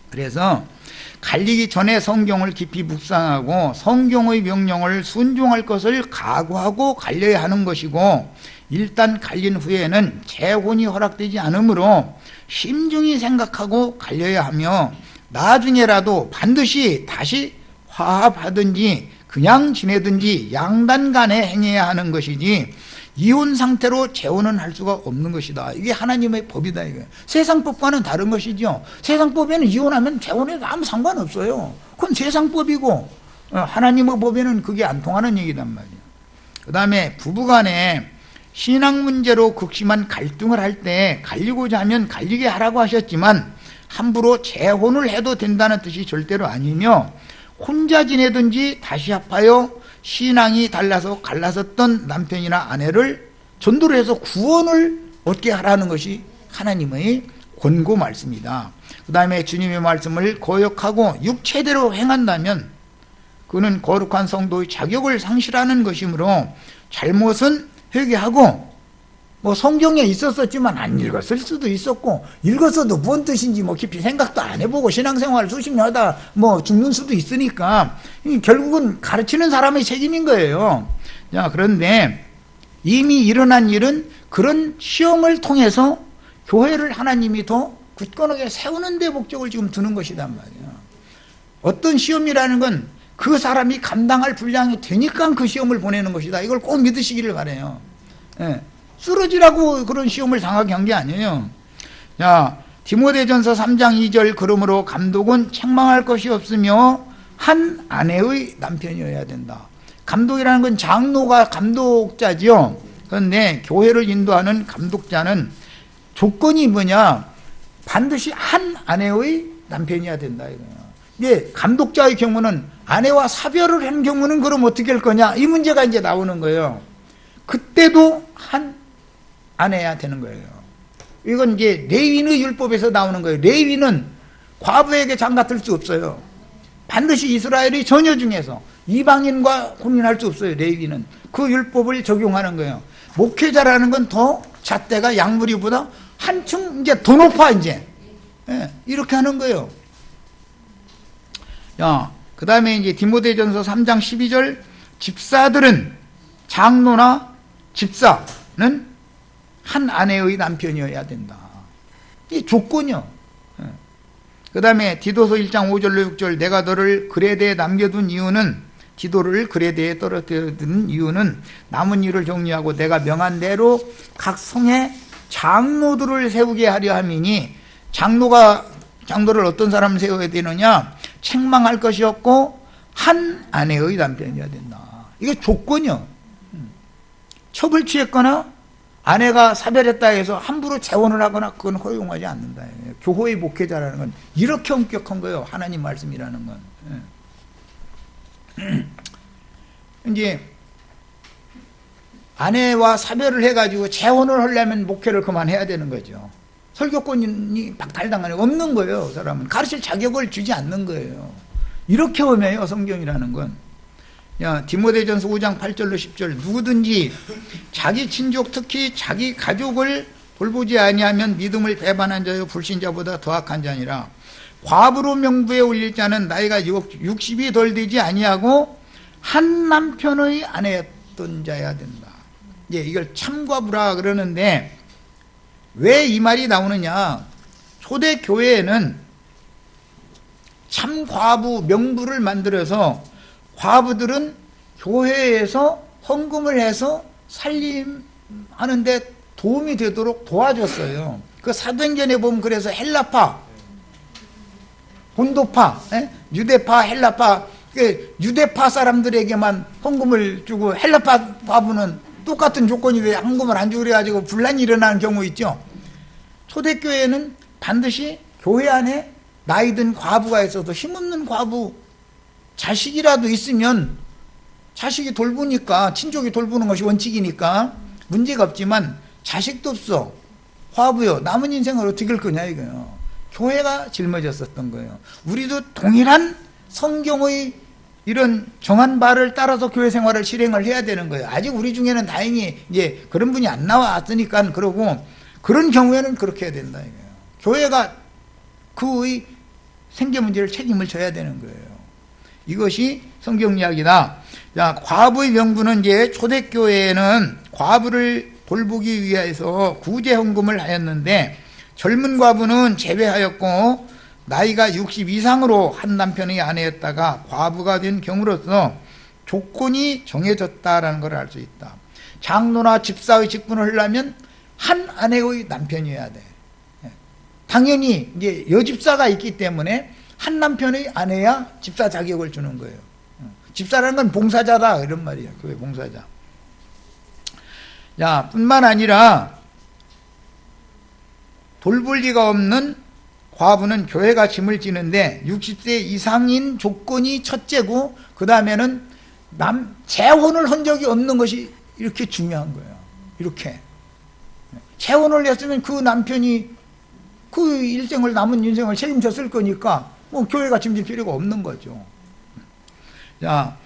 그래서 갈리기 전에 성경을 깊이 묵상하고 성경의 명령을 순종할 것을 각오하고 갈려야 하는 것이고, 일단 갈린 후에는 재혼이 허락되지 않으므로 심중히 생각하고 갈려야 하며, 나중에라도 반드시 다시 화합하든지 그냥 지내든지 양단 간에 행해야 하는 것이지 이혼 상태로 재혼은 할 수가 없는 것이다. 이게 하나님의 법이다. 이게 세상 법과는 다른 것이죠. 세상 법에는 이혼하면 재혼해도 아무 상관없어요. 그건 세상 법이고, 하나님의 법에는 그게 안 통하는 얘기단 말이에요. 그 다음에 부부간에 신앙 문제로 극심한 갈등을 할 때 갈리고자 하면 갈리게 하라고 하셨지만 함부로 재혼을 해도 된다는 뜻이 절대로 아니며, 혼자 지내든지 다시 합하여 신앙이 달라서 갈라섰던 남편이나 아내를 전도를 해서 구원을 얻게 하라는 것이 하나님의 권고 말씀이다. 그 다음에 주님의 말씀을 거역하고 육체대로 행한다면 그는 거룩한 성도의 자격을 상실하는 것이므로 잘못은 회개하고, 뭐 성경에 있었었지만 안 읽었을 수도 있었고, 읽었어도 뭔 뜻인지 뭐 깊이 생각도 안 해보고 신앙생활 수십 년 하다 뭐 죽는 수도 있으니까 결국은 가르치는 사람의 책임인 거예요. 자, 그런데 이미 일어난 일은 그런 시험을 통해서 교회를 하나님이 더 굳건하게 세우는 데 목적을 지금 두는 것이단 말이에요. 어떤 시험이라는 건 그 사람이 감당할 분량이 되니까 그 시험을 보내는 것이다. 이걸 꼭 믿으시기를 바라요. 예. 쓰러지라고 그런 시험을 당하게 한 게 아니에요. 자, 디모데전서 3장 2절, 그러므로 감독은 책망할 것이 없으며 한 아내의 남편이어야 된다. 감독이라는 건 장로가 감독자지요. 그런데 교회를 인도하는 감독자는 조건이 뭐냐? 반드시 한 아내의 남편이어야 된다 이거예요. 이게 감독자의 경우는 아내와 사별을 한 경우는 그럼 어떻게 할 거냐? 이 문제가 이제 나오는 거예요. 그때도 한 아내야 되는 거예요. 이건 이제 레위인의 율법에서 나오는 거예요. 레위는 과부에게 장가 들 수 없어요. 반드시 이스라엘의 자녀 중에서 이방인과 혼인할 수 없어요. 레위는 그 율법을 적용하는 거예요. 목회자라는 건 더 잣대가 양무리보다 한층 이제 더 높아 이제. 예, 이렇게 하는 거예요. 야, 그 다음에 이제 디모데전서 3장 12절, 집사들은 장로나 집사는 한 아내의 남편이어야 된다. 이 조건이요. 그 다음에 디도서 1장 5절로 6절, 내가 너를 그레데에 남겨둔 이유는, 디도를 그레데에 떨어뜨린 이유는 남은 일을 정리하고 내가 명한 대로 각 성에 장로들을 세우게 하려 함이니, 장로를 어떤 사람을 세워야 되느냐? 책망할 것이 없고 한 아내의 남편이어야 된다. 이게 조건이요. 첩을 취했거나 아내가 사별했다 해서 함부로 재혼을 하거나 그건 허용하지 않는다. 교회의 목회자라는 건 이렇게 엄격한 거예요. 하나님 말씀이라는 건. 이제 아내와 사별을 해가지고 재혼을 하려면 목회를 그만해야 되는 거죠. 설교권이 박탈당하는 없는 거예요. 그 사람은 가르칠 자격을 주지 않는 거예요. 이렇게 오며요 성경이라는 건. 야, 디모데전서 5장 8절로 10절, 누구든지 자기 친족 특히 자기 가족을 돌보지 아니하면 믿음을 배반한 자요 불신자보다 더 악한 자니라. 과부로 명부에 올릴 자는 나이가 60이 덜 되지 아니하고 한 남편의 아내였던 자야 된다. 예, 이걸 참과부라 그러는데 왜 이 말이 나오느냐? 초대 교회에는 참과부 명부를 만들어서 과부들은 교회에서 헌금을 해서 살림하는데 도움이 되도록 도와줬어요. 그 사도행전에 보면 그래서 헬라파, 본도파, 유대파, 헬라파, 유대파 사람들에게만 헌금을 주고 헬라파 과부는 똑같은 조건이 왜 헌금을 안 주고 그래가지고 분란이 일어나는 경우 있죠. 초대교회는 반드시 교회 안에 나이든 과부가 있어도 힘없는 과부 자식이라도 있으면 자식이 돌보니까, 친족이 돌보는 것이 원칙이니까 문제가 없지만 자식도 없어, 과부요, 남은 인생을 어떻게 할 거냐 이거요. 교회가 짊어졌었던 거예요. 우리도 동일한 성경의 이런 정한 바를 따라서 교회 생활을 실행을 해야 되는 거예요. 아직 우리 중에는 다행히 이제 그런 분이 안 나왔으니까 그러고, 그런 경우에는 그렇게 해야 된다 이거예요. 교회가 그의 생계 문제를 책임을 져야 되는 거예요. 이것이 성경 이야기다. 자, 과부의 명부는 이제 초대교회에는 과부를 돌보기 위해서 구제 헌금을 하였는데 젊은 과부는 제외하였고 나이가 60 이상으로 한 남편의 아내였다가 과부가 된 경우로서 조건이 정해졌다라는 걸 알 수 있다. 장로나 집사의 직분을 하려면 한 아내의 남편이어야 돼. 당연히 이제 여집사가 있기 때문에 한 남편의 아내야 집사 자격을 주는 거예요. 집사라는 건 봉사자다 이런 말이야. 그게 봉사자. 야, 뿐만 아니라 돌볼 리가 없는 과부는 교회가 짐을 지는데 60세 이상인 조건이 첫째고, 그 다음에는 재혼을 한 적이 없는 것이 이렇게 중요한 거예요. 이렇게 재혼을 했으면 그 남편이 그 일생을, 남은 인생을 책임졌을 거니까 뭐 교회가 짐질 필요가 없는 거죠. 자,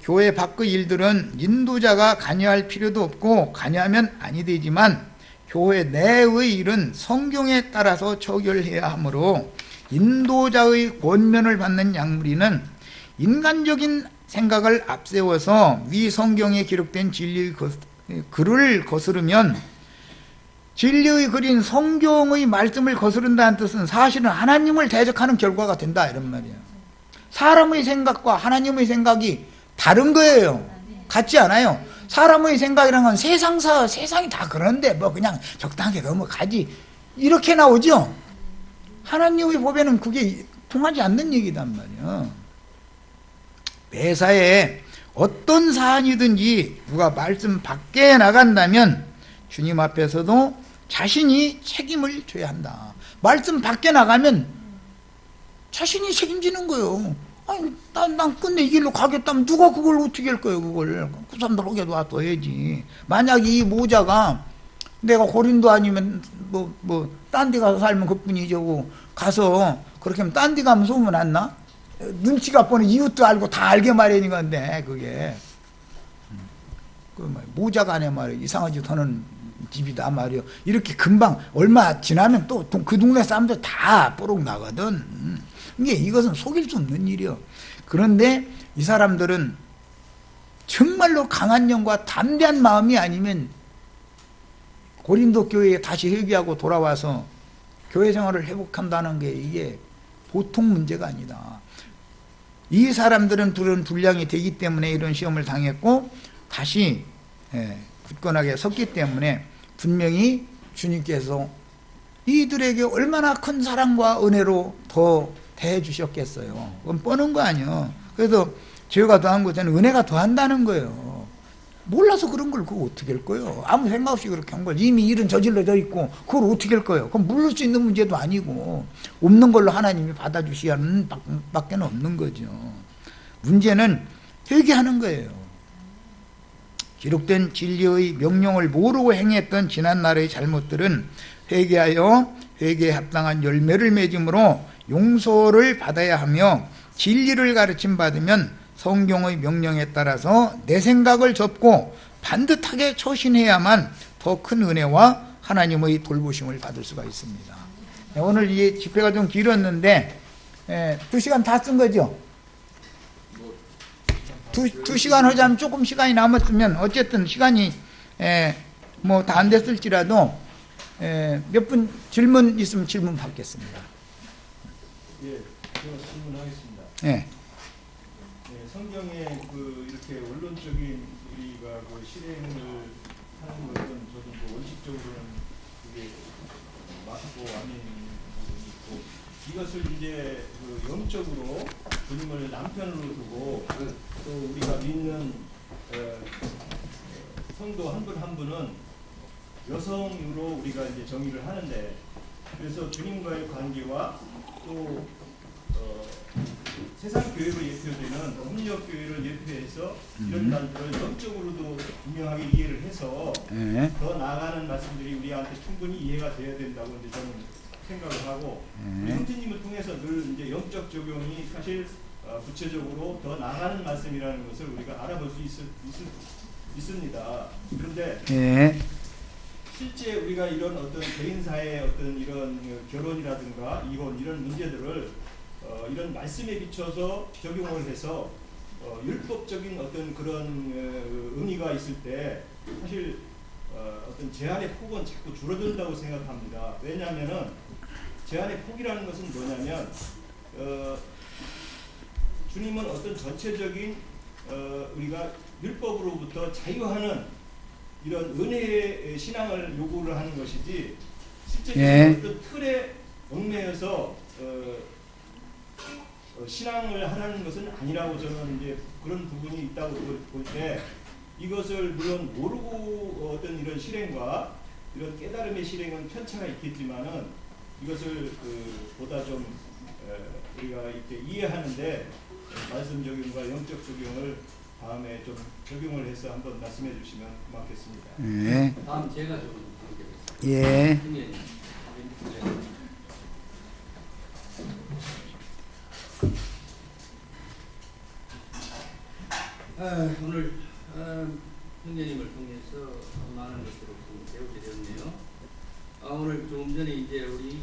교회 밖의 일들은 인도자가 관여할 필요도 없고 관여하면 아니 되지만 교회 내의 일은 성경에 따라서 처결해야 하므로 인도자의 권면을 받는 양무리는 인간적인 생각을 앞세워서 위 성경에 기록된 진리의 글을 거스르면, 진리의 글인 성경의 말씀을 거스른다는 뜻은 사실은 하나님을 대적하는 결과가 된다 이런 말이에요. 사람의 생각과 하나님의 생각이 다른 거예요. 같지 않아요. 사람의 생각이란 건 세상이 다 그런데 뭐 그냥 적당하게 넘어가지 이렇게 나오죠. 하나님의 법에는 그게 통하지 않는 얘기단 말이에요. 매사에 어떤 사안이든지 누가 말씀 밖에 나간다면 주님 앞에서도 자신이 책임을 져야 한다. 말씀 밖에 나가면 자신이 책임지는 거예요. 아니, 난 끝내 이 길로 가겠다면 누가 그걸 어떻게 할 거예요, 그걸. 그 사람들 오게 놔둬야지. 만약 이 모자가 내가 고린도 아니면 딴 데 가서 살면 그뿐이죠. 가서 그렇게 하면 딴 데 가면 소문 안 나? 눈치가 보는 이웃도 알고 다 알게 마련인 건데, 그게. 모자가 아니야 말이야. 이상한 짓 하는 집이다 말이야. 이렇게 금방 얼마 지나면 또 그 동네 사람들 다 뽀록 나거든. 이것은 속일 수 없는 일이요. 그런데 이 사람들은 정말로 강한 영과 담대한 마음이 아니면 고린도 교회에 다시 회개하고 돌아와서 교회 생활을 회복한다는 게 이게 보통 문제가 아니다. 이 사람들은 둘은 분량이 되기 때문에 이런 시험을 당했고 다시 굳건하게 섰기 때문에 분명히 주님께서 이들에게 얼마나 큰 사랑과 은혜로 더 대해 주셨겠어요. 그건 뻔한 거 아니에요. 그래서 죄가 더한 것에는 은혜가 더한다는 거예요. 몰라서 그런 걸 그거 어떻게 할 거예요. 아무 생각 없이 그렇게 한 걸. 이미 일은 저질러져 있고 그걸 어떻게 할 거예요. 그건 물을 수 있는 문제도 아니고 없는 걸로 하나님이 받아주시는 밖에 없는 거죠. 문제는 회개하는 거예요. 기록된 진리의 명령을 모르고 행했던 지난날의 잘못들은 회개하여 회개에 합당한 열매를 맺음으로 용서를 받아야 하며, 진리를 가르침 받으면 성경의 명령에 따라서 내 생각을 접고 반듯하게 처신해야만 더 큰 은혜와 하나님의 돌보심을 받을 수가 있습니다. 오늘 이 집회가 좀 길었는데 2시간 다 쓴 거죠? 2시간 하자면 조금 시간이 남았으면 어쨌든 시간이 뭐 다 안 됐을지라도 몇 분 질문 있으면 질문 받겠습니다. 예, 제가 질문하겠습니다. 예. 성경에 이렇게 원론적인 우리가 실행을 하는 것은 저도 원칙적으로는 그게 맞고 아닌 부분이 있고, 이것을 이제 영적으로 주님을 남편으로 두고 또 우리가 믿는 성도 한 분 한 분은 여성으로 우리가 이제 정의를 하는데, 그래서 주님과의 관계와 또 세상 교회로 예표되는 협력 교회를 예표해서 이런 단들을 영적으로도 분명하게 이해를 해서 더 나아가는 말씀들이 우리한테 충분히 이해가 돼야 된다고 이제 저는 생각을 하고, 우리 형제님을 통해서 늘 이제 영적 적용이 사실 구체적으로 더 나아가는 말씀이라는 것을 우리가 알아볼 수 있습니다. 그런데 실제 우리가 이런 어떤 개인사의 어떤 이런 결혼이라든가 이혼 이런 문제들을 이런 말씀에 비춰서 적용을 해서 율법적인 어떤 그런 의미가 있을 때 사실 어떤 제한의 폭은 자꾸 줄어든다고 생각합니다. 왜냐하면은 제한의 폭이라는 것은 뭐냐면 주님은 어떤 전체적인 우리가 율법으로부터 자유하는 이런 은혜의 신앙을 요구를 하는 것이지, 실제적으로 어떤 틀에 얽매여서 신앙을 하라는 것은 아니라고 저는 이제 그런 부분이 있다고 볼 때, 이것을 물론 모르고 어떤 이런 실행과 이런 깨달음의 실행은 편차가 있겠지만은 이것을 보다 좀 우리가 이렇게 이해하는데 말씀 적용과 영적 적용을 다음에 좀 적용을 해서 한번 말씀해 주시면 고맙겠습니다. 다음 제가 좀 예. 오늘 형제님을 통해서 많은 것들을 좀 배우게 되었네요. 오늘 조금 전에 이제 우리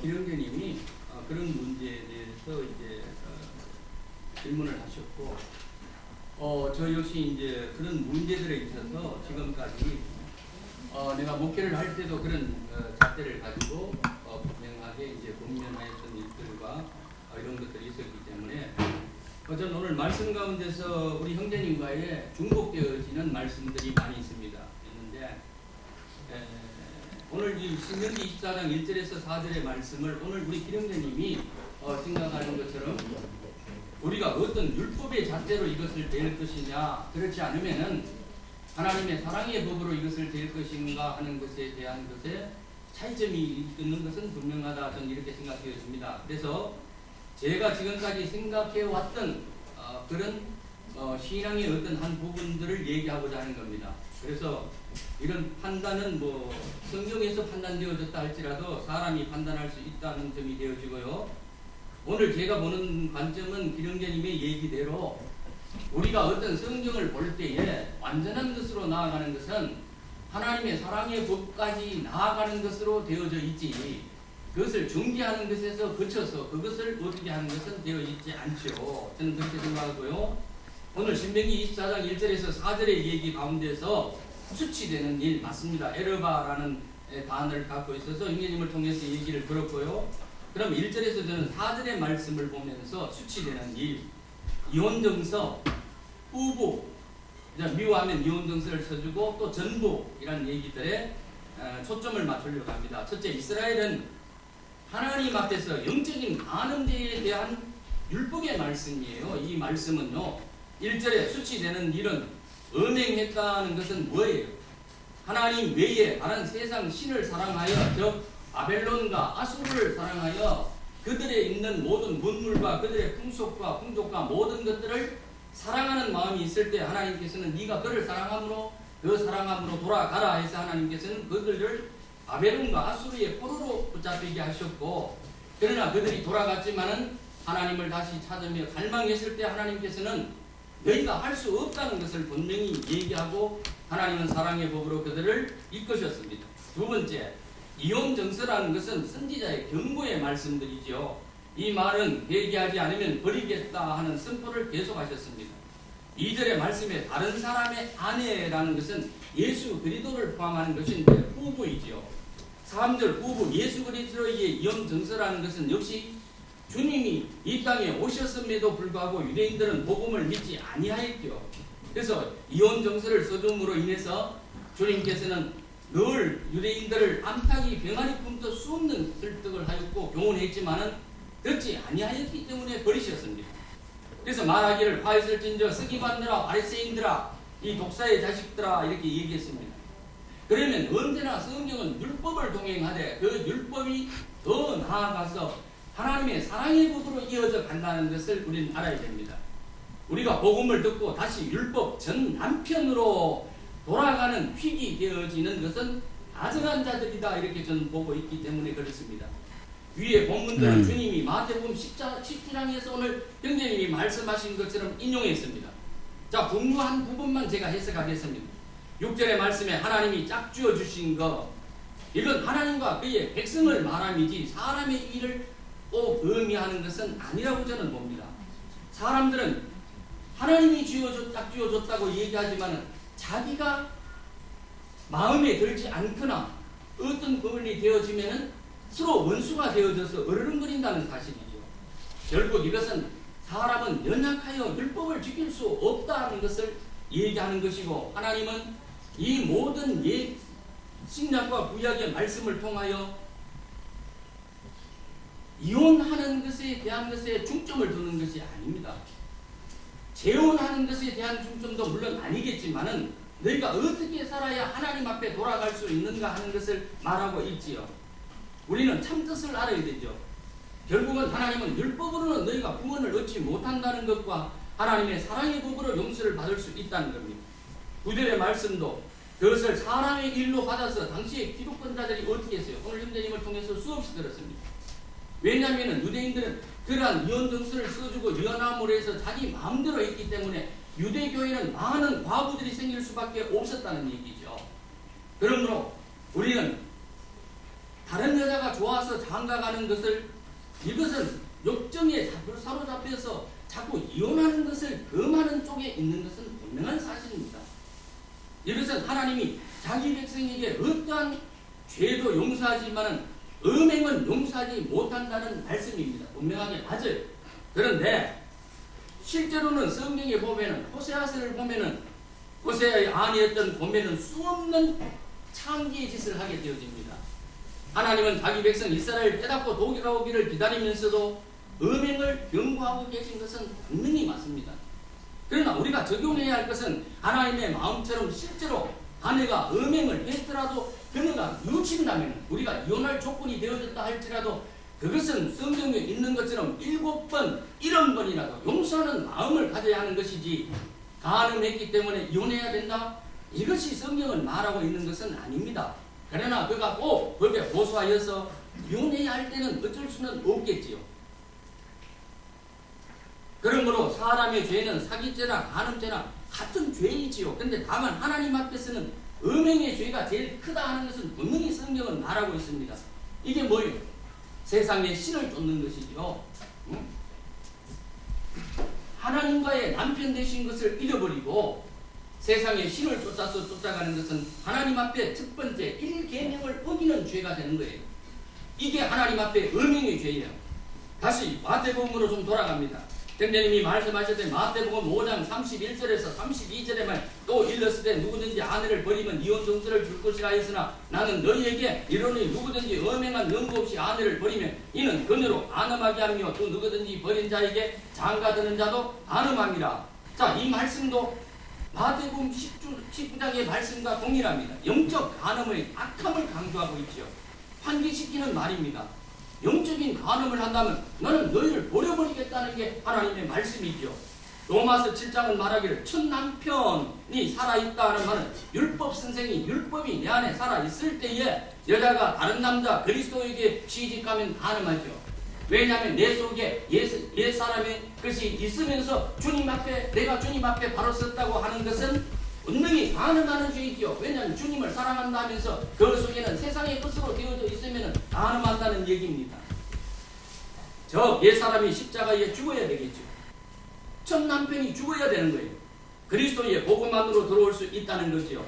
기령제님이 그런 문제에 대해서 이제 질문을 하셨고, 저 역시 이제 그런 문제들에 있어서 지금까지 내가 목회를 할 때도 그런 잣대를 가지고 분명하게 이제 권면하였던 일들과 이런 것들이 있었기 때문에 저는 오늘 말씀 가운데서 우리 형제님과의 중복되어지는 말씀들이 많이 있습니다. 있는데 오늘 이 신명기 24장 1절에서 4절의 말씀을 오늘 우리 기령제님이 생각하는 것처럼 우리가 어떤 율법의 잣대로 이것을 될 것이냐, 그렇지 않으면은 하나님의 사랑의 법으로 이것을 될 것인가 하는 것에 대한 것에 차이점이 있는 것은 분명하다, 저는 이렇게 생각되었습니다. 그래서 제가 지금까지 생각해왔던 그런 신앙의 어떤 한 부분들을 얘기하고자 하는 겁니다. 그래서 이런 판단은 뭐 성경에서 판단되어졌다 할지라도 사람이 판단할 수 있다는 점이 되어지고요. 오늘 제가 보는 관점은 기령제님의 얘기대로 우리가 어떤 성경을 볼 때에 완전한 것으로 나아가는 것은 하나님의 사랑의 법까지 나아가는 것으로 되어져 있지, 그것을 중개하는 것에서 거쳐서 그것을 어떻게 하는 것은 되어 있지 않죠. 저는 그렇게 생각하고요. 오늘 신명기 24장 1절에서 4절의 얘기 가운데서 수치되는 일 맞습니다. 에르바라는 단어를 갖고 있어서 형제님을 통해서 얘기를 들었고요. 그럼 1절에서 저는 4절의 말씀을 보면서 수치되는 일, 이혼정서, 후보, 미워하면 이혼정서를 써주고 또 전복이라는 얘기들에 초점을 맞추려고 합니다. 첫째, 이스라엘은 하나님 앞에서 영적인 가늠제에 대한 율법의 말씀이에요. 이 말씀은요, 1절에 수치되는 일은 음행했다는 것은 뭐예요? 하나님 외에 다른 세상 신을 사랑하여 즉 바벨론과 아수르를 사랑하여 그들에 있는 모든 문물과 그들의 풍속과 풍족과 모든 것들을 사랑하는 마음이 있을 때 하나님께서는 네가 그를 사랑함으로 그 사랑함으로 돌아가라 해서 하나님께서는 그들을 바벨론과 아수르의 포로로 붙잡히게 하셨고, 그러나 그들이 돌아갔지만은 하나님을 다시 찾으며 갈망했을 때 하나님께서는 너희가 할 수 없다는 것을 분명히 얘기하고 하나님은 사랑의 법으로 그들을 이끄셨습니다. 두 번째, 이혼 정서라는 것은 선지자의 경고의 말씀들이죠. 이 말은 회개하지 않으면 버리겠다 하는 선포를 계속하셨습니다. 2절의 말씀에 다른 사람의 아내라는 것은 예수 그리스도를 포함하는 것인데 후부이지요. 3절 후부 예수 그리스도의 이혼 정서라는 것은 역시 주님이 이 땅에 오셨음에도 불구하고 유대인들은 복음을 믿지 아니하였죠. 그래서 이혼 정서를 써줌으로 인해서 주님께서는 늘 유대인들을 암탉이 병아리 품듯 수없는 설득을 하였고 교훈했지만은 듣지 아니하였기 때문에 버리셨습니다. 그래서 말하기를 화했을진저 서기관들아 바리새인들아 이 독사의 자식들아 이렇게 얘기했습니다. 그러면 언제나 성경은 율법을 동행하되 그 율법이 더 나아가서 하나님의 사랑의 법으로 이어져 간다는 것을 우리는 알아야 됩니다. 우리가 복음을 듣고 다시 율법 전 남편으로 돌아가는 휙이 되어지는 것은 가증한 자들이다 이렇게 저는 보고 있기 때문에 그렇습니다. 위에 본문들은 주님이 마태복음 10장에서 오늘 형제님이 말씀하신 것처럼 인용했습니다. 자, 중요한 부분만 제가 해석하겠습니다. 6절의 말씀에 하나님이 짝지어 주신 것, 이건 하나님과 그의 백성을 말함이지 사람의 일을 꼭 의미하는 것은 아니라고 저는 봅니다. 사람들은 하나님이 짝지어줬다고 얘기하지만 자기가 마음에 들지 않거나 어떤 부분이 되어지면 서로 원수가 되어져서 으르렁거린다는 사실이죠. 결국 이것은 사람은 연약하여 율법을 지킬 수 없다는 것을 얘기하는 것이고 하나님은 이 모든 신약과 구약의 말씀을 통하여 이혼하는 것에 대한 것에 중점을 두는 것이 아닙니다. 재혼하는 것에 대한 중점도 물론 아니겠지만은 너희가 어떻게 살아야 하나님 앞에 돌아갈 수 있는가 하는 것을 말하고 있지요. 우리는 참뜻을 알아야 되죠. 결국은 하나님은 율법으로는 너희가 구원을 얻지 못한다는 것과 하나님의 사랑의 법으로 용서를 받을 수 있다는 겁니다. 9절의 말씀도 그것을 사람의 일로 받아서 당시의 기독권자들이 어떻게 했어요? 오늘 형제님을 통해서 수없이 들었습니다. 왜냐하면 유대인들은 그러한 이혼 정서를 써주고 이혼함으로 해서 자기 마음대로 했기 때문에 유대교회는 많은 과부들이 생길 수밖에 없었다는 얘기죠. 그러므로 우리는 다른 여자가 좋아서 장가가는 것을 이것은 욕정에 사로잡혀서 자꾸 이혼하는 것을 금하는 쪽에 있는 것은 분명한 사실입니다. 이것은 하나님이 자기 백성에게 어떠한 죄도 용서하지만 음행은 용서하지 못한다는 말씀입니다. 분명하게 맞아요. 그런데 실제로는 성경에 보면은 호세아서를 보면은 호세아의 아내였던 고멜은 수없는 창기의 짓을 하게 되어집니다. 하나님은 자기 백성 이스라엘 깨닫고 도기가 오기를 기다리면서도 음행을 경고하고 계신 것은 분명히 맞습니다. 그러나 우리가 적용해야 할 것은 하나님의 마음처럼 실제로 아내가 음행을 했더라도 그녀가 뉘우친다면 우리가 이혼할 조건이 되어졌다 할지라도 그것은 성경에 있는 것처럼 7번, 70번이라도 용서하는 마음을 가져야 하는 것이지 가늠했기 때문에 이혼해야 된다? 이것이 성경은 말하고 있는 것은 아닙니다. 그러나 그가 꼭 법에 호소하여서 이혼해야 할 때는 어쩔 수는 없겠지요. 그러므로 사람의 죄는 사기죄나 간음죄나 같은 죄이지요. 근데 다만 하나님 앞에서는 음행의 죄가 제일 크다 하는 것은 분명히 성경은 말하고 있습니다. 이게 뭐예요? 세상에 신을 쫓는 것이죠. 하나님과의 남편 되신 것을 잃어버리고 세상에 신을 쫓아서 쫓아가는 것은 하나님 앞에 첫 번째 1계명을 어기는 죄가 되는 거예요. 이게 하나님 앞에 음행의 죄예요. 다시 마태복음으로 좀 돌아갑니다. 형제님이 말씀하셨던 마태복음 5장 31절에서 32절에만 또 일렀을 때 누구든지 아내를 버리면 이혼 정서를 줄 것이라 했으나 나는 너희에게 이르노니 누구든지 엄행한 연고 없이 아내를 버리면 이는 그녀로 간음하게 하며 또 누구든지 버린 자에게 장가드는 자도 간음함이라. 자, 이 말씀도 마태복음 19장의 말씀과 동일합니다. 영적 간음의 악함을 강조하고 있죠. 환기시키는 말입니다. 영적인 간음을 한다면 너는 너희를 버려버리겠다는 게 하나님의 말씀이죠. 로마서 7장은 말하기를 첫 남편이 살아있다는 말은 율법 선생이 율법이 내 안에 살아있을 때에 여자가 다른 남자 그리스도에게 취직하면 간음하죠. 왜냐하면 내 속에 옛사람의 것이 있으면서 주님 앞에 내가 주님 앞에 바로 섰다고 하는 것은 분명히 가늠하는 죄이지요. 왜냐하면 주님을 사랑한다 하면서 그 속에는 세상의 것으로 되어져 있으면 가늠한다는 얘기입니다. 저 옛사람이 십자가에 죽어야 되겠죠. 첫 남편이 죽어야 되는 거예요. 그리스도의 복음 안으로 들어올 수 있다는 거죠.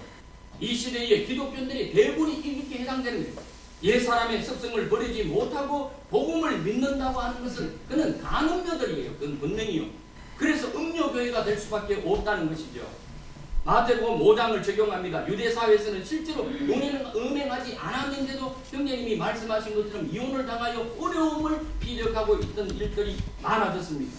이 시대의 기독교인들이 대부분이 이렇게 해당되는 거예요. 옛사람의 습성을 버리지 못하고 복음을 믿는다고 하는 것은 그는 간음녀들이에요. 그건 분명히요. 그래서 음료교회가 될 수밖에 없다는 것이죠. 마태복음 5장을 적용합니다. 유대사회에서는 실제로 용해는 음행하지 않았는데도 형제님이 말씀하신 것처럼 이혼을 당하여 어려움을 피력하고 있던 일들이 많아졌습니다.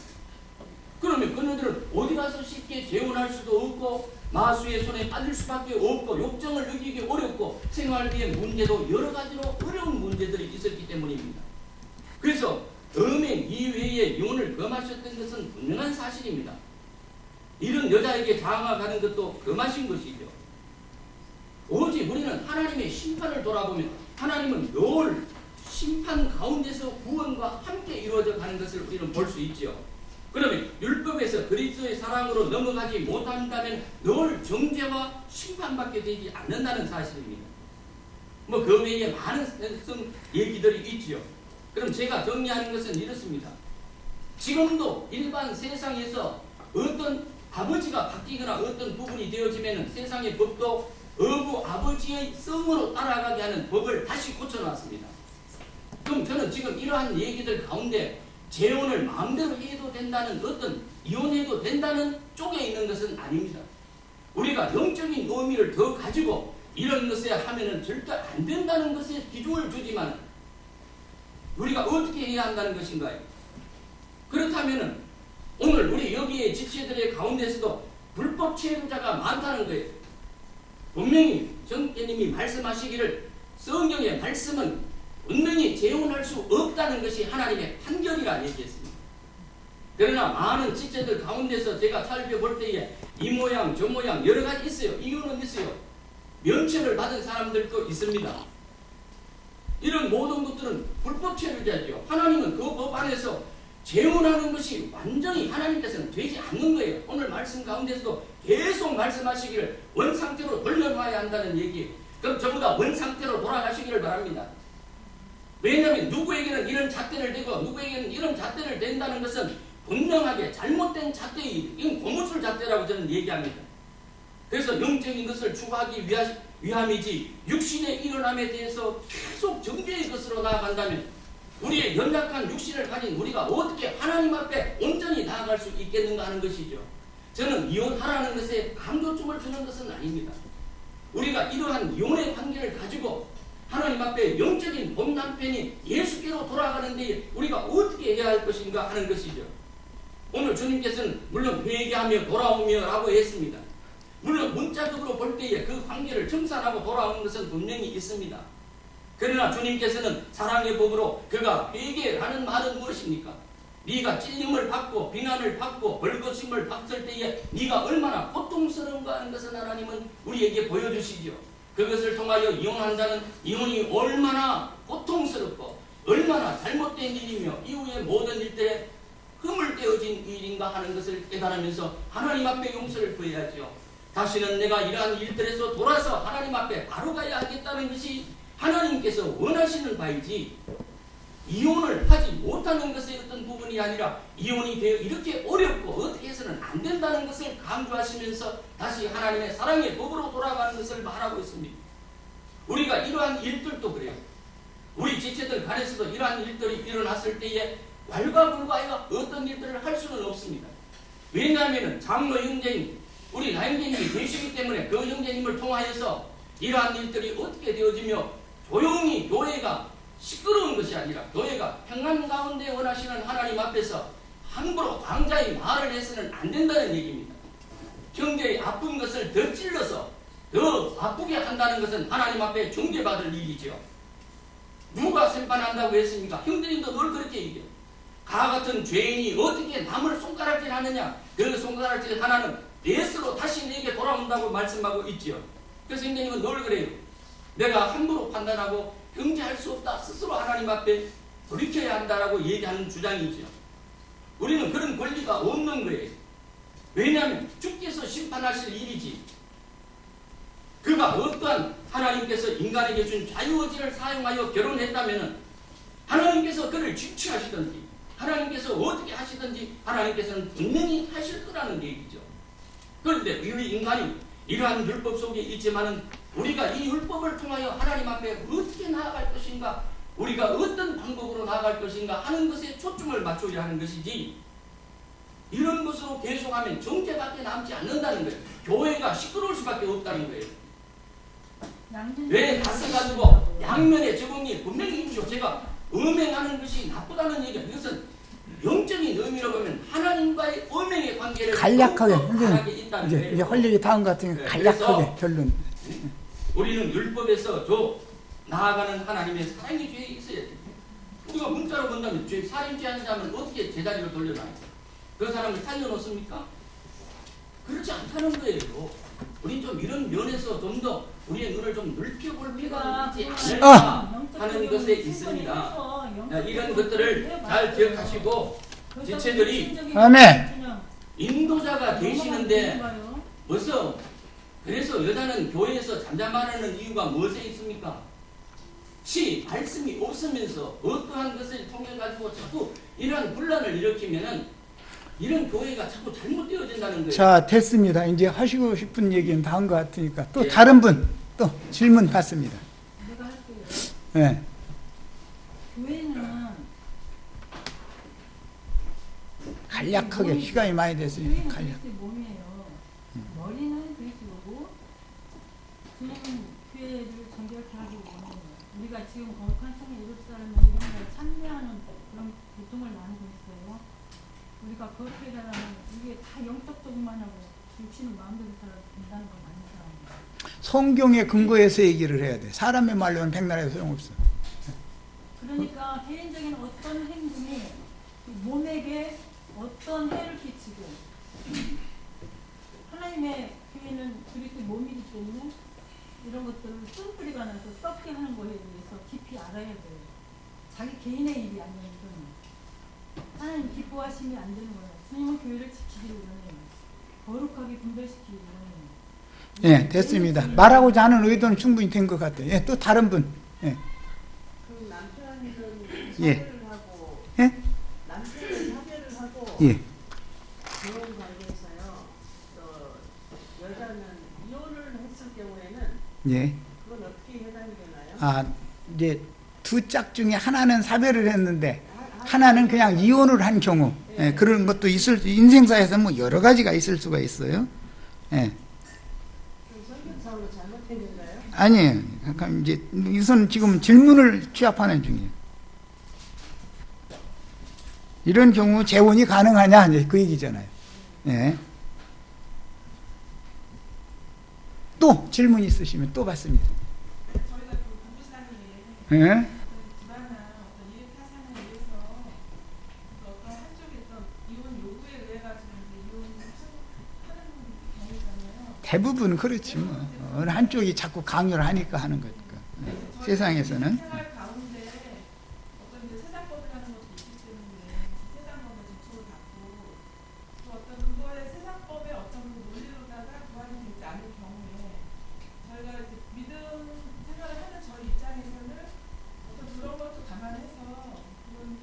그러면 그녀들은 어디 가서 쉽게 재혼할 수도 없고 마수의 손에 빠질 수밖에 없고 욕정을 느끼기 어렵고 생활비의 문제도 여러 가지로 어려운 문제들이 있었기 때문입니다. 그래서 음행 이외에 이혼을 금하셨던 것은 분명한 사실입니다. 이런 여자에게 장악하는 것도 금하신 것이죠. 오직 우리는 하나님의 심판을 돌아보면 하나님은 늘 심판 가운데서 구원과 함께 이루어져 가는 것을 우리는 볼 수 있죠. 그러면 율법에서 그리스도의 사랑으로 넘어가지 못한다면 늘 정죄와 심판받게 되지 않는다는 사실입니다. 뭐 그 외에 많은 얘기들이 있지요. 그럼 제가 정리하는 것은 이렇습니다. 지금도 일반 세상에서 어떤 아버지가 바뀌거나 어떤 부분이 되어지면 세상의 법도 어부 아버지의 성으로 따라가게 하는 법을 다시 고쳐놨습니다. 그럼 저는 지금 이러한 얘기들 가운데 재혼을 마음대로 해도 된다는 어떤 이혼해도 된다는 쪽에 있는 것은 아닙니다. 우리가 영적인 의미를 더 가지고 이런 것에 하면은 절대 안 된다는 것에 기준을 주지만 우리가 어떻게 해야 한다는 것인가요? 그렇다면은 오늘 우리 여기에 지체들의 가운데서도 불법 체류자가 많다는 거예요. 분명히 정께님이 말씀하시기를 성경의 말씀은 분명히 재혼할 수 없다는 것이 하나님의 판결이라 얘기했습니다. 그러나 많은 지체들 가운데서 제가 살펴볼 때에 이 모양 저 모양 여러 가지 있어요. 이유는 있어요. 면책을 받은 사람들도 있습니다. 이런 모든 것들은 불법 체류자죠. 하나님은 그 법 안에서 재혼하는 것이 완전히 하나님께서는 되지 않는 거예요. 오늘 말씀 가운데서도 계속 말씀하시기를 원상태로 돌려놔야 한다는 얘기. 그럼 전부 다 원상태로 돌아가시기를 바랍니다. 왜냐하면 누구에게는 이런 잣대를 대고 누구에게는 이런 잣대를 댄다는 것은 분명하게 잘못된 잣대이기, 이건 고무줄 잣대라고 저는 얘기합니다. 그래서 영적인 것을 추구하기 위함이지 육신의 일어남에 대해서 계속 정죄의 것으로 나아간다면 우리의 연약한 육신을 가진 우리가 어떻게 하나님 앞에 온전히 나아갈 수 있겠는가 하는 것이죠. 저는 이혼하라는 것에 강조점을 주는 것은 아닙니다. 우리가 이러한 이혼의 관계를 가지고 하나님 앞에 영적인 본 남편이 예수께로 돌아가는 데 우리가 어떻게 해야 할 것인가 하는 것이죠. 오늘 주님께서는 물론 회개하며 돌아오며 라고 했습니다. 물론 문자적으로 볼 때에 그 관계를 청산하고 돌아오는 것은 분명히 있습니다. 그러나 주님께서는 사랑의 법으로 그가 회개하는 말은 무엇입니까? 네가 찔림을 받고 비난을 받고 벌거심을 받을 때에 네가 얼마나 고통스러운가 하는 것을 하나님은 우리에게 보여주시죠. 그것을 통하여 이혼한다는 이혼이 얼마나 고통스럽고 얼마나 잘못된 일이며 이후의 모든 일들에 흐물되어진 일인가 하는 것을 깨달으면서 하나님 앞에 용서를 구해야죠. 다시는 내가 이러한 일들에서 돌아서 하나님 앞에 바로 가야 하겠다는 것이 하나님께서 원하시는 바이지 이혼을 하지 못하는 것의 어떤 부분이 아니라 이혼이 되어 이렇게 어렵고 어떻게 해서는 안 된다는 것을 강조하시면서 다시 하나님의 사랑의 법으로 돌아가는 것을 말하고 있습니다. 우리가 이러한 일들도 그래요. 우리 지체들 간에서도 이러한 일들이 일어났을 때에 왈가불가하여 어떤 일들을 할 수는 없습니다. 왜냐하면 장로 형제님 우리 나형제님이 계시기 때문에 그 형제님을 통하여서 이러한 일들이 어떻게 되어지며 조용히 교회가 시끄러운 것이 아니라 교회가 평안 가운데 원하시는 하나님 앞에서 함부로 당자의 말을 해서는 안 된다는 얘기입니다. 형제의 아픈 것을 더 찔러서 더 아프게 한다는 것은 하나님 앞에 중재받을 일이죠. 누가 심판한다고 했습니까? 형제님도 늘 그렇게 얘기해요. 가 같은 죄인이 어떻게 남을 손가락질 하느냐? 그 손가락질 하나는 내 스스로 다시 내게 돌아온다고 말씀하고 있지요. 그래서 형제님은 늘 그래요. 내가 함부로 판단하고 경제할 수 없다. 스스로 하나님 앞에 돌이켜야 한다라고 얘기하는 주장이죠. 우리는 그런 권리가 없는 거예요. 왜냐하면 주께서 심판하실 일이지 그가 어떠한 하나님께서 인간에게 준 자유의지를 사용하여 결혼했다면 하나님께서 그를 지취하시든지 하나님께서 어떻게 하시든지 하나님께서는 분명히 하실 거라는 얘기죠. 그런데 우리 인간이 이러한 율법 속에 있지만은 우리가 이 율법을 통하여 하나님 앞에 어떻게 나아갈 것인가, 우리가 어떤 방법으로 나아갈 것인가 하는 것에 초점을 맞추려 하는 것이지, 이런 것으로 계속하면 정죄밖에 남지 않는다는 거예요. 교회가 시끄러울 수밖에 없다는 거예요. 왜 가서가지고 양면의 적응이 분명히 있죠. 제가 음행하는 것이 나쁘다는 얘기가, 이것은 영적인 의미로 보면 하나님과의 음행의 관계를 간략하게 강하게 있다는 이제 거예요. 할 얘기 다 한 것 같으니까 네, 간략하게 결론. 우리는 율법에서 나아가는 하나님의 사랑의 죄에 있어야 돼. 우리가 문자로 본다면 살인죄 한 사람은 어떻게 제자리로 돌려놔요? 그 사람을 살려놓습니까? 그렇지 않다는 거예요. 우리 좀 이런 면에서 좀 더 우리의 눈을 좀 넓혀볼 필요가 있지 않을까 하는 것에 있습니다. 이런 것들을 잘 기억하시고 지체들이 아멘. 인도자가 되시는데 벌써 그래서 여자는 교회에서 잠잠하는 이유가 무엇에 있습니까? 말씀이 없으면서 어떠한 것을 통해 가지고 자꾸 이러한 분란을 일으키면은 이런 교회가 자꾸 잘못되어진다는 거예요. 자, 됐습니다. 이제 하시고 싶은 얘기는 다 한 것 같으니까 또 네. 다른 분 또 질문 받습니다. 내가 할게요. 네. 교회는 간략하게 시간이 많이 됐으니까 교회는 간략. 그리스도의 몸이에요. 머리는 그리스도고 주님은 교회를 정결케 하기 원해요. 우리가 지금 거룩한 성에 예루살렘에 이런 걸 참여하는 그런 고통을 나누고 있어요. 우리가 그렇게 되면 이게 다 영적적만 하고 육신은 마음대로 살아도 된다는 건 아니잖아요. 성경의 근거에서 얘기를 해야 돼. 사람의 말로는 백날에 소용없어. 그러니까 개인적인 어떤 행동이 몸에게 어떤 해를 끼치고, 하나님의 교회는 그리스도의 몸이기 때문에 이런 것들을 쓴뿌리가 나서 썩게 하는 거에 대해서 깊이 알아야 돼요. 자기 개인의 일이 아니에요. 이거는 하나님 기뻐하시면 안 되는 거예요. 주님은 교회를 지키기를 원해요. 거룩하게 분별시키기를 원해요. 예, 됐습니다. 말하고자 하는 의도는 충분히 된 것 같아요. 예, 또 다른 분. 예. 그럼 남편은 예. 사별을 하고 예? 남편은 사별을 하고 예. 결혼 관계에서요. 또 여자는 이혼을 했을 경우에는 예. 그건 어떻게 해당이 되나요? 아, 이제 두 짝 중에 하나는 사별을 했는데 하나는 그냥 이혼을 한 경우, 예, 그런 것도 인생사에서 뭐 여러 가지가 있을 수가 있어요. 예. 그럼 성경상으로 잘못된 건가요? 아니에요. 그러니까 이제 우선 지금 질문을 취합하는 중이에요. 이런 경우 재혼이 가능하냐, 이제 그 얘기잖아요. 예. 또 질문 있으시면 또 받습니다. 저희가 그 부부상에 예? 불안한 어떤 일 타산을 위해서 어떤 한쪽의 어떤 이혼 요구에 의해 가지고 이혼을 하는 경우잖아요. 대부분 그렇지 뭐. 어느 한쪽이 자꾸 강요를 하니까 하는 거니까. 예. 세상에서는. 생활 가운데 어떤 이제 세상법이라는 것도 있기 때문에 세상법에 저촉을 받고 또 어떤 그거의 세상법의 어떤 그 논리로다가 부합이 되지 않을 경우에 저희가 이제 믿음 생활을 하는 저희 입장에서는 어떤 그런 것도 감안해서 그런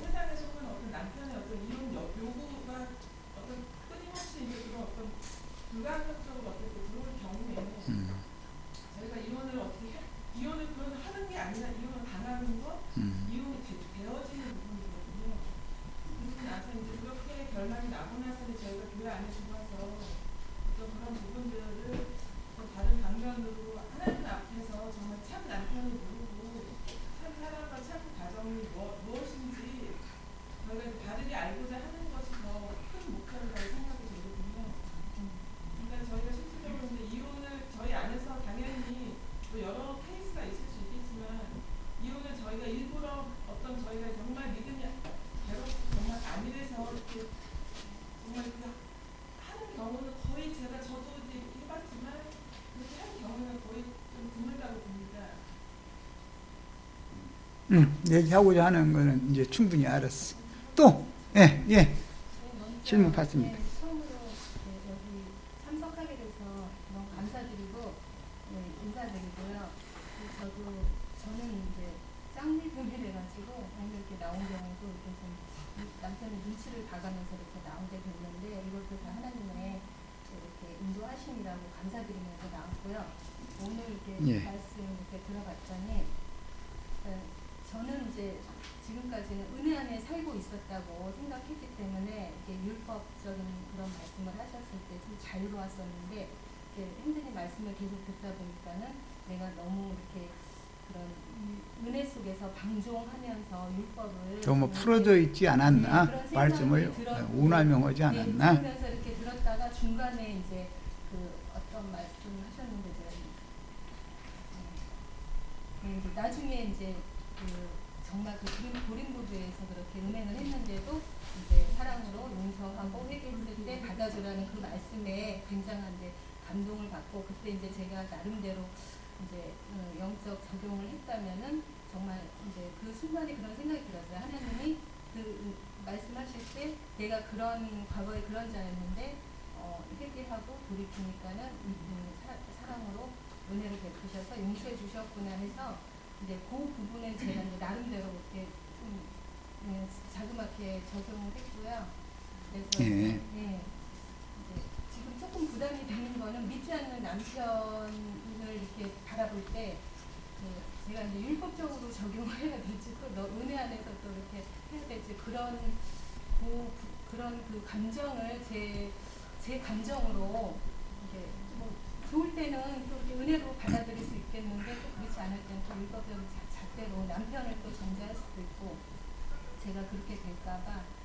세상에 속한 어떤 남편의 어떤 이혼 요구가 어떤 끊임없이 이제 그런 어떤 불가항력적으로 어떻게 들어올 경우에 저희가 이혼을 어떻게 이혼을 그건 하는 게 아니라 이혼을 당하는 거 이혼이 되어지는 부분이거든요. 그리고 나서 이제 그렇게 결말이 나고 나서는 저희가 교회 안에 들어와서 어떤 그런 부분들을 또 다른 방면으로 하나님 앞에서 정말 참 남편을 모르고 참 사랑과 참 가정이 무엇인지 저희가 이제 바르게 알고자 하는 것이 더 큰 목표라고 생각이 되거든요. 그러니까 저희가 실질적으로 이제 이혼을 저희 안에서 당연히 또 여러 케이스가 있을 수 있겠지만 이혼을 저희가 일부러 어떤 저희가 정말 믿음이 정말 안일해서 이렇게 정말 그 하는 경우는 거의 저도 이제 이렇게 해봤지만 그렇게 한 경우는 거의 좀 드물다고 봅니다. 얘기하고자 하는 거는 이제 충분히 알았어. 또, 예, 예. 질문 받습니다. 처음으로 여기 참석하게 돼서 너무 감사드리고, 나온 경우도 이렇게 좀 남편의 눈치를 봐가면서 이렇게 나오게 됐는데 이것도 다 하나님의 이렇게 인도하심이라고 감사드리면서 나왔고요. 오늘 이렇게 예. 말씀 이렇게 들어봤더니 저는 이제 지금까지는 은혜 안에 살고 있었다고 생각했기 때문에 이렇게 율법적인 그런 말씀을 하셨을 때 좀 자유로웠었는데 힘든이 말씀을 계속 듣다 보니까는 내가 너무 이렇게 그런 은혜 속에서 방종하면서 율법을 너무 풀어져 있지 않았나? 그런 말씀을 생각이 들었고, 운하명하지 않았나? 들으면서 이렇게 들었다가 중간에 이제 그 어떤 말씀을 하셨는데 이제 나중에 이제 그 정말 그 고린도교에서 그렇게 은행을 했는데도 이제 사랑으로 용서하고 회개했을 때 받아주라는 그 말씀에 굉장한데 감동을 받고 그때 이제 제가 나름대로 이제 영적 적용을 했다면은 정말 이제 그 순간에 그런 생각이 들었어요. 하나님이 그 말씀하실 때 내가 그런 과거에 그런 자였는데 회개하고 돌이키니까는 사랑으로 은혜를 베푸셔서 용서해 주셨구나 해서 이제 그 부분은 제가 이제 나름대로 이렇게 좀 자그맣게 적용을 했고요. 그래서 예. 이제 지금 조금 부담이 되는 거는 믿지 않는 남편을 이렇게 바라볼 때 제가 이제 율법적으로 적용을 해야 될지 또 은혜 안에서 또 이렇게 해야 될지 그런 그 감정을 제 감정으로 이렇게 뭐 좋을 때는 또 이렇게 은혜로 받아들일 수 있겠는데 또 그렇지 않을 때는 또 율법적인 잣대로 남편을 또 정죄할 수도 있고 제가 그렇게 될까봐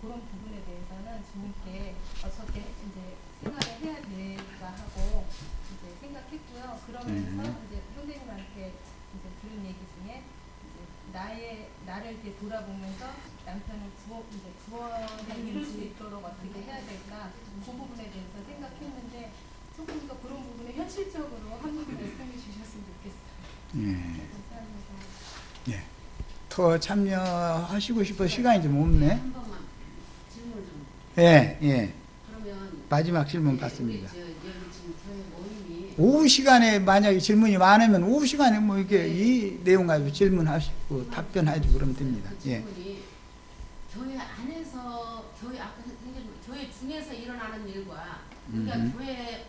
그런 부분에 대해서는 주님께 어떻게 이제 생활을 해야 될까 하고 이제 생각했고요. 그러면서 이제 선생님한테 이제 들은 얘기 중에 이제 나를 이렇게 돌아보면서 남편을 구원에 이룰 수 있도록 어떻게 해야 될까 그 부분에 대해서 생각했는데 조금 더 그런 부분에 현실적으로 한 번 말씀해 주셨으면 좋겠어요. 예. 감사합니다. 예. 더 참여하시고 싶어 시간이 좀 없네. 한 번만 질문 좀. 예, 예. 그러면 마지막 질문 우리 받습니다. 여기 지금 교회 모임이 오후 시간에 만약에 질문이 많으면 오후 시간에 뭐 이렇게 이 내용 가지고 질문하시고 답변하시고 그러면 됩니다. 그 예. 질문이 교회 안에서 아까 선생님 교회 중에서 일어나는 일과 우리가 교회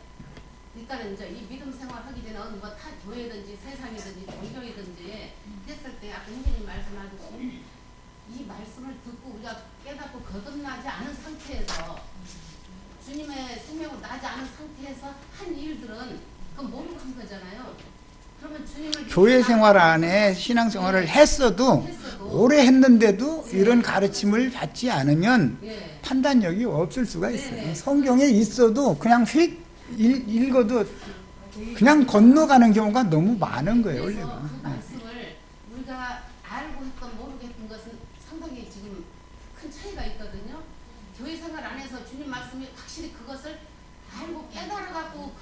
일단은 이제 이 믿음 생활 하기 전에 뭐 타 교회든지 세상이든지 종교이든지 했을 때 아까 선생님 말씀하듯이 이 말씀을 듣고 우리가 깨닫고 거듭나지 않은 상태에서 주님의 생명으로 나지 않은 상태에서 한 일들은 그건 모르고 한 거잖아요. 그러면 주님을 교회 생활 안에 신앙 생활을 했어도 오래 했는데도 이런 가르침을 받지 않으면 예. 판단력이 없을 수가 있어요. 네네. 성경에 있어도 그냥 휙 읽어도 그냥 건너가는 경우가 너무 많은 거예요. 그래서 원래가. 그 말씀을 우리가 알고 했던 모르고 했던 것은 상당히 지금 큰 차이가 있거든요. 교회 생활 안에서 주님 말씀이 확실히 그것을 알고 깨달아갖고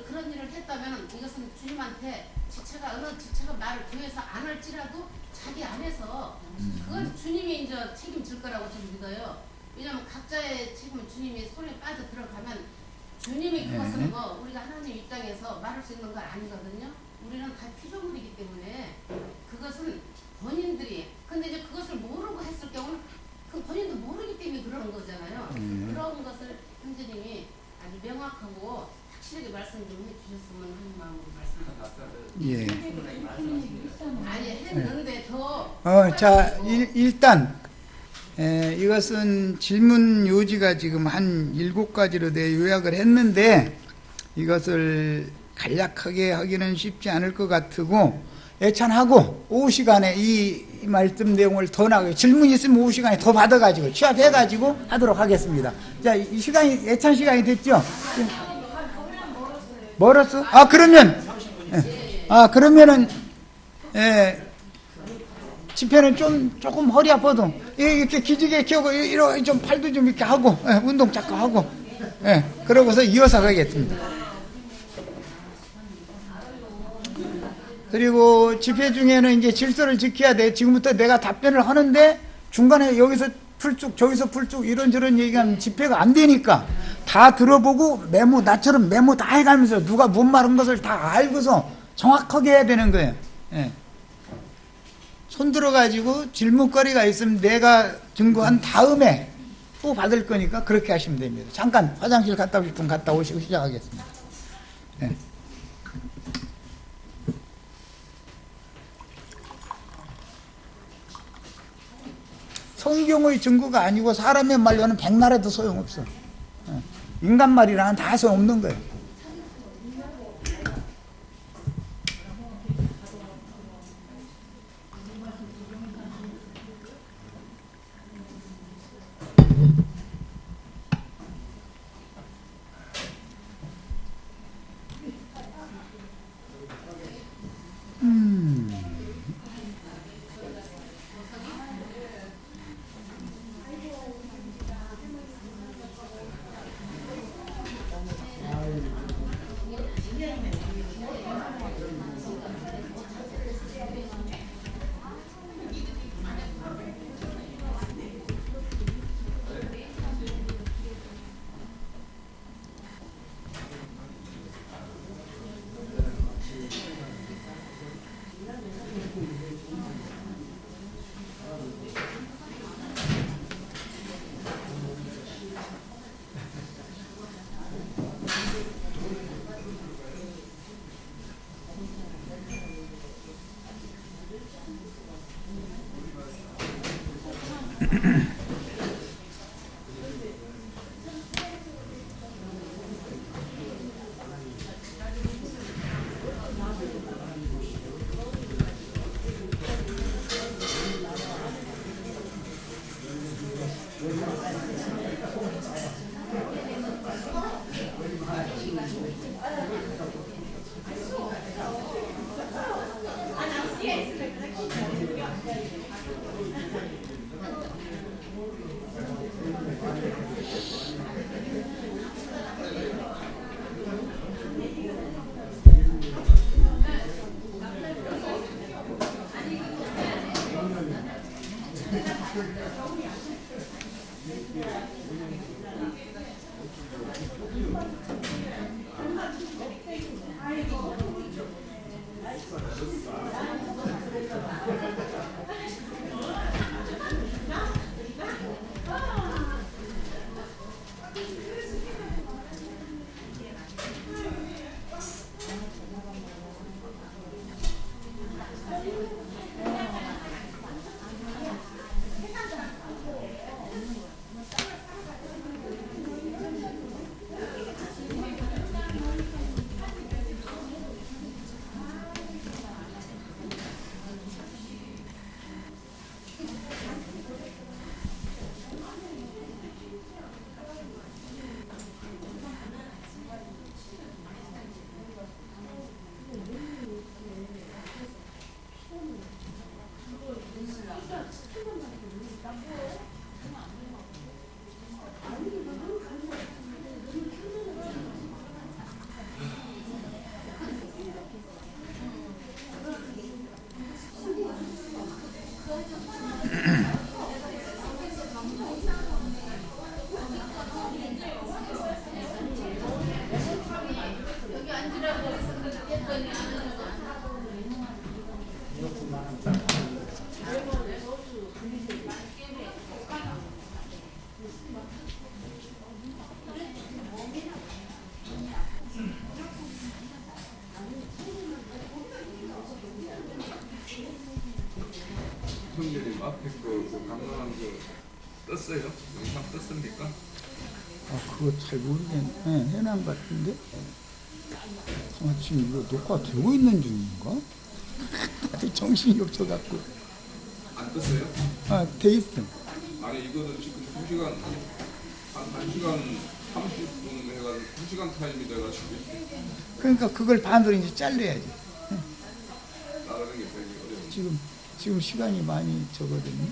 그런 일을 했다면 이것은 주님한테 어느 지체가 말을 교회에서 안 할지라도 자기 안에서 그건 주님이 이제 책임질 거라고 저는 믿어요. 왜냐하면 각자의 책임은 주님이 손에 빠져 들어가면 주님이 그것은 뭐 우리가 하나님 입장에서 말할 수 있는 건 아니거든요. 우리는 다 피조물이기 때문에 그것은 본인들이 근데 이제 그것을 모르고 했을 경우는 그 본인도 모르기 때문에 그러는 거잖아요. 그런 것을 형제님이 아주 명확하고 확실하게 말씀 좀 해주셨으면 하는 마음으로 말씀드립니다. 예. 아니 했는데 더 자, 일단 이것은 질문 요지가 지금 한 7가지로 돼 요약을 했는데 이것을 간략하게 하기는 쉽지 않을 것 같고 애찬하고 오후 시간에 이 말씀 내용을 더 나가고 질문 있으면 오후 시간에 더 받아가지고 취합해가지고 하도록 하겠습니다. 자, 이 시간이 애찬 시간이 됐죠? 멀었어? 그러면은 집회는 조금 허리 아파도 이렇게 기지개 켜고 이렇게 좀 팔도 좀 이렇게 하고 운동 잠깐 하고 그러고서 이어서 가겠습니다. 그리고 집회 중에는 이제 질서를 지켜야 돼. 지금부터 내가 답변을 하는데 중간에 여기서 풀쭉 저기서 풀쭉 이런저런 얘기하면 집회가 안 되니까 다 들어보고 나처럼 메모 다 해가면서 누가 뭔 말한 것을 다 알고서 정확하게 해야 되는 거예요. 손들어 가지고 질문거리가 있으면 내가 증거한 다음에 또 받을 거니까 그렇게 하시면 됩니다. 잠깐 화장실 갔다 오실 분 갔다 오시고 시작하겠습니다. 네. 성경의 증거가 아니고 사람의 말로는 백날해도 소용없어. 인간 말이랑은 다 소용없는 거예요. 형님 앞에 그 강남한 거 떴어요? 영상 떴습니까? 아, 그거 잘 모르겠네. 해난 것 같은데? 아, 지금 이거 녹화 되고 있는 중인가? 정신이 없어갖고. 안 떴어요? 아, 돼 있어. 아니 이거는 지금 2시간 한 1시간 30분 해가지고 2시간 타임이 돼가지고 그러니까 그걸 반으로 이제 잘라야지. 나가는 게 되게 어려워. 지금 시간이 많이 적거든요.